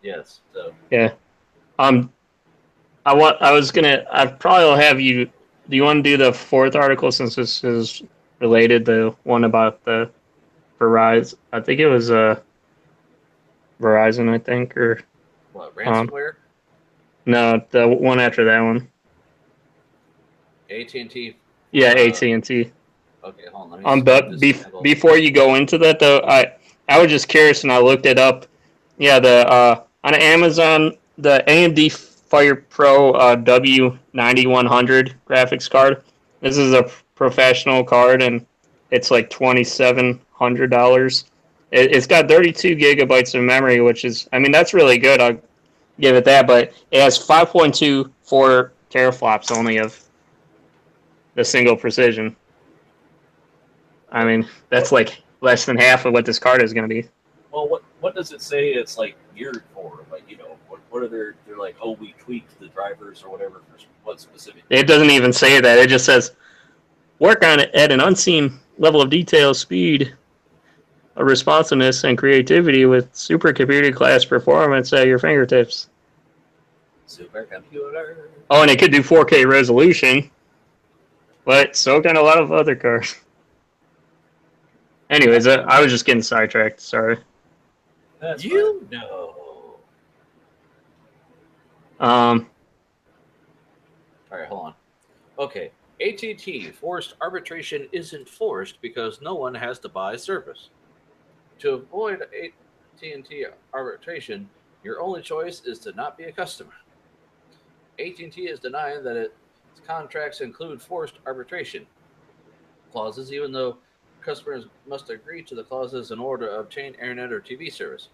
Yes. So. Yeah. I probably will have you. Do you want to do the fourth article since this is related? The one about the Verizon. I think it was Verizon. I think or what, ransomware? No, the one after that one. AT&T. Yeah, AT&T. Okay, hold on. But before you go into that though, I was just curious and I looked it up. Yeah, on Amazon, the AMD Fire Pro W9100 graphics card. This is a professional card and it's like $2,700. It's got 32 gigabytes of memory, which is, I mean, that's really good. I'll give it that, but it has 5.24 teraflops only of the single precision. I mean, that's like less than half of what this card is going to be. Well, what does it say it's geared for? What are they're like, oh, we tweaked the drivers or whatever for what specific? It doesn't even say that. It just says, work on it at an unseen level of detail, speed, responsiveness, and creativity with supercomputer class performance at your fingertips. Supercomputer. Oh, and it could do 4K resolution, but so can a lot of other cards. Anyways, I was just getting sidetracked. Sorry. That's All right, hold on. Okay, AT&T forced arbitration isn't forced because no one has to buy service. To avoid AT&T arbitration, Your only choice is to not be a customer. AT&T is denying that its contracts include forced arbitration clauses, even though customers must agree to the clauses in order to obtain internet or TV service.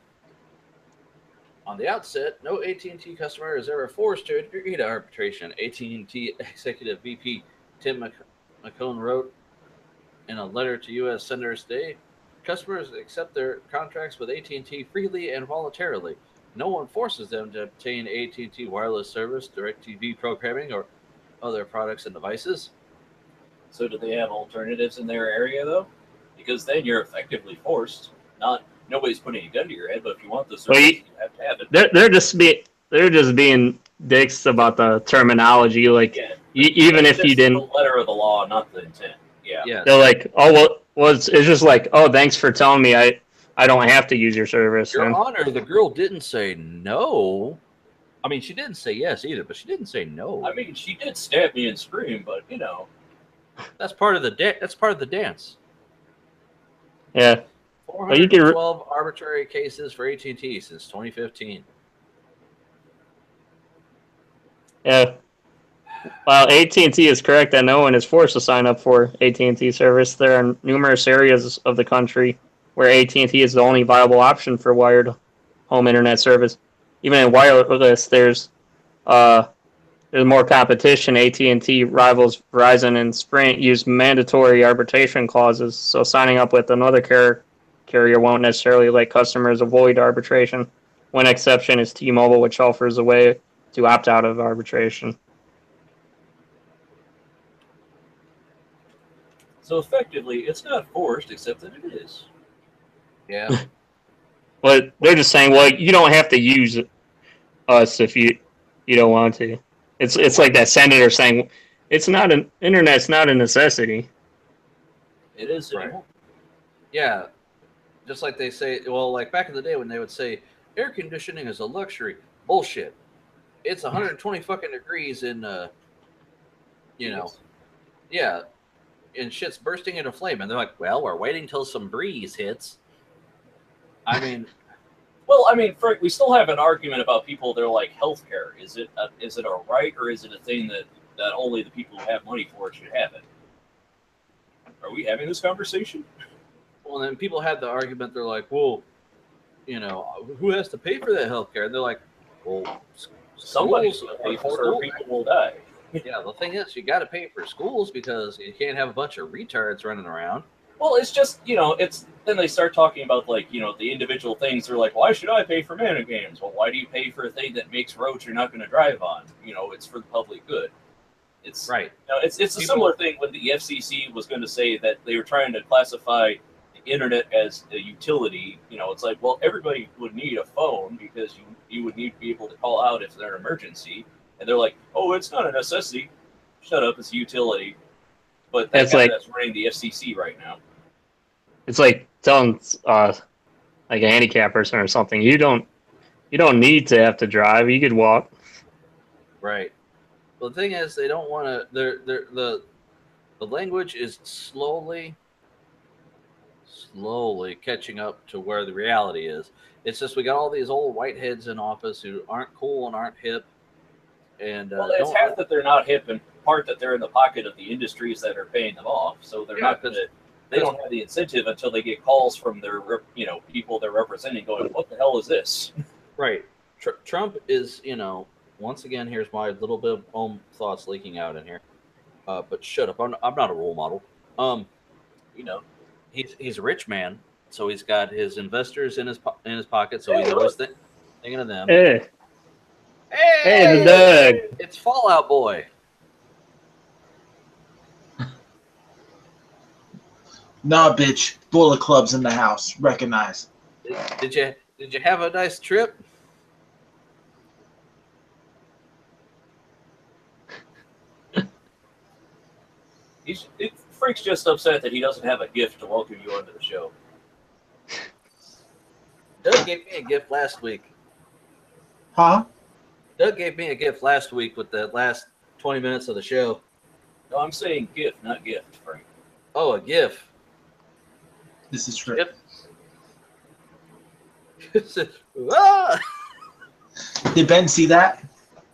On the outset, no AT&T customer is ever forced to agree to arbitration. AT&T Executive VP Tim McCone wrote in a letter to U.S. Senators today, customers accept their contracts with AT&T freely and voluntarily. No one forces them to obtain AT&T wireless service, DirecTV programming, or other products and devices. So do they have alternatives in their area, though? Because then you're effectively forced. Nobody's putting a gun to your head, but if you want the service, you have to have it. They're just being dicks about the terminology. Like, even if you didn't, the letter of the law, not the intent. Yeah. Yes. They're like, oh, well, it's just like, oh, thanks for telling me I don't have to use your service. Your Honor, the girl didn't say no. I mean, she didn't say yes either, but she didn't say no. I mean, she did stab me and scream, but that's part of the that's part of the dance. Yeah. 412 arbitrary cases for AT&T since 2015. Yeah. While AT&T is correct that no one is forced to sign up for AT&T service, there are numerous areas of the country where AT&T is the only viable option for wired home internet service. Even in wireless, there's more competition. AT&T rivals Verizon and Sprint use mandatory arbitration clauses, so signing up with another carrier won't necessarily let customers avoid arbitration. One exception is T-Mobile, which offers a way to opt out of arbitration. So effectively, it's not forced, except that it is. Yeah. But they're just saying, well, you don't have to use us if you don't want to. It's like that senator saying, internet's not a necessity. It is Right. anymore. Yeah. Just like they say, well, like back in the day when they would say air conditioning is a luxury. Bullshit. It's 120 fucking degrees in yeah, and shit's bursting into flame, and they're like, well, we're waiting till some breeze hits. I mean, Frank, we still have an argument about people that are like healthcare. Is it a right, or is it a thing that only the people who have money for it should have it? Are we having this conversation? well, then people had the argument. They're like, well, who has to pay for that healthcare? And they're like, well, Somebody's going to pay for it, or people will die. Yeah, the thing is, you got to pay for schools because you can't have a bunch of retards running around. Well, it's just, then they start talking about, the individual things. They're like, why should I pay for mana games? Well, why do you pay for a thing that makes roads you're not going to drive on? It's for the public good. It's right. It's a similar thing when the FCC was going to say that they were trying to classify the internet as a utility. It's like, well, everybody would need a phone because you would need to be able to call out if there's an emergency. And they're like, oh, it's not a necessity. Shut up, it's a utility. But that's running the FCC right now. It's like telling like a handicapped person or something, you don't need to have to drive. You could walk. Right. Well, the thing is, they don't want to. The language is slowly catching up to where the reality is. It's just we got all these old whiteheads in office who aren't cool and aren't hip. And it's half that they're not hip, and part that they're in the pocket of the industries that are paying them off. So they're not going to. They don't have the incentive until they get calls from their people they're representing, going, "What the hell is this?" Right. Trump is once again. Here's my little bit of own thoughts leaking out in here. But shut up. I'm not a role model. He's a rich man, so he's got his investors in his pocket. So he's always thinking of them. Hey, the Doug. It's Fallout Boy. Nah, bitch. Bullet Club's in the house. Recognize. Did you have a nice trip? Frank's just upset that he doesn't have a gift to welcome you onto the show. Doug gave me a gift last week. Huh? Doug gave me a gift last week with the last 20 minutes of the show. No, I'm saying gift, not gift, Frank. Oh, a gift. This is true. Ah! Did Ben see that?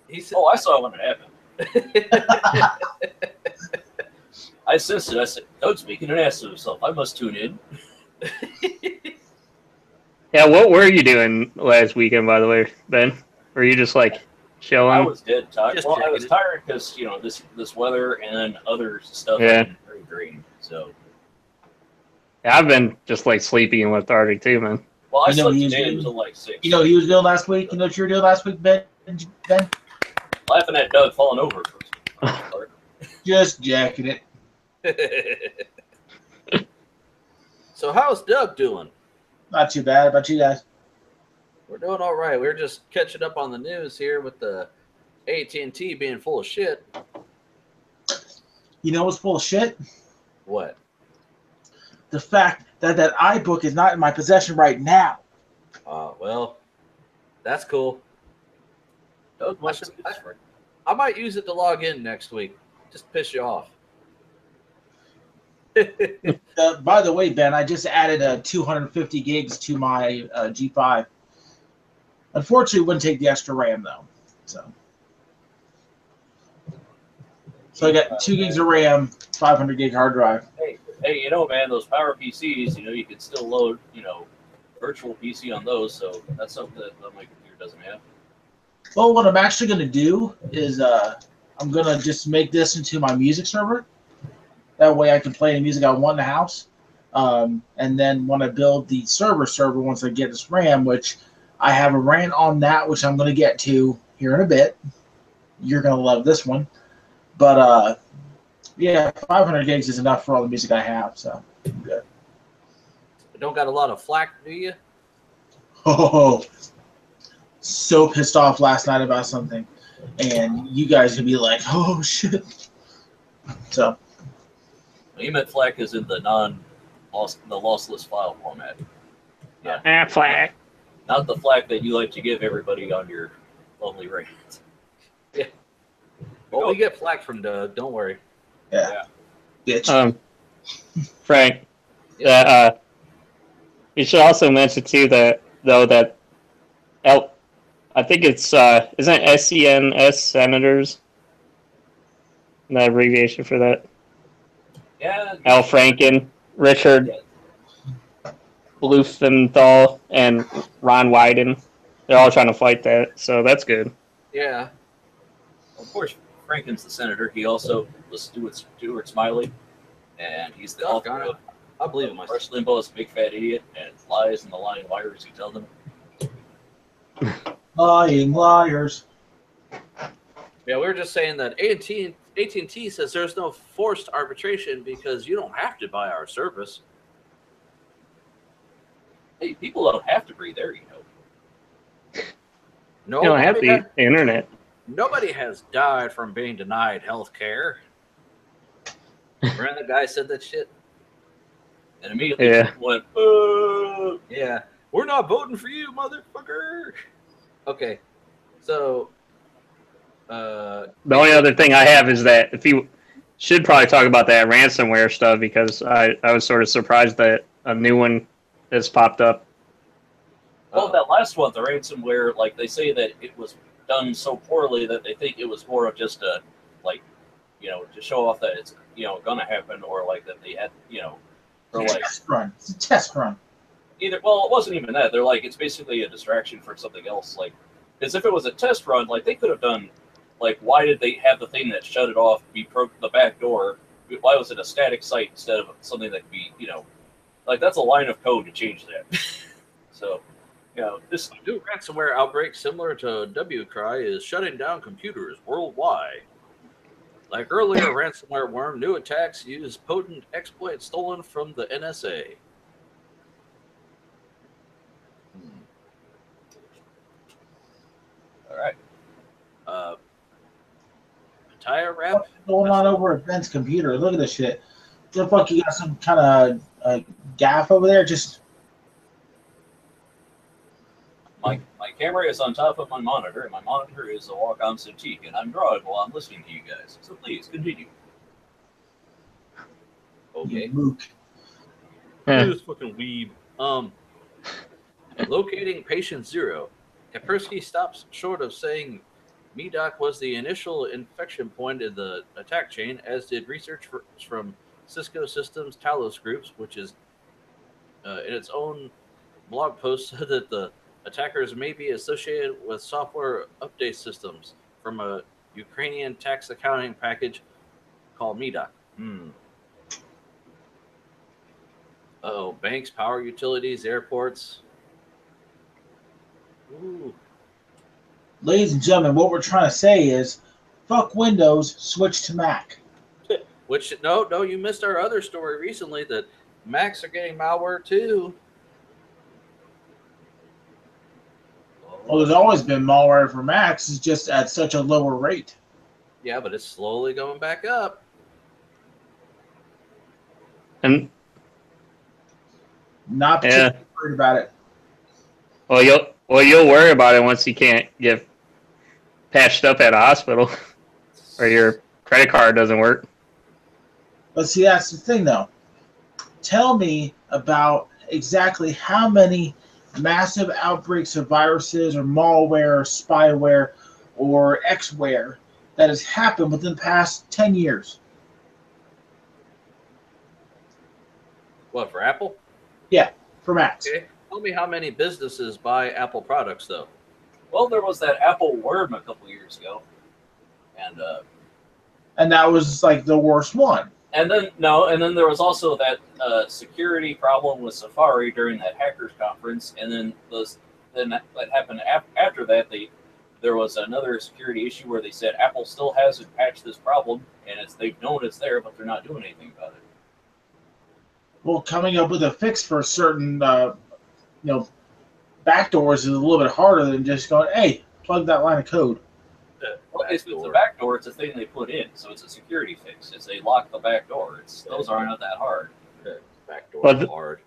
He said, Oh, I saw it when it happened. I sensed it. I said, Doug's making an ass of himself. I must tune in. Yeah, what were you doing last weekend, by the way, Ben? Were you just like I chilling? was dead tired. Just Well, I checking was it. tired because, you know, this weather and other stuff Yeah. had been very drained. So, Yeah, I've been just like sleepy and lethargic too, man. well, I You know, slept he was today doing- until like 6. You know what he was doing last week? You know what you were doing last week, Ben? Ben? Laughing at Doug falling over for the most part. Just jacking it. so how's Doug doing? Not too bad. How about you guys? We're doing all right. We're just catching up on the news here with the AT&T being full of shit. You know what's full of shit? What? The fact that that iBook is not in my possession right now. Well, that's cool. Doug must should- have his friend. I might use it to log in next week. Just piss you off. By the way, Ben, I just added 250 gigs to my G5. Unfortunately, it wouldn't take the extra RAM though. So I got 2 gigs of RAM, 500 gig hard drive. Hey, you know, man, those power PCs, you know, you can still load, you know, virtual PC on those. So that's something that my computer doesn't have. Well, what I'm actually going to do is I'm going to just make this into my music server. That way I can play any music I want in the house. And then when I build the server once I get this RAM, which I have a rant on that, which I'm going to get to here in a bit. You're going to love this one. But, yeah, 500 gigs is enough for all the music I have, so I'm good. Don't got a lot of flack, do you? Oh, so pissed off last night about something. And you guys would be like, oh, shit. So, You meant FLAC is in the lossless file format. Ah, flag. Not the FLAC that you like to give everybody on your lovely rant. Well, we get flack from Doug. Don't worry. yeah. Bitch. Frank, that you should also mention too that I think it's isn't SCNS senators the abbreviation for that? Yeah. Al Franken, Richard Blumenthal, and Ron Wyden. They're all trying to fight that, so that's good. Yeah. Of course, Franken's the senator. He also was Stuart Smiley, and he's the author of I believe in myself. Rush Limbaugh's Big Fat Idiot and Lies and the Lying Liars Who Tell Them. Lying liars. Yeah, we were just saying that AT&T says there's no forced arbitration because you don't have to buy our service. Hey, people don't have to breathe air, you know. No, You don't have the internet. Nobody has died from being denied health care. Remember the guy said that shit? And immediately Yeah. people went, Yeah. We're not voting for you, motherfucker. Okay. So, The only other thing I have is that if you should probably talk about that ransomware stuff because I was sort of surprised that a new one has popped up. well, that last one, the ransomware, like they say that it was done so poorly that they think it was more of just a, like, you know, to show off that it's, you know, gonna happen, or like that they had, you know, or like Test run. It's a test run. either. Well, it wasn't even that. They're like, it's basically a distraction for something else. Like, as if it was a test run, like they could have done. Like, why did they have the thing that shut it off be the back door? Why was it a static site instead of something that could be, you know, like that's a line of code to change that. So, you know, this new ransomware outbreak similar to WCry is shutting down computers worldwide. Like earlier ransomware worm, new attacks use potent exploits stolen from the NSA. all right. Tire wrap? What's going on over at Ben's computer? Look at this shit. The fuck, you got some kind of gaff over there? Just My camera is on top of my monitor, and my monitor is a Wacom Cintiq, and I'm drawing while I'm listening to you guys. So please continue. Okay. mook. This fucking weeb. Locating patient 0. Kaspersky stops short of saying Medoc was the initial infection point in the attack chain, as did research from Cisco Systems Talos Groups, which is in its own blog post said that the attackers may be associated with software update systems from a Ukrainian tax accounting package called Medoc. Oh, banks, power utilities, airports. Ooh. Ladies and gentlemen, what we're trying to say is, fuck Windows, switch to Mac. Which no, you missed our other story recently that Macs are getting malware too. Well, there's always been malware for Macs, it's just at such a lower rate. Yeah, but it's slowly going back up. And Not particularly worried about it. well, you'll worry about it once you can't get patched up at a hospital, or your credit card doesn't work. But see, that's the thing, though. Tell me about exactly how many massive outbreaks of viruses or malware or spyware or Xware that has happened within the past 10 years. What, for Apple? Yeah, for Macs. Okay. Tell me how many businesses buy Apple products, though. Well, there was that Apple worm a couple years ago, And that was like the worst one. and then there was also that security problem with Safari during that hackers conference, and then that happened after that. There was another security issue where they said Apple still hasn't patched this problem, and they've known it's there, but they're not doing anything about it. Well, coming up with a fix for certain, backdoors is a little bit harder than just going, hey, plug that line of code. Well, it's a backdoor. It's a thing they put in, so it's a security fix. It's they lock the back door. Those are not that hard. Backdoor Well, hard.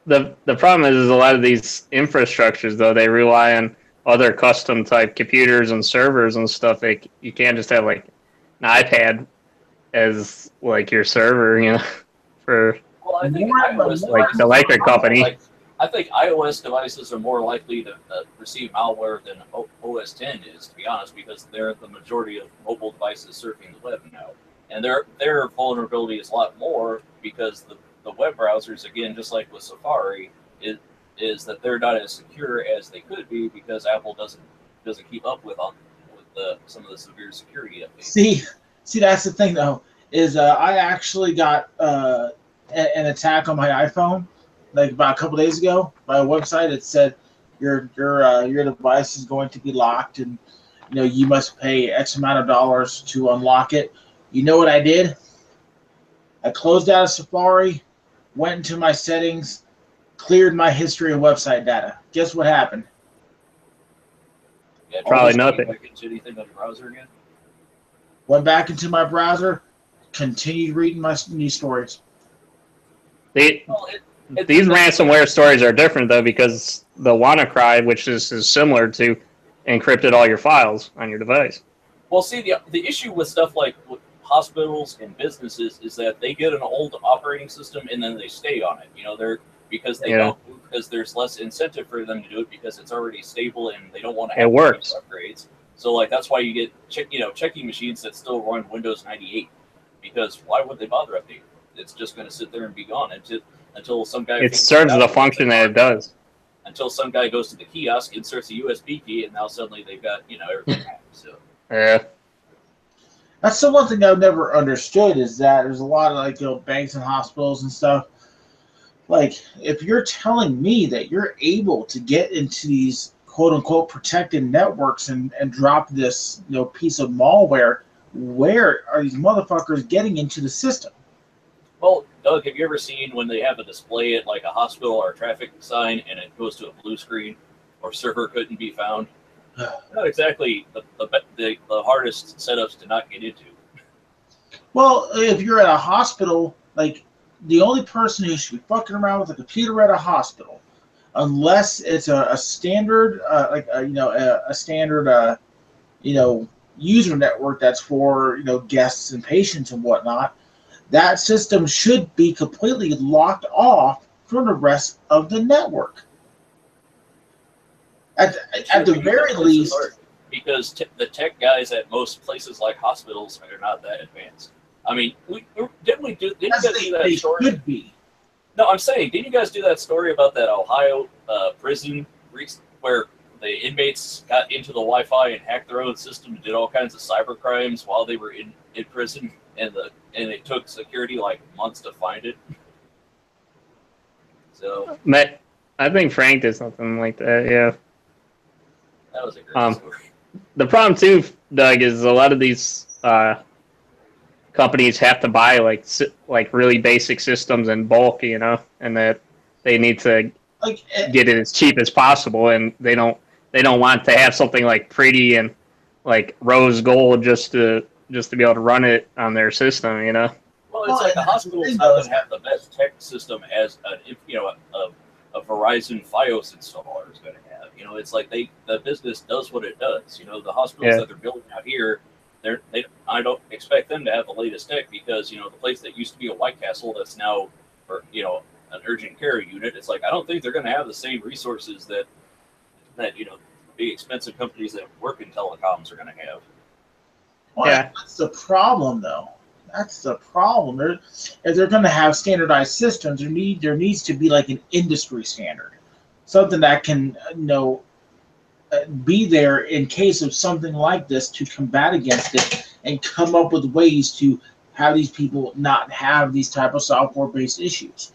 The problem is a lot of these infrastructures, though, they rely on other custom type computers and servers and stuff. You can't just have like an iPad as like your server, for Well, I think like the electric company. I think iOS devices are more likely to receive malware than OS 10 is, to be honest, because they're the majority of mobile devices surfing the web now, and their vulnerability is a lot more because the web browsers, again, just like with Safari, is that they're not as secure as they could be because Apple doesn't keep up with some of the severe security updates. See, that's the thing though, is I actually got an attack on my iPhone like about a couple days ago by a website. It said your device is going to be locked, and you must pay X amount of dollars to unlock it. You know what I did? I closed out of Safari, went into my settings, cleared my history of website data. Guess what happened? Yeah, Probably nothing. Back into anything on your browser again? Went back into my browser, continued reading my news stories. These ransomware stories are different, though, because the WannaCry, which is similar to, encrypted all your files on your device. Well, see, the issue with stuff like hospitals and businesses is that they get an old operating system and then they stay on it. Because there's less incentive for them to do it because it's already stable and they don't want to have upgrades. So that's why you get checking machines that still run Windows 98, because why would they bother updating? It's just going to sit there and be gone until some guy. It serves the function that it does. Until some guy goes to the kiosk, inserts a USB key, and now suddenly they've got everything hacked. So. Yeah. That's the one thing I've never understood, is that there's a lot of banks and hospitals and stuff. Like, if you're telling me that you're able to get into these quote unquote protected networks and drop this piece of malware, where are these motherfuckers getting into the system? Well, Doug, have you ever seen when they have a display at like a hospital or a traffic sign and it goes to a blue screen or server couldn't be found? Not exactly the hardest setups to not get into. Well, if you're at a hospital, the only person who should be fucking around with a computer at a hospital, unless it's a standard, a standard, user network that's for guests and patients and whatnot, that system should be completely locked off from the rest of the network. at the very least, because the tech guys at most places like hospitals are not that advanced. I mean, didn't you guys do that story? Could be. No, I'm saying, didn't you guys do that story about that Ohio prison where the inmates got into the Wi-Fi and hacked their own system and did all kinds of cyber crimes while they were in prison, and it took security like months to find it? So, I think Frank did something like that. Yeah. That was a great story. The problem too, Doug, is a lot of these companies have to buy like really basic systems in bulk, you know, and that they need to get it as cheap as possible, and they don't want to have something like pretty and like rose gold just to be able to run it on their system, you know. Well, it's like the hospitals doesn't have the best tech system as a Verizon FiOS installer is going to have. You know, it's like the business does what it does. You know, the hospitals that they're building out here, I don't expect them to have the latest tech, because, you know, the place that used to be a White Castle that's now, you know, an urgent care unit, it's like I don't think they're going to have the same resources that you know, big expensive companies that work in telecoms are going to have. Well, that's the problem, though. That's the problem. If they're going to have standardized systems, there needs to be like an industry standard, something that can, you know, be there in case of something like this to combat against it and come up with ways to have these people not have these type of software-based issues.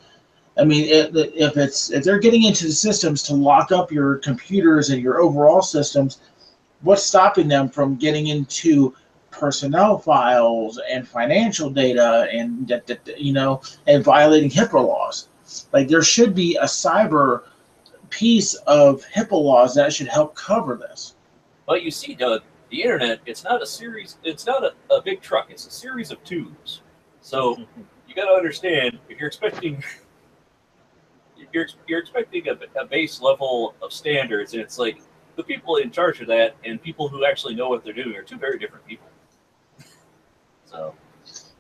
I mean, if they're getting into the systems to lock up your computers and your overall systems, what's stopping them from getting into personnel files and financial data and you know, and violating HIPAA laws? Like, there should be a cyber piece of HIPAA laws that should help cover this. But you see, Doug, the internet, it's not a big truck, it's a series of tubes. So you got to understand, if you're expecting a base level of standards, and it's like the people in charge of that and people who actually know what they're doing are two very different people. So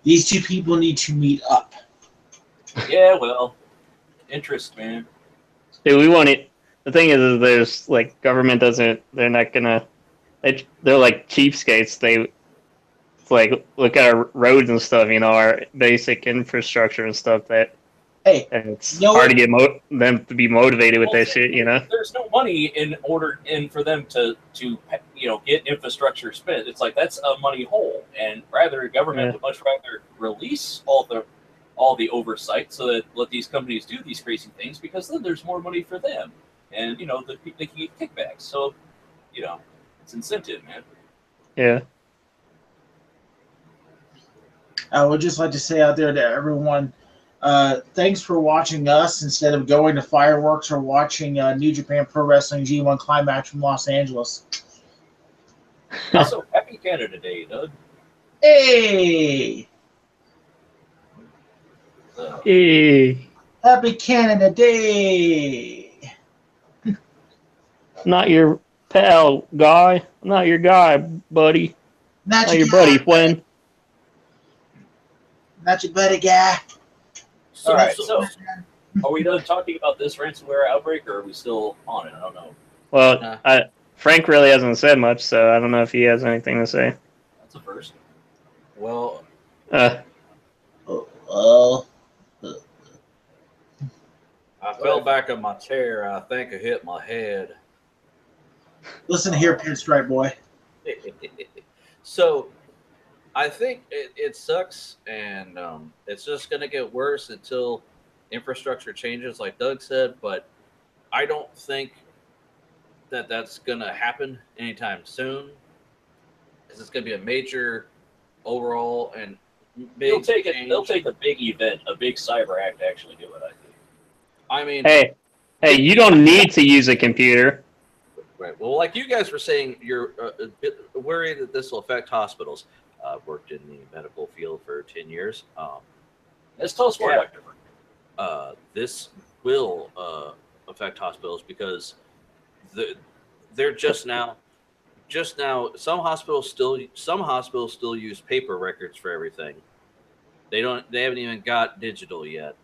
these two people need to meet up. Yeah, well, interest, man. Dude, we want it. The thing is there's like government doesn't. They're not gonna. They're like cheapskates. It's like look at our roads and stuff. You know, our basic infrastructure and stuff. And it's hard to get them to be motivated with that shit. You know, there's no money in for them to you know, get infrastructure spent. It's like that's a money hole, and government would much rather release all the oversight so that let these companies do these crazy things, because then there's more money for them, and you know they can get kickbacks. So, you know, it's incentive, man. Yeah. I would just like to say out there to everyone, thanks for watching us instead of going to fireworks or watching New Japan Pro Wrestling G1 Climax from Los Angeles. Also, happy Canada Day, Doug. Hey! Hey. Happy Canada Day! Not your pal, guy. Not your guy, buddy. Not your buddy, friend. Not your buddy, guy. All right, so are we done talking about this ransomware outbreak, or are we still on it? I don't know. Well, Frank really hasn't said much, so I don't know if he has anything to say. That's a first. Well, I fell back on my chair. I think I hit my head. Listen here, Pinstripe Boy. So, I think it sucks, and it's just going to get worse until infrastructure changes, like Doug said. But I don't think that that's going to happen anytime soon, because it's going to be a major overall and big. They'll take a big event, a big cyber act to actually do it. I think. I mean, hey, you don't need to use a computer. Right. Well, like you guys were saying, you're a bit worried that this will affect hospitals. I've worked in the medical field for 10 years. Let's tell us more, Doctor. This will affect hospitals because they're just now. Some hospitals still use paper records for everything. They haven't even got digital yet.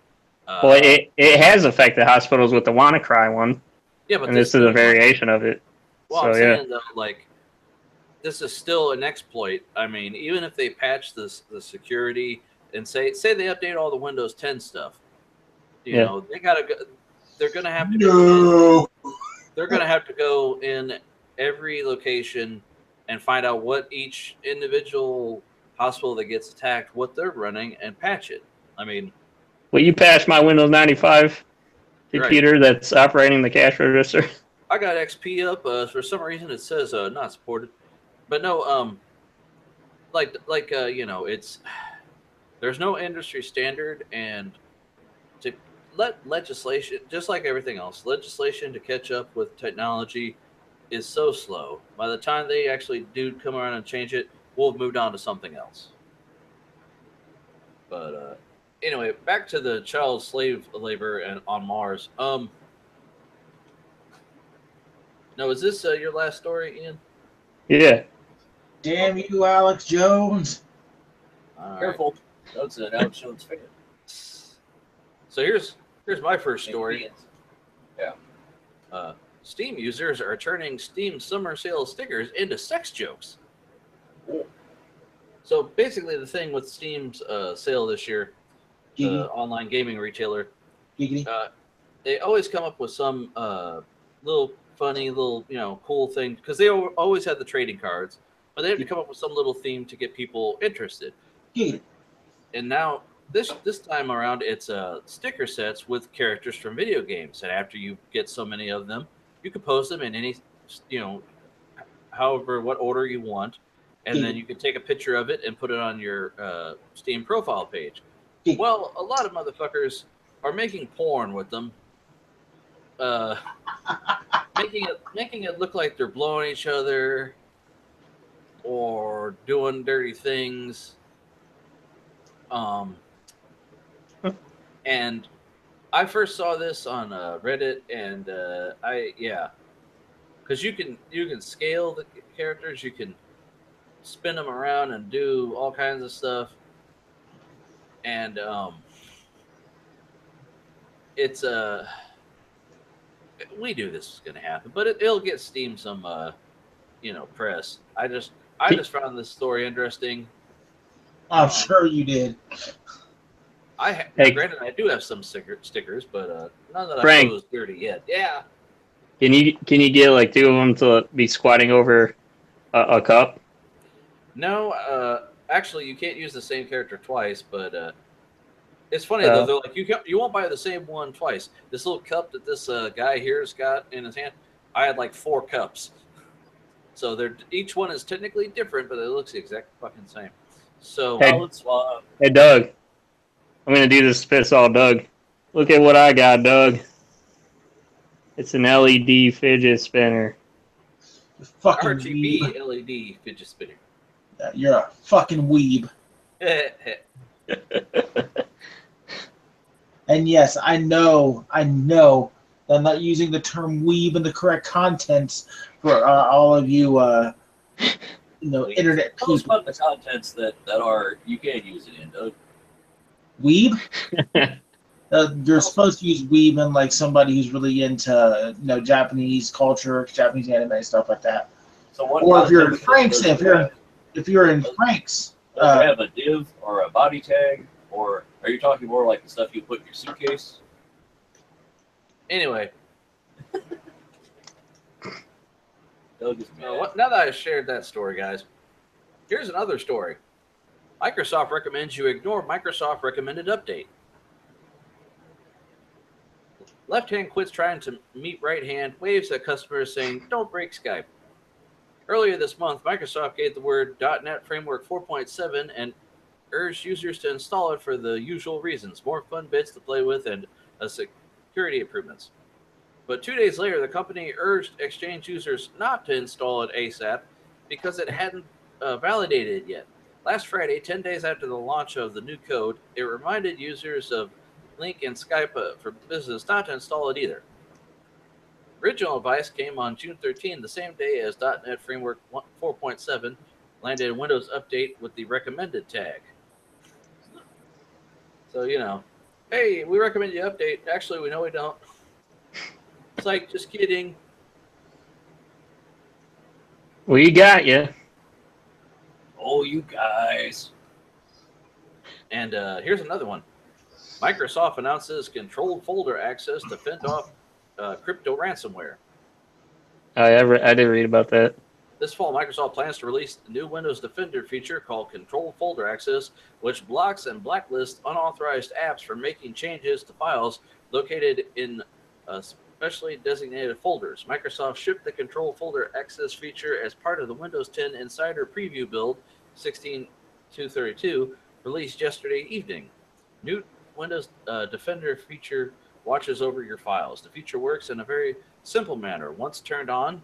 Well, it has affected hospitals with the WannaCry one. Yeah, but this is a variation of it. Well, So I'm yeah, saying though, like this is still an exploit. I mean, even if they patch the security and say they update all the Windows 10 stuff, you yeah. know, they gotta go. They're gonna have to go in. No. They're gonna have to go in every location and find out what each individual hospital that gets attacked, what they're running, and patch it. I mean, Will you patch my Windows 95 right. computer that's operating the cash register? I got XP up. For some reason, it says not supported. But no, you know, it's there's no industry standard, and to let legislation, just like everything else, legislation to catch up with technology is so slow. By the time they actually do come around and change it, we'll have moved on to something else. But anyway, back to the child slave labor and on Mars. No, is this your last story, Ian? Yeah. Damn you, Alex Jones. All right. Careful. That's an Alex Jones fan. So here's my first story. Yeah. Steam users are turning Steam summer sale stickers into sex jokes. So basically, the thing with Steam's sale this year, the online gaming retailer, they always come up with some little funny, little cool thing because they always have the trading cards, but they have to come up with some little theme to get people interested. And now this time around, it's sticker sets with characters from video games, and after you get so many of them, you can post them in any, however, what order you want, and then you can take a picture of it and put it on your Steam profile page. Well, a lot of motherfuckers are making porn with them, making it look like they're blowing each other or doing dirty things. And I first saw this on Reddit, and because you can scale the characters, you can spin them around and do all kinds of stuff, and it's we knew this was going to happen, but it'll get Steam some press. I just found this story interesting. I'm sure you did. Granted, I do have some stickers, but none that Frank, I posed dirty yet. Yeah. Can you get like two of them to be squatting over a cup? No, actually, you can't use the same character twice. But it's funny though. They're like you won't buy the same one twice. This little cup that this guy here's got in his hand, I had like 4 cups. So each one is technically different, but it looks the exact fucking same. So Hey Doug, I'm gonna do this to piss off Doug. Look at what I got, Doug. It's an LED fidget spinner. Fucking RGB weeb. LED fidget spinner. You're a fucking weeb. And yes, I know that I'm not using the term weeb in the correct contents for all of you, internet Tell us people. about the contents that are you can use it in, Doug. Weeb? You're supposed to use weeb in like somebody who's really into Japanese culture, Japanese anime, stuff like that. So what Or if you're in context Frank's, does if you're in Frank's, does it have a div or a body tag, or are you talking more like the stuff you put in your suitcase? Anyway, Doug is mad. now that I shared that story, guys, here's another story. Microsoft recommends you ignore Microsoft recommended update. Left hand quits trying to meet right hand, waves at customers saying, "Don't break Skype." Earlier this month, Microsoft gave the word .NET Framework 4.7 and urged users to install it for the usual reasons: more fun bits to play with and security improvements. But 2 days later, the company urged Exchange users not to install it ASAP because it hadn't validated it yet. Last Friday, 10 days after the launch of the new code, it reminded users of Link and Skype for Business not to install it either. Original advice came on June 13, the same day as .NET Framework 4.7 landed a Windows update with the recommended tag. So, hey, we recommend you update. Actually, we know we don't. It's like, just kidding. We got you. Oh, you guys. And here's another one. Microsoft announces controlled folder access to fend off crypto ransomware. I did read about that. This fall, Microsoft plans to release a new Windows Defender feature called Controlled Folder Access, which blocks and blacklists unauthorized apps from making changes to files located in specially designated folders. Microsoft shipped the Controlled Folder Access feature as part of the Windows 10 Insider Preview build 16.232 released yesterday evening. New Windows Defender feature watches over your files. The feature works in a very simple manner. Once turned on,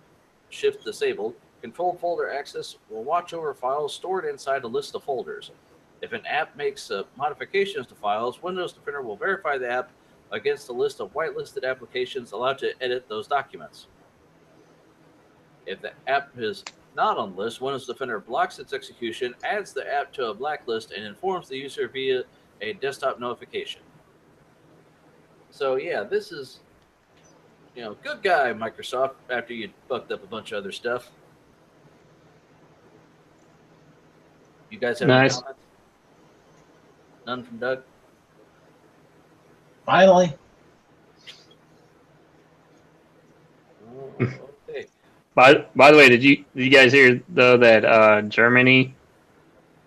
shift disabled, Controlled Folder Access will watch over files stored inside a list of folders. If an app makes modifications to files, Windows Defender will verify the app against a list of whitelisted applications allowed to edit those documents. If the app is not on the list, Windows Defender blocks its execution, adds the app to a blacklist, and informs the user via a desktop notification. So yeah, this is, good guy, Microsoft, after you fucked up a bunch of other stuff. You guys have any comments? None from Doug? Finally. Oh, okay. By the way, did you guys hear though that Germany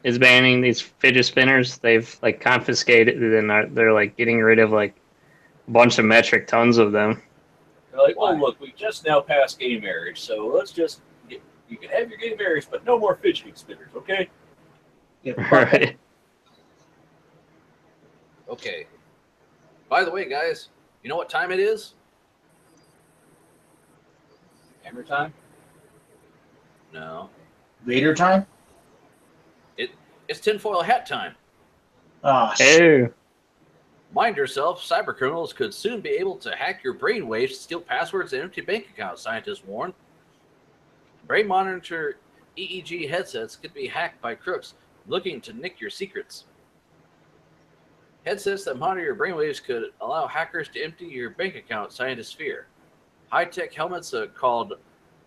is banning these fidget spinners? They've like confiscated and they're like getting rid of like a bunch of metric tons of them. They're like, well, look, we just now passed gay marriage, so let's just you can have your gay marriage, but no more fidgeting spinners, okay? Right. Okay. By the way, guys, you know what time it is? Hammer time? No. Vader time? It's tinfoil hat time. Oh, Hey. Mind yourself, cybercriminals could soon be able to hack your brainwaves, steal passwords, and empty bank accounts, scientists warn. Brain monitor EEG headsets could be hacked by crooks looking to nick your secrets. Headsets that monitor your brainwaves could allow hackers to empty your bank account, scientists fear. High-tech helmets called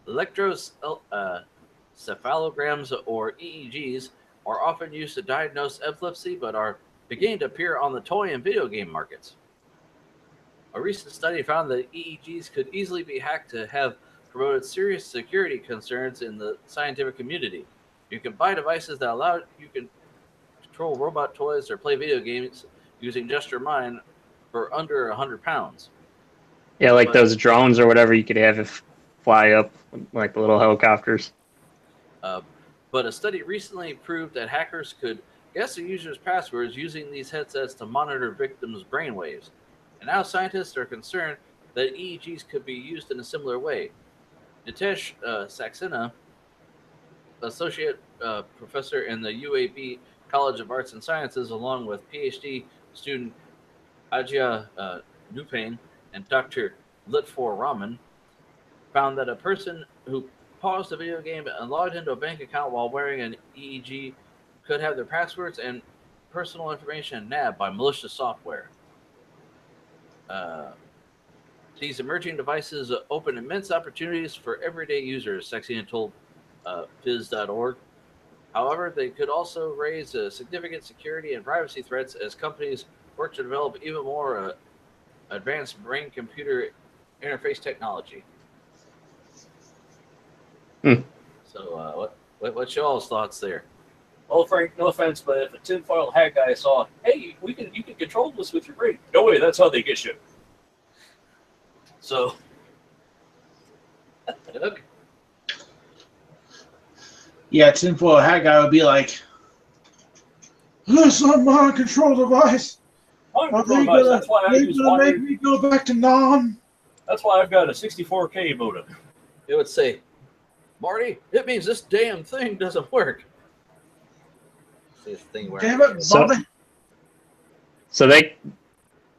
electrocephalograms or EEGs are often used to diagnose epilepsy, but are beginning to appear on the toy and video game markets. A recent study found that EEGs could easily be hacked to have promoted serious security concerns in the scientific community. You can buy devices that allow you can control robot toys or play video games using just your mind for under 100 pounds. Yeah, like those drones or whatever you could have if fly up like the little helicopters. But a study recently proved that hackers could guess a user's passwords using these headsets to monitor victims' brainwaves. And now scientists are concerned that EEGs could be used in a similar way. Nitesh Saxena, associate professor in the UAB College of Arts and Sciences, along with PhD student Ajia Nupain and Dr. Litfor Raman, found that a person who paused a video game and logged into a bank account while wearing an EEG could have their passwords and personal information nabbed by malicious software. These emerging devices open immense opportunities for everyday users, Saxena told Phys.org. However, they could also raise significant security and privacy threats as companies work to develop even more advanced brain-computer interface technology. So, what's y'all's thoughts there? Well, Frank, no offense, but if a tinfoil hat guy saw, hey, you can control this with your brain. No way, that's how they get you. So, Doug? yeah, tinfoil hat guy would be like, "This is a mind control device. Are they that's why I use gonna make me go back to non?" That's why I've got a 64K modem. It would say, Marty, it means this damn thing doesn't work. This thing where Damn it, So- Bobby. So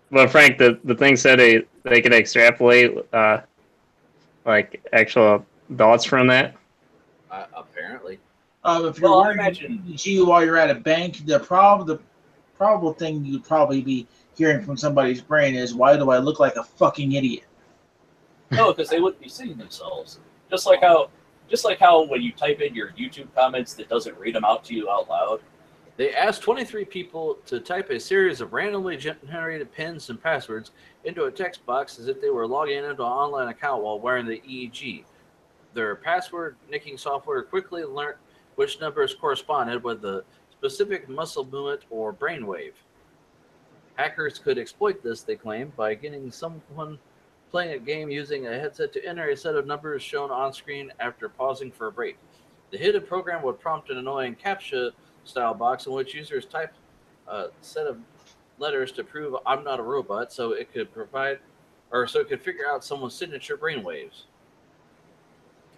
well, Frank, the thing said they could extrapolate like actual thoughts from that. Apparently. If you're Well, I wearing imagine- EEG while you're at a bank, the probable thing you'd probably be hearing from somebody's brain is, "Why do I look like a fucking idiot?" No, because they wouldn't be seeing themselves. Just like how Just like how when you type in your YouTube comments, that doesn't read them out to you out loud. They asked 23 people to type a series of randomly generated pins and passwords into a text box as if they were logging into an online account while wearing the EEG. Their password nicking software quickly learned which numbers corresponded with the specific muscle movement or brainwave. Hackers could exploit this, they claim, by getting someone playing a game using a headset to enter a set of numbers shown on screen after pausing for a break. The hidden program would prompt an annoying CAPTCHA-style box in which users type a set of letters to prove I'm not a robot, so it could figure out someone's signature brainwaves.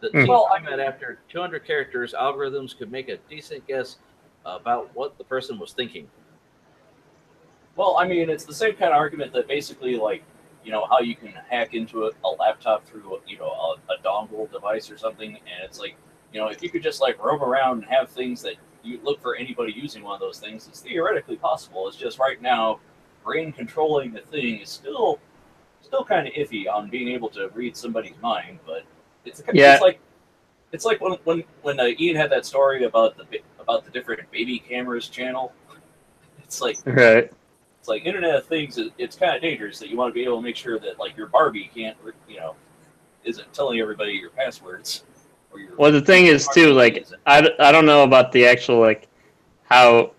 The team found that after 200 characters, algorithms could make a decent guess about what the person was thinking. Well, I mean, it's the same kind of argument that basically, like, you know, how you can hack into a laptop through, you know, a dongle device or something, and it's like, you know, if you could just like roam around and have things that you look for anybody using one of those things, it's theoretically possible. It's just right now, brain controlling the thing is still kind of iffy on being able to read somebody's mind. But it's like when Ian had that story about the different baby cameras channel. It's like Right. It's like Internet of Things. It's kind of dangerous that you want to be able to make sure that like your Barbie can't, you know, isn't telling everybody your passwords. Or your Well, the thing is too, like I don't know about the actual like how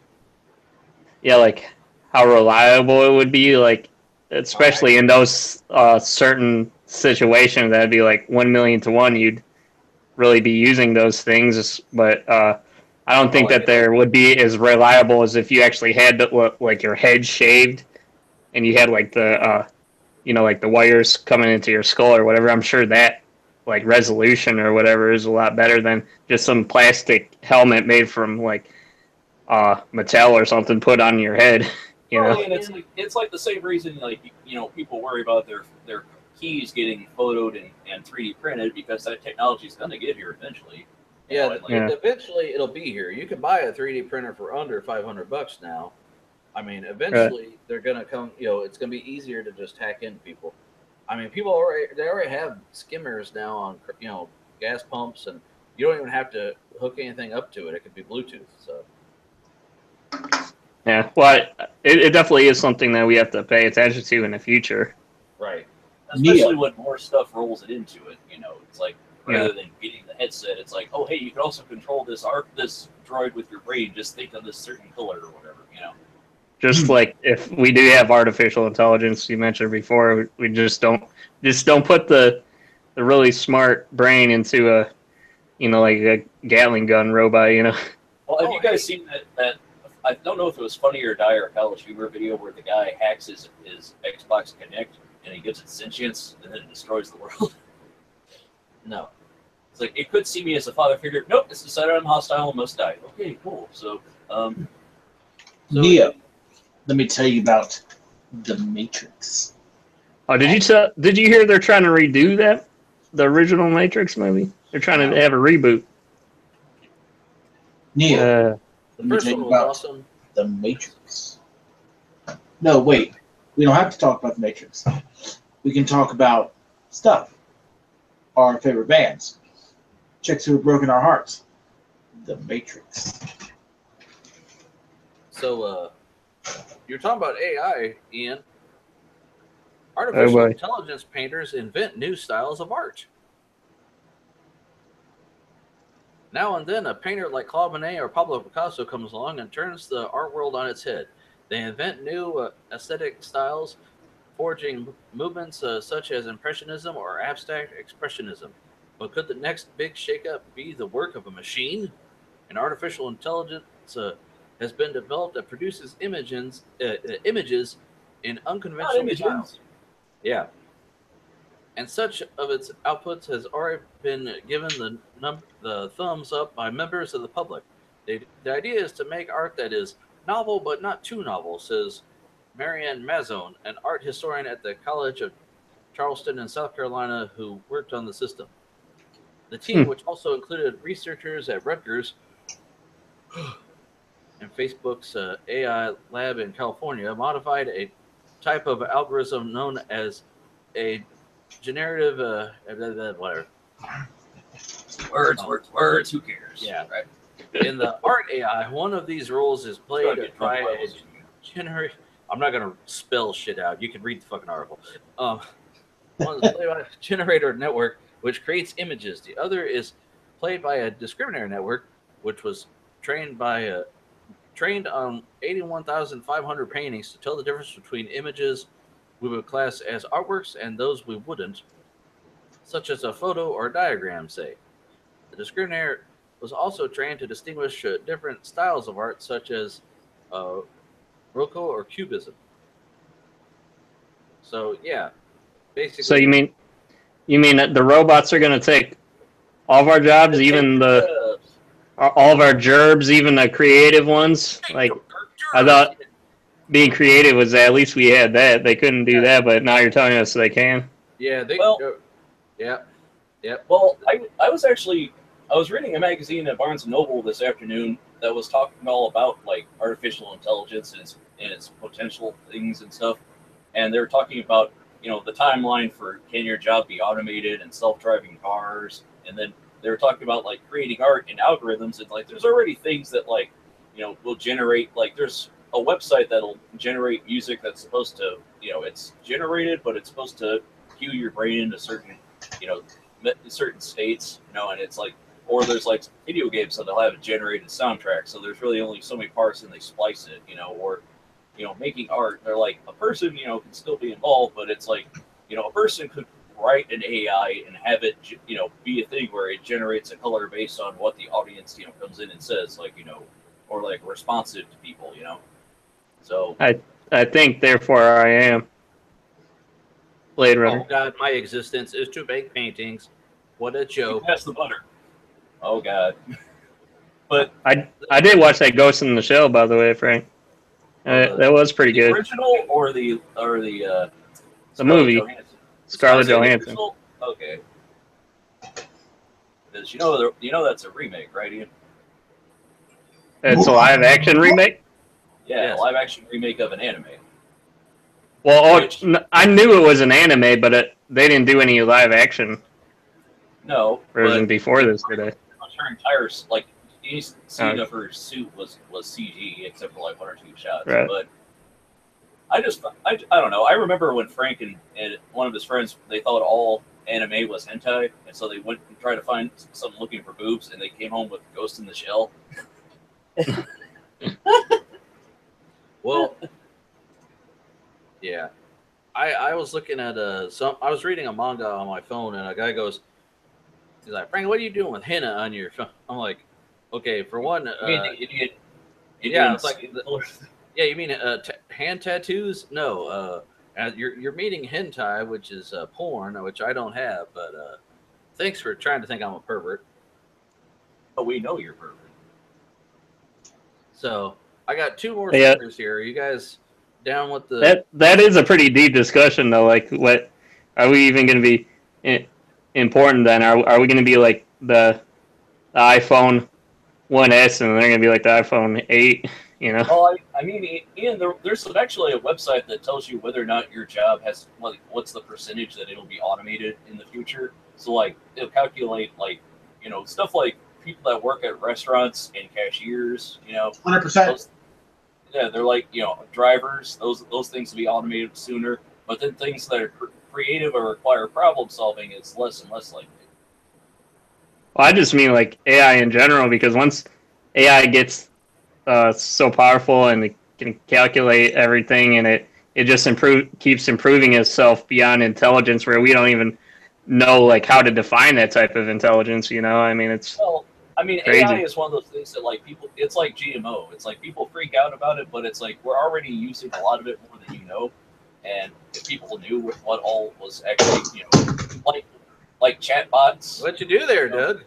reliable it would be, like especially in those certain situations that'd be like 1,000,000 to 1 you'd really be using those things, but I don't think that there would be as reliable as if you actually had like your head shaved and you had like the like the wires coming into your skull or whatever. I'm sure that like resolution or whatever is a lot better than just some plastic helmet made from like Mattel or something put on your head. You know, and it's like the same reason like you know people worry about their keys getting photoed and 3D printed, because that technology is going to get here eventually. Yeah, eventually it'll be here. You can buy a 3D printer for under $500 now. I mean, eventually they're gonna come. You know, it's gonna be easier to just hack into people. I mean, people already have skimmers now on gas pumps, and you don't even have to hook anything up to it. It could be Bluetooth. So yeah, well, it definitely is something that we have to pay attention to in the future. Right. Especially when more stuff rolls it into it. You know, it's like rather than getting the headset, it's like, oh hey, you can also control this droid with your brain. Just think of this certain color or whatever. You know. Just like if we do have artificial intelligence, you mentioned before, we just don't put the really smart brain into a like a Gatling gun robot. You know. Well, have you guys seen that? I don't know if it was Funny or Die or College Humor video where the guy hacks his Xbox Kinect and he gives it sentience and then it destroys the world. No. It's like, it could see me as a father figure. Nope, it's decided I'm hostile and must die. Okay, cool. So Neo, let me tell you about The Matrix. Oh, did you hear they're trying to redo the original Matrix movie? They're trying to have a reboot. Neo, the first one was awesome. The Matrix. No, wait. We don't have to talk about The Matrix. We can talk about stuff. Our favorite bands. Chicks who have broken our hearts. The Matrix. So, you're talking about AI, Ian. Artificial intelligence painters invent new styles of art. Now and then, a painter like Claude Monet or Pablo Picasso comes along and turns the art world on its head. They invent new aesthetic styles, forging movements such as Impressionism or Abstract Expressionism. But could the next big shakeup be the work of a machine? An artificial intelligence has been developed that produces images in unconventional styles. Yeah. And such of its outputs has already been given the thumbs up by members of the public. The idea is to make art that is novel but not too novel, says Marianne Mazzone, an art historian at the College of Charleston in South Carolina who worked on the system. The team, which also included researchers at Rutgers and Facebook's AI lab in California, modified a type of algorithm known as a generative Words. Who cares? Yeah. Right. In the art AI, one of these roles is played by a generate. I'm not gonna spell shit out. You can read the fucking article. One is played by a generator network, which creates images. The other is played by a discriminator network, which was trained on 81,500 paintings to tell the difference between images we would class as artworks and those we wouldn't, such as a photo or diagram, say. The discriminator was also trained to distinguish different styles of art, such as Rococo or Cubism. So yeah, basically. So you mean that the robots are going to take all of our jobs, even all of our gerbs, even the creative ones? Like, I thought being creative was at least we had that. They couldn't do that, but now you're telling us they can. Yeah, Yep. Well, I was reading a magazine at Barnes & Noble this afternoon that was talking all about like artificial intelligence and its potential things and stuff, and they were talking about the timeline for can your job be automated and self-driving cars, and then they were talking about like creating art and algorithms, and like there's already things that like will generate, like there's a website that'll generate music that's supposed to it's generated, but it's supposed to cue your brain into certain certain states, and it's like, or there's like video games that they'll have a generated soundtrack, so there's really only so many parts and they splice it, or making art, they're like a person can still be involved, but it's like a person could write an AI and have it be a thing where it generates a color based on what the audience comes in and says, like or like responsive to people, so I think therefore I am Blade Runner. Oh God, my existence is to make paintings. What a joke! That's the butter. Oh God. But I did watch that Ghost in the Shell, by the way, Frank. That was pretty good. The original or the movie. Scarlett Johansson. Okay. Because you know that's a remake, right, Ian? It's a live action remake? Yeah, Yes. a live action remake of an anime. Well, I knew it was an anime, but they didn't do any live action No, version before this, did they? Her entire any scene of her suit was CG except for like one or two shots. Right. But I don't know. I remember when Frank and one of his friends, they thought all anime was hentai, and so they went and tried to find something looking for boobs, and they came home with Ghost in the Shell. Well, yeah, I was looking at I was reading a manga on my phone, and a guy goes, he's like, Frank, what are you doing with henna on your phone? I'm like, okay, for one, Idiot. Yeah, it's like, yeah, you mean hand tattoos? No, you're meaning hentai, which is porn, which I don't have. But thanks for trying to think I'm a pervert. But we know you're pervert. So I got two more Yeah. stickers here. Are you guys down with the? That is a pretty deep discussion, though. Like, what are we even going to be important then? Are we going to be like the iPhone 1S, and they're going to be like the iPhone 8? Well, I mean, Ian, there's actually a website that tells you whether or not your job has, like, what's the percentage that it'll be automated in the future. So, like, it'll calculate, like, stuff like people that work at restaurants and cashiers, 100%. Yeah, they're like, drivers, those things will be automated sooner. But then things that are creative or require problem solving, it's less and less likely. Well, I just mean like AI in general, because once AI gets so powerful and it can calculate everything, and it just keeps improving itself beyond intelligence, where we don't even know like how to define that type of intelligence. I mean, it's crazy. AI is one of those things that like people, it's like GMO. It's like people freak out about it, but it's like we're already using a lot of it more than you know. And if people knew what all was actually, like chatbots. What you do there, Doug?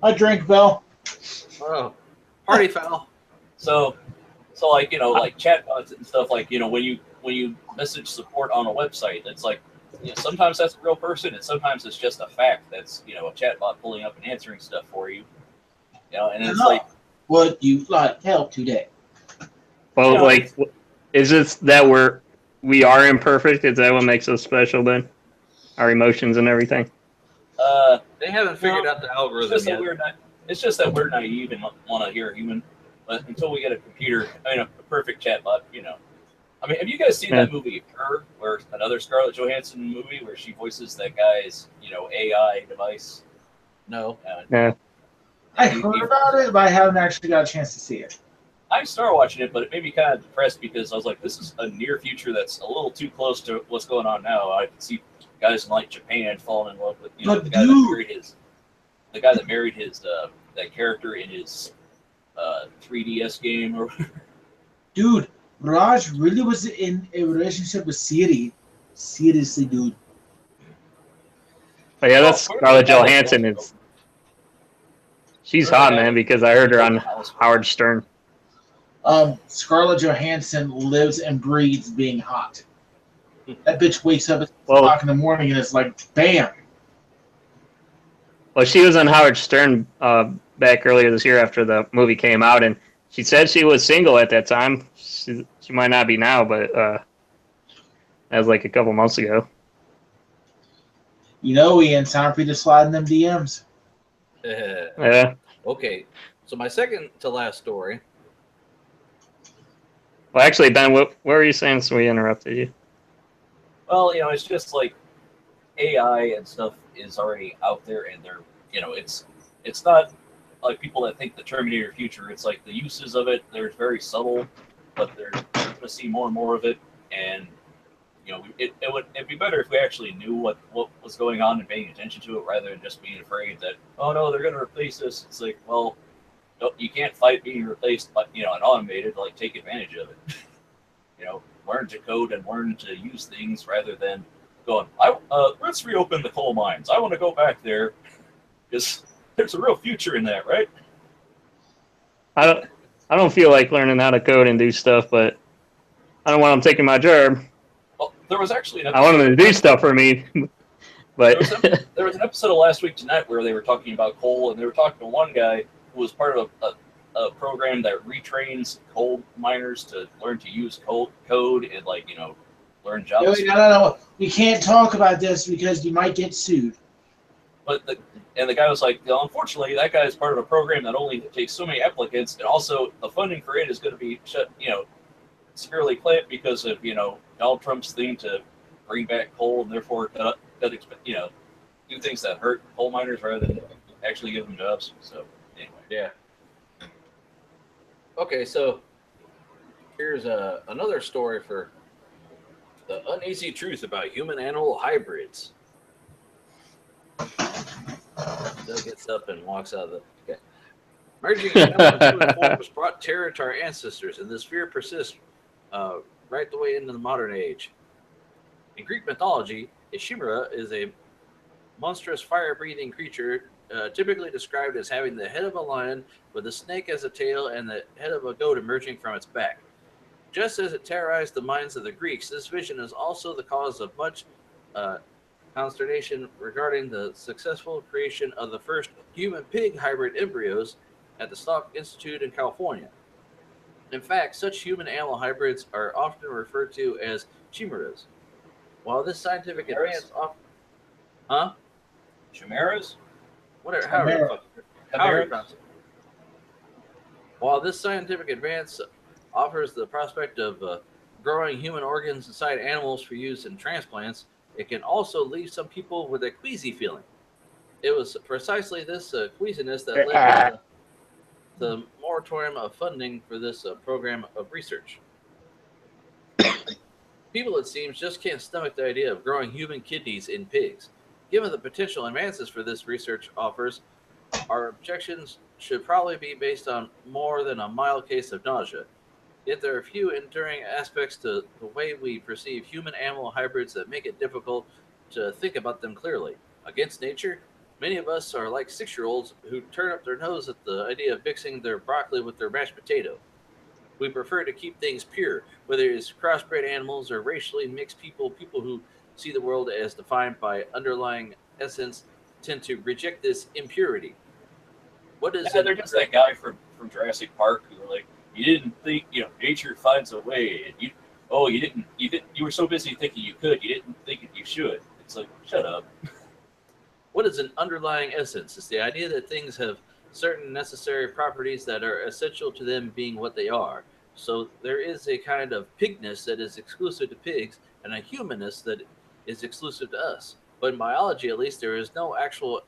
I drink, Bill. Oh, party foul. So like like chatbots and stuff, like when you message support on a website, it's like sometimes that's a real person, and sometimes it's just a fact that's a chatbot pulling up and answering stuff for you. And it's like, would you like help today? well, like, is it that we are imperfect? Is that what makes us special then? Our emotions and everything. They haven't figured out the algorithm it's just yet. It's just that we're naive and want to hear a human. But until we get a computer, a perfect chatbot, I mean, have you guys seen that movie Her, where another Scarlett Johansson movie where she voices that guy's, AI device? No. Yeah. I heard about it, but I haven't actually got a chance to see it. I started watching it, but it made me kind of depressed because I was like, this is a near future that's a little too close to what's going on now. I can see guys in like Japan falling in love with the guy that married his that character in his 3DS game or Dude, Raj really was in a relationship with Siri. Seriously, dude. But yeah, that's Scarlett Johansson. She's hot, man, because I heard her on Howard Stern. Scarlett Johansson lives and breathes being hot. That bitch wakes up at 6 o'clock in the morning and it's like, bam. Well, she was on Howard Stern back earlier this year after the movie came out, and she said she was single at that time. She might not be now, but that was like a couple months ago. Ian, time for you to slide in them DMs. Yeah. Okay, so my second to last story. Well, actually, Ben, what were you saying so we interrupted you? Well, it's just like AI and stuff is already out there, and they're, it's not like people that think the Terminator future. It's like the uses of it, they're very subtle, but they're going to see more and more of it. And, it'd be better if we actually knew what was going on and paying attention to it rather than just being afraid that, oh no, they're going to replace us. It's like, well, no, you can't fight being replaced by, an automated, like, take advantage of it. Learn to code and learn to use things rather than going, let's reopen the coal mines. I want to go back there because there's a real future in that, right? I don't feel like learning how to code and do stuff, but I don't want them taking my job. Well, there was actually I want them to do stuff for me, but there was an episode of Last Week Tonight where they were talking about coal, and they were talking to one guy who was part of a program that retrains coal miners to learn to use code and, like, learn JavaScript. No. We can't talk about this because you might get sued. But the guy was like, unfortunately, that guy is part of a program that only takes so many applicants, and also the funding for it is going to be severely clamped because of Donald Trump's thing to bring back coal and therefore do things that hurt coal miners rather than actually give them jobs. So anyway, yeah. Okay, so here's another story for the uneasy truth about human-animal hybrids. Doug gets up and walks out of the... Okay. Merging animal and human forms brought terror to our ancestors, and this fear persists right the way into the modern age. In Greek mythology, a chimera is a monstrous fire-breathing creature typically described as having the head of a lion with a snake as a tail and the head of a goat emerging from its back. Just as it terrorized the minds of the Greeks, this vision is also the cause of much consternation regarding the successful creation of the first human-pig hybrid embryos at the Salk Institute in California. In fact, such human-animal hybrids are often referred to as chimeras. While this scientific advance chimeras? Whatever, however, while this scientific advance offers the prospect of growing human organs inside animals for use in transplants, it can also leave some people with a queasy feeling. It was precisely this queasiness that led to the moratorium of funding for this program of research. People, it seems, just can't stomach the idea of growing human kidneys in pigs. Given the potential advances for this research offers, our objections should probably be based on more than a mild case of nausea. Yet there are few enduring aspects to the way we perceive human-animal hybrids that make it difficult to think about them clearly. Against nature, many of us are like 6-year-olds who turn up their nose at the idea of mixing their broccoli with their mashed potato. We prefer to keep things pure, whether it's crossbred animals or racially mixed people who see the world as defined by underlying essence tend to reject this impurity. What is they're just that guy from Jurassic Park who were like, you didn't think, nature finds a way, and you were so busy thinking you could, you didn't think you should. It's like, shut up. What is an underlying essence? It's the idea that things have certain necessary properties that are essential to them being what they are. So there is a kind of pigness that is exclusive to pigs and a humanness that is exclusive to us. But in biology, at least, there is no actual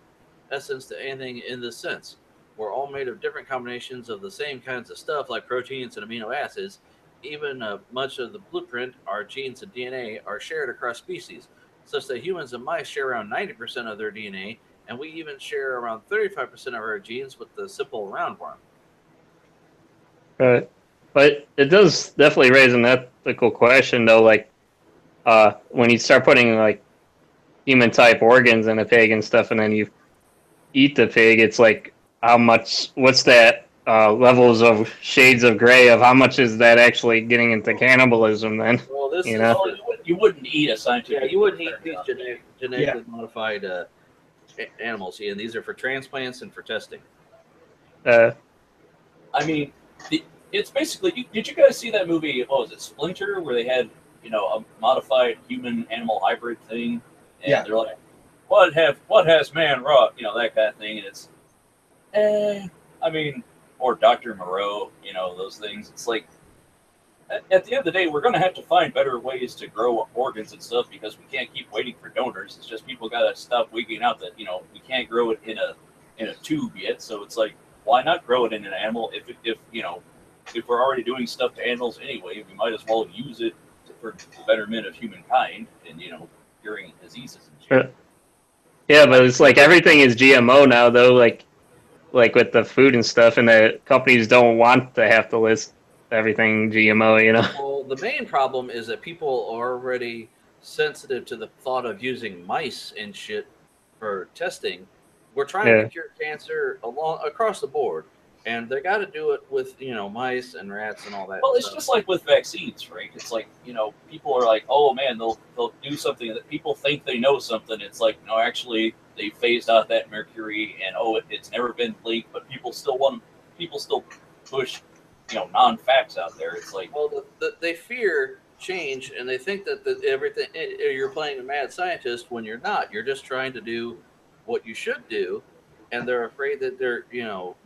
essence to anything in this sense. We're all made of different combinations of the same kinds of stuff like proteins and amino acids. Even much of the blueprint, our genes and DNA, are shared across species, such that humans and mice share around 90% of their DNA, and we even share around 35% of our genes with the simple roundworm. Right. But it does definitely raise an ethical question, though. Like, when you start putting like human type organs in a pig and stuff, and then you eat the pig, it's like how much? What's that levels of shades of gray of how much is that actually getting into cannibalism? Then Well, this you is know. You wouldn't eat a scientific. yeah, you wouldn't eat these genetically modified animals, and these are for transplants and for testing. I mean, it's basically. Did you guys see that movie? What was it, Splinter, where they had a modified human animal hybrid thing, and Yeah. they're like, what has man wrought? That kind of thing, and it's, I mean, or Dr. Moreau, those things. It's like, at the end of the day, we're going to have to find better ways to grow organs and stuff because we can't keep waiting for donors. It's just people got to stop wigging out that we can't grow it in a tube yet. So it's like, why not grow it in an animal? If we're already doing stuff to animals anyway, we might as well use it for the betterment of humankind and curing diseases and shit. Yeah, but it's like everything is GMO now, though. Like with the food and stuff, and the companies don't want to have to list everything GMO. Well, the main problem is that people are already sensitive to the thought of using mice and shit for testing. We're trying to cure cancer across the board, and they got to do it with mice and rats and all that. Well, it's just like with vaccines, right? It's like people are like, oh man, they'll do something that people think they know something. It's like, no, actually they phased out that mercury, and it's never been leaked, but people still push non-facts out there. It's like, well, they fear change, and they think that everything you're playing a mad scientist when you're not. You're just trying to do what you should do, and they're afraid that they're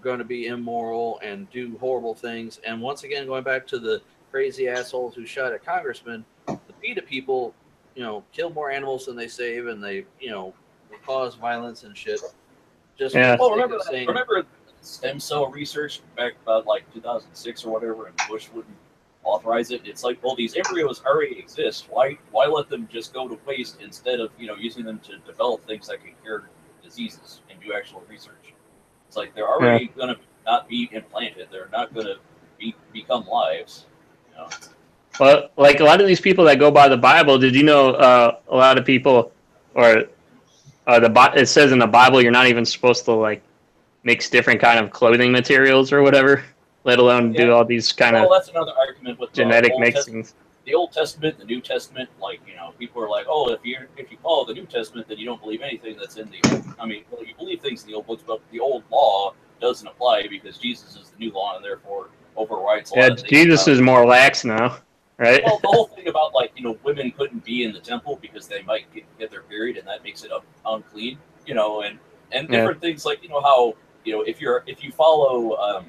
going to be immoral and do horrible things. And once again, going back to the crazy assholes who shot at congressmen, the PETA people kill more animals than they save, and they cause violence and shit. Just well, remember stem cell research back about like 2006 or whatever, and Bush wouldn't authorize it. It's like, well, these embryos already exist. Why let them just go to waste instead of using them to develop things that can cure diseases and do actual research? It's like they're already going to not be implanted. They're not going to become lives. Well, like a lot of these people that go by the Bible, did you know a lot of people, or it says in the Bible you're not even supposed to like mix different kind of clothing materials or whatever, let alone do all these kind of that's another argument with genetic mixings. The Old Testament, the New Testament, like people are like, oh, if you follow the New Testament, then you don't believe anything that's in the Old. I mean, well, you believe things in the old books, but the old law doesn't apply because Jesus is the new law, and therefore overrides a lot of things. Jesus is more lax now, right? Well, the whole thing about women couldn't be in the temple because they might get their period, and that makes it unclean, and different things like how if you follow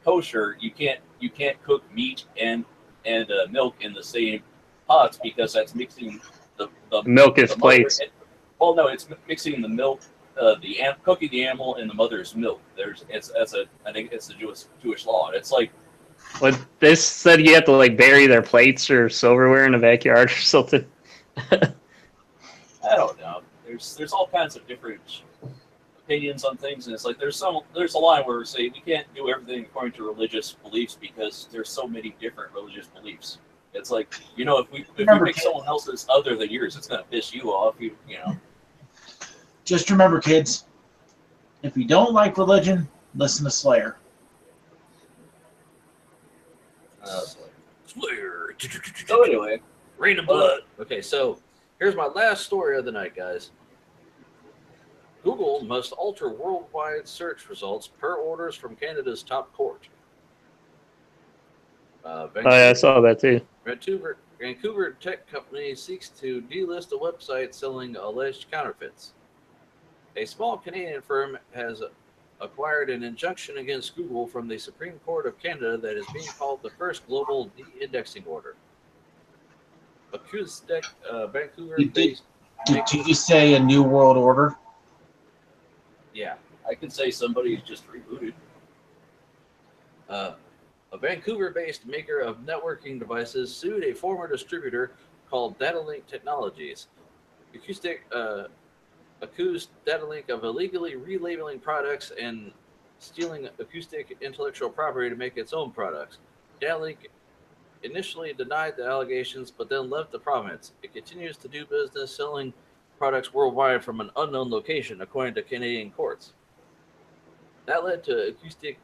kosher, you can't cook meat and milk in the same pots because that's mixing the milk is plates. Well, no, it's mixing the milk, cooking the animal in the mother's milk. I think it's the Jewish law. It's like, what this said, you have to like bury their plates or silverware in the backyard or something. I don't know. There's all kinds of different opinions on things, and it's like there's a line where we say we can't do everything according to religious beliefs because there's so many different religious beliefs. It's like if we pick someone else's other than yours, it's gonna piss you off. Just remember, kids, if you don't like religion, listen to Slayer. Slayer. So anyway, Rain of blood. Okay, so here's my last story of the night, guys. Google must alter worldwide search results per orders from Canada's top court. I saw that too. Vancouver tech company seeks to delist a website selling alleged counterfeits. A small Canadian firm has acquired an injunction against Google from the Supreme Court of Canada that is being called the first global de-indexing order. Acoustic Vancouver-based. Did you just say a new world order? Yeah. I could say somebody's just rebooted. A Vancouver-based maker of networking devices sued a former distributor called Datalink Technologies. Accused Datalink of illegally relabeling products and stealing acoustic intellectual property to make its own products. Datalink initially denied the allegations, but then left the province. It continues to do business selling products worldwide from an unknown location, according to Canadian courts. That led to Acoustic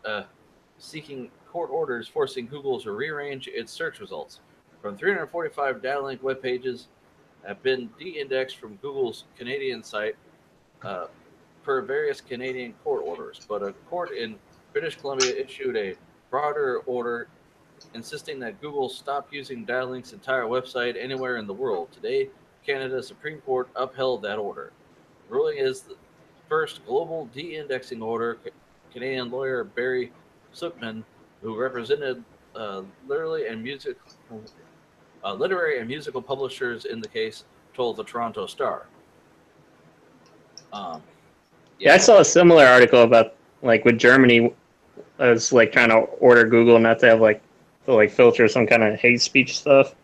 seeking court orders forcing Google to rearrange its search results. From 345 Datalink web pages have been de-indexed from Google's Canadian site per various Canadian court orders, but a court in British Columbia issued a broader order insisting that Google stop using Datalink's entire website anywhere in the world. Today, Canada's Supreme Court upheld that order. The ruling is the first global de-indexing order. Canadian lawyer Barry Sookman, who represented literary and musical publishers in the case, told the Toronto Star. Yeah, I saw a similar article about like with Germany as like trying to order Google not to have like to like filter some kind of hate speech stuff.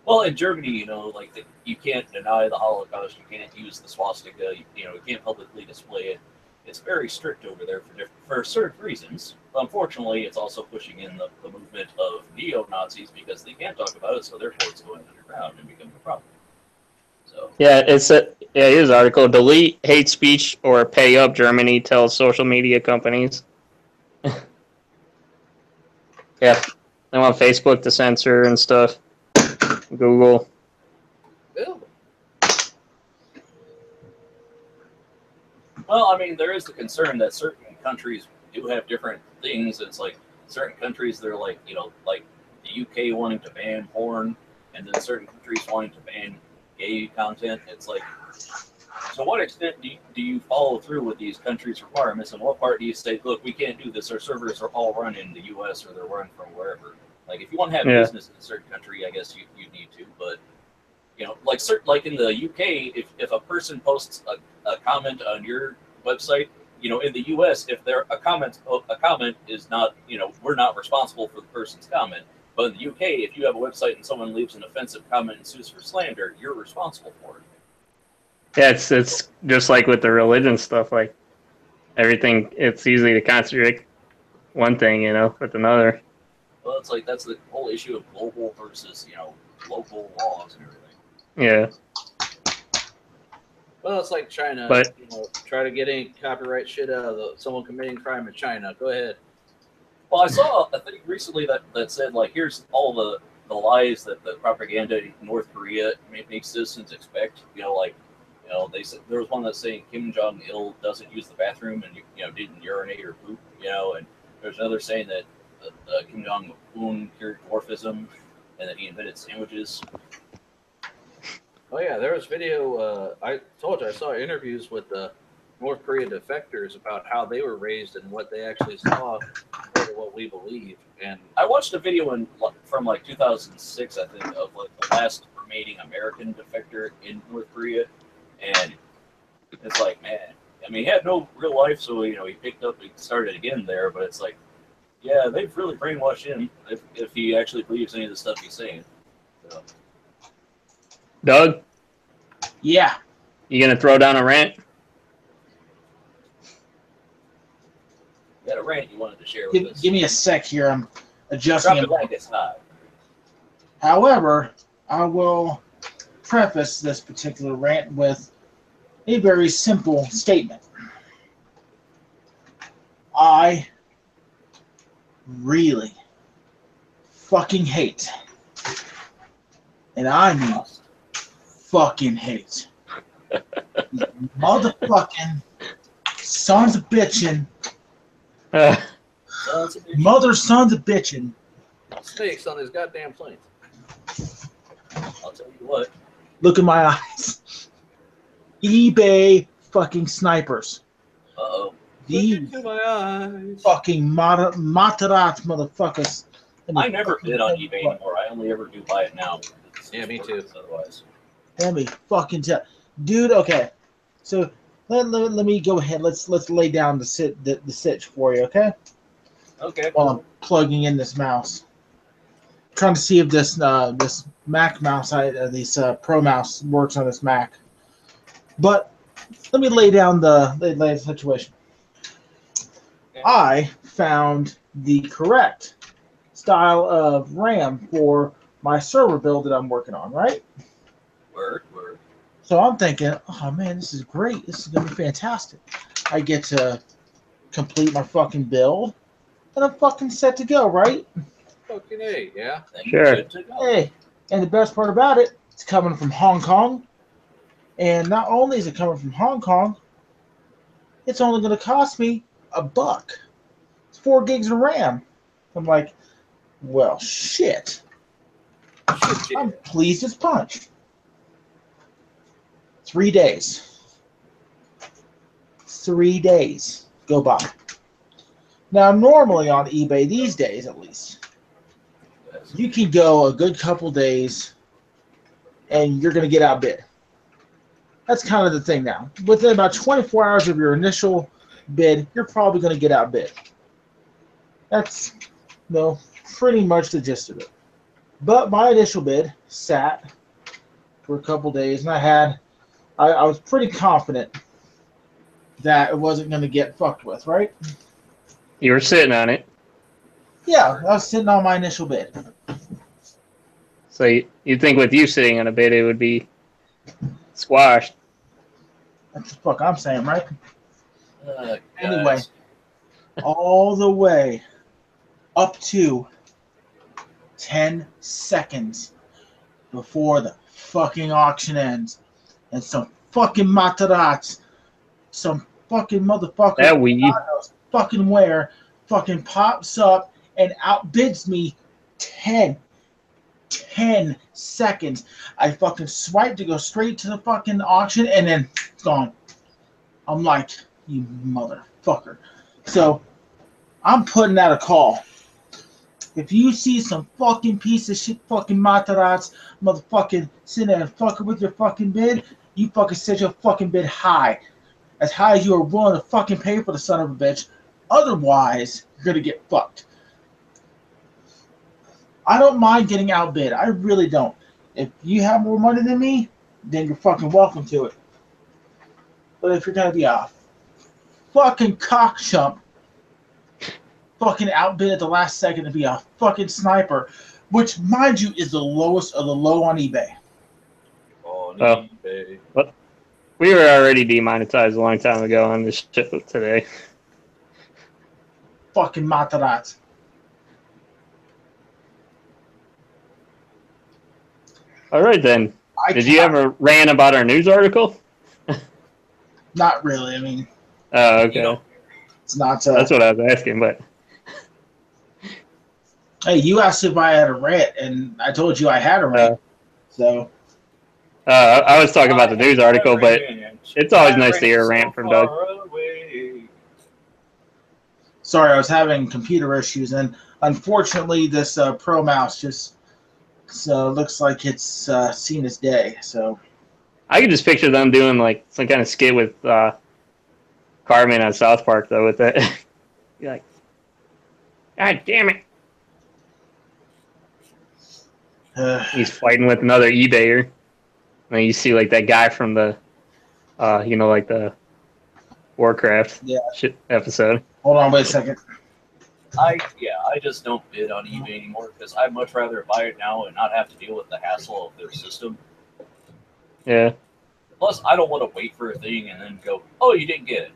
Well, in Germany, you know, like you can't deny the Holocaust, you can't use the swastika, you can't publicly display it. It's very strict over there for certain reasons. Unfortunately, it's also pushing in the movement of neo-Nazis because they can't talk about it, so therefore it's going underground and becoming a problem. So Yeah, here's an article. Delete hate speech or pay up, Germany tells social media companies. Yeah, they want Facebook to censor and stuff. Google. Ew. well, I mean, there is the concern that certain countries do have different things. It's like certain countries, they're like, like the UK wanting to ban porn, and then certain countries wanting to ban gay content. It's like, to what extent do you follow through with these countries' requirements, and what part do you say, look, we can't do this, our servers are all run in the US or they're run from wherever. Like, if you want to have business in a certain country, I guess you need to, but, like in the UK, if a person posts a comment on your website, in the US, if a comment is not, we're not responsible for the person's comment. But in the UK, if you have a website and someone leaves an offensive comment and sues for slander, you're responsible for it. Yeah, it's just like with the religion stuff. Like everything, it's easy to contradict one thing, with another. Well, it's like that's the whole issue of global versus local laws and everything. Yeah. Well, it's like China. But try to get any copyright shit out of someone committing crime in China. Go ahead. Well, I saw a thing recently that said, like, here's all the lies that the propaganda in North Korea makes citizens expect. They said there was one that's saying Kim Jong-il doesn't use the bathroom and didn't urinate or poop. And there's another saying that Kim Jong-un cured dwarfism and that he invented sandwiches. Oh yeah, there was video. I told you I saw interviews with the North Korea defectors about how they were raised and what they actually saw compared to what we believe. And I watched a video from like 2006, I think, of like the last remaining American defector in North Korea, and it's like, man, I mean, he had no real life, so he picked up and started again there. But it's like, yeah, they've really brainwashed him if he actually believes any of the stuff he's saying. So. Doug? Yeah. You gonna throw down a rant? You had a rant you wanted to share with us. Give me a sec here. I'm adjusting it. Like it's hot. However, I will preface this particular rant with a very simple statement. I really fucking hate, and I mean fucking hate, motherfucking sons of bitchin', sons of bitchin'. Snakes on his goddamn planes. I'll tell you what. Look in my eyes. eBay fucking snipers. Uh-oh. These Look into my eyes. fucking Matarat motherfuckers. I never bid on eBay anymore. I only ever do buy it now. Yeah, me too. Otherwise. Let me fucking tell, dude. Okay, so let me go ahead. Let's lay down the sitch for you, okay? Okay. While I'm plugging in this mouse, trying to see if this this Mac mouse, this Pro mouse works on this Mac. But let me lay down the situation. I found the correct style of RAM for my server build that I'm working on, right? Word. So I'm thinking, oh man, this is great. This is gonna be fantastic. I get to complete my fucking build, and I'm fucking set to go, right? Fucking A, yeah. Then Sure. good to go. Hey, and the best part about it, it's coming from Hong Kong. And not only is it coming from Hong Kong, it's only gonna cost me $1. It's 4 gigs of RAM. I'm like, well, shit. Shit, I'm pleased as punch. 3 days. 3 days go by. Now, normally on eBay these days, at least, you can go a good couple days and you're going to get outbid. That's kind of the thing now. Within about 24 hours of your initial bid, you're probably going to get outbid. That's, pretty much the gist of it. But my initial bid sat for a couple days, and I was pretty confident that it wasn't going to get fucked with, right? You were sitting on it. Yeah, I was sitting on my initial bid. So you think with you sitting on a bid, it would be squashed. That's the fuck I'm saying, right? Guys. Anyway, all the way up to 10 seconds before the fucking auction ends, and some fucking matarats, some fucking motherfucker That weed. God knows fucking where, fucking pops up and outbids me 10 seconds. I fucking swipe to go straight to the fucking auction, and then it's gone. I'm like, you motherfucker. So I'm putting out a call. If you see some fucking piece of shit fucking matarats motherfucking sitting there and fucking with your fucking bid, you fucking set your fucking bid high. As high as you are willing to fucking pay for the son of a bitch. Otherwise, you're gonna get fucked. I don't mind getting outbid. I really don't. If you have more money than me, then you're fucking welcome to it. But if you're gonna be a fucking cock chump, fucking outbid at the last second to be a fucking sniper, which, mind you, is the lowest of the low on eBay. On Oh. eBay. We were already demonetized a long time ago on this show today. Fucking matarats. All right, then. Did you have a rant about our news article? Not really. I mean, Oh, okay. You know, it's not. That's what I was asking, but Hey, you asked if I had a rant, and I told you I had a rant. So I was talking about the news article, but it's always nice to hear a rant from Doug. sorry, I was having computer issues, and unfortunately, this Pro mouse just looks like it's seen its day. So I could just picture them doing like some kind of skit with Cartman on South Park, though, with that. You're like, God damn it. He's fighting with another eBayer. And then you see like that guy from the, like the Warcraft shit episode. hold on, wait a second. I just don't bid on eBay anymore because I'd much rather buy it now and not have to deal with the hassle of their system. Yeah. Plus, I don't want to wait for a thing and then go, oh, you didn't get it.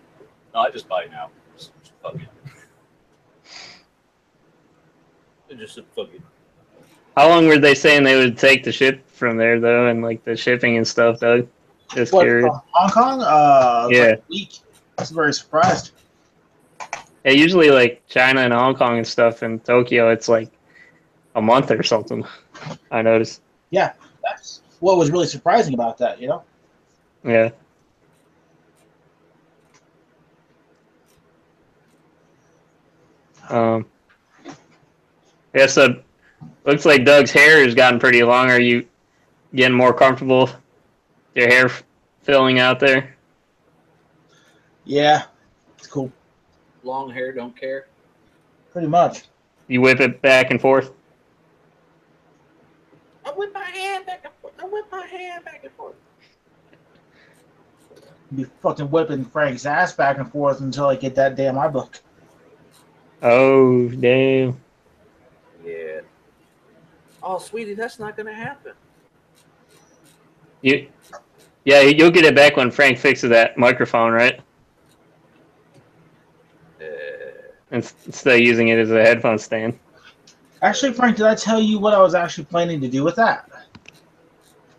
No, I just buy it now. Just fuck it. Just fuck it. How long were they saying they would take to ship from there, though, and like the shipping and stuff, Doug? Just What, curious. Hong Kong? Yeah. Like a week. I was very surprised. Yeah, usually like China and Hong Kong and stuff and Tokyo, it's like a month or something. I noticed. Yeah, that's what was really surprising about that. Yeah. Guess looks like Doug's hair has gotten pretty long. Are you getting more comfortable with your hair filling out there? Yeah, it's cool. Long hair, don't care. Pretty much. You whip it back and forth? I whip my hand back and forth. I whip my hand back and forth. Be fucking whipping Frank's ass back and forth until I get that damn iBook. Oh, damn. Yeah. Oh, sweetie, that's not gonna happen. Yeah, you'll get it back when Frank fixes that microphone, right? Instead of using it as a headphone stand. Actually, Frank, did I tell you what I was actually planning to do with that?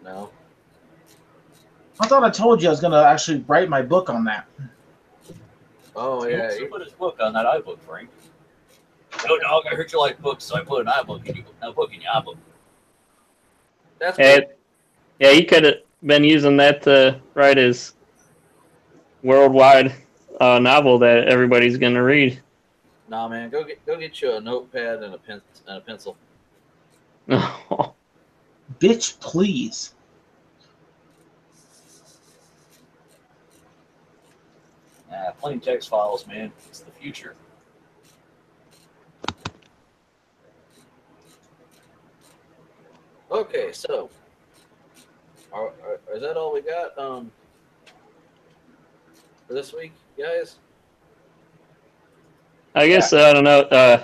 No. I thought I told you I was going to actually write my book on that. Oh, He yeah. wants to put his book on that iBook, Frank. No, dog, I heard you like books, so I put a book in your iBook. That's cool. Yeah, he could have been using that to write his worldwide novel that everybody's going to read. Nah, man, go get you a notepad and a pencil. Bitch, please. Plain text files, man. It's the future. Okay, so is that all we got for this week, guys? I guess, I don't know.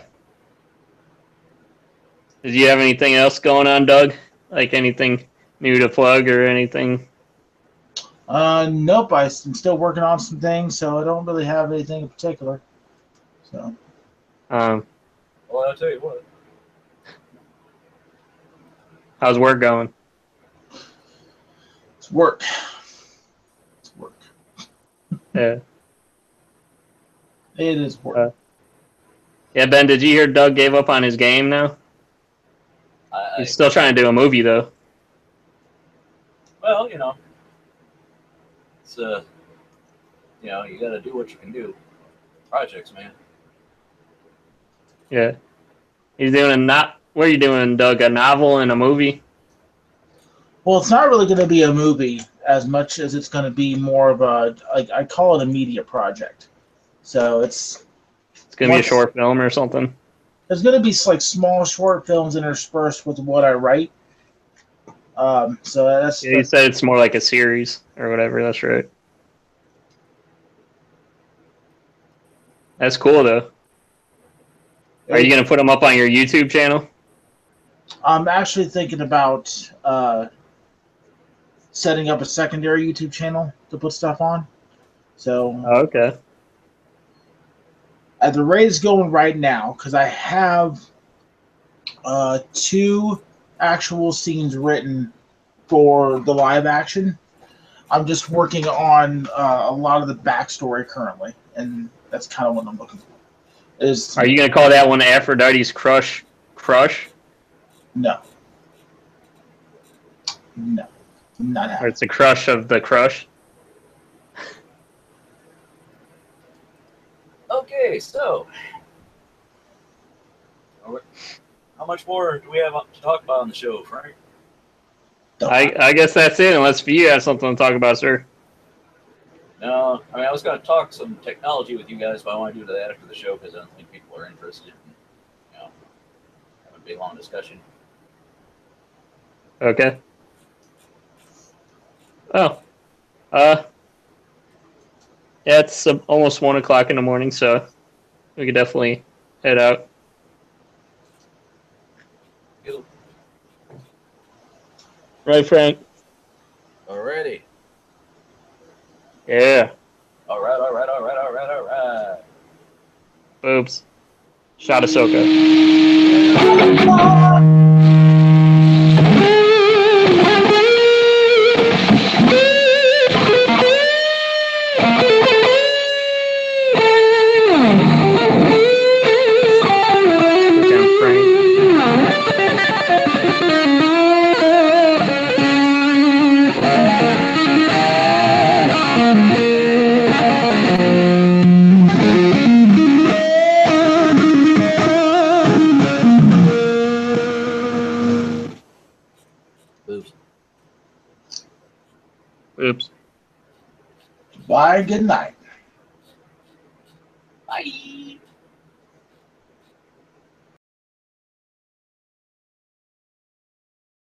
Did you have anything else going on, Doug? Like anything new to plug or anything? Nope. I'm still working on some things, so I don't really have anything in particular. So. Well, I'll tell you what. How's work going? It's work. It's work. Yeah. It is work. Yeah, Ben, did you hear Doug gave up on his game now? He's still trying to do a movie, though. Well, you know, it's you know, you got to do what you can do. Projects, man. Yeah. He's doing what are you doing, Doug? A novel and a movie? Well, it's not really going to be a movie as much as it's going to be more of a, like, I call it a media project. So it's going to be a short film or something? There's going to be like small short films interspersed with what I write. So that's. Yeah, you said it's more like a series or whatever. That's right. That's cool, though. Are you going to put them up on your YouTube channel? I'm actually thinking about setting up a secondary YouTube channel to put stuff on. So. Okay. At the rate it's going right now, because I have 2 actual scenes written for the live action. I'm just working on a lot of the backstory currently, and that's kind of what I'm looking for. Are you going to call that one Aphrodite's Crush? No. No. Not happening. Or it's a crush of the crush? Okay, so how much more do we have to talk about on the show, Frank? I guess that's it, unless you have something to talk about, sir. No, I mean, I was going to talk some technology with you guys, but I want to do that after the show because I don't think people are interested in, you know, having a big, long discussion. Okay. Oh. Yeah, it's almost 1 o'clock in the morning, so we could definitely head out. Right, Frank? Alrighty. Yeah. All right. Boobs. Shot Ahsoka. Bye. Good night. Bye.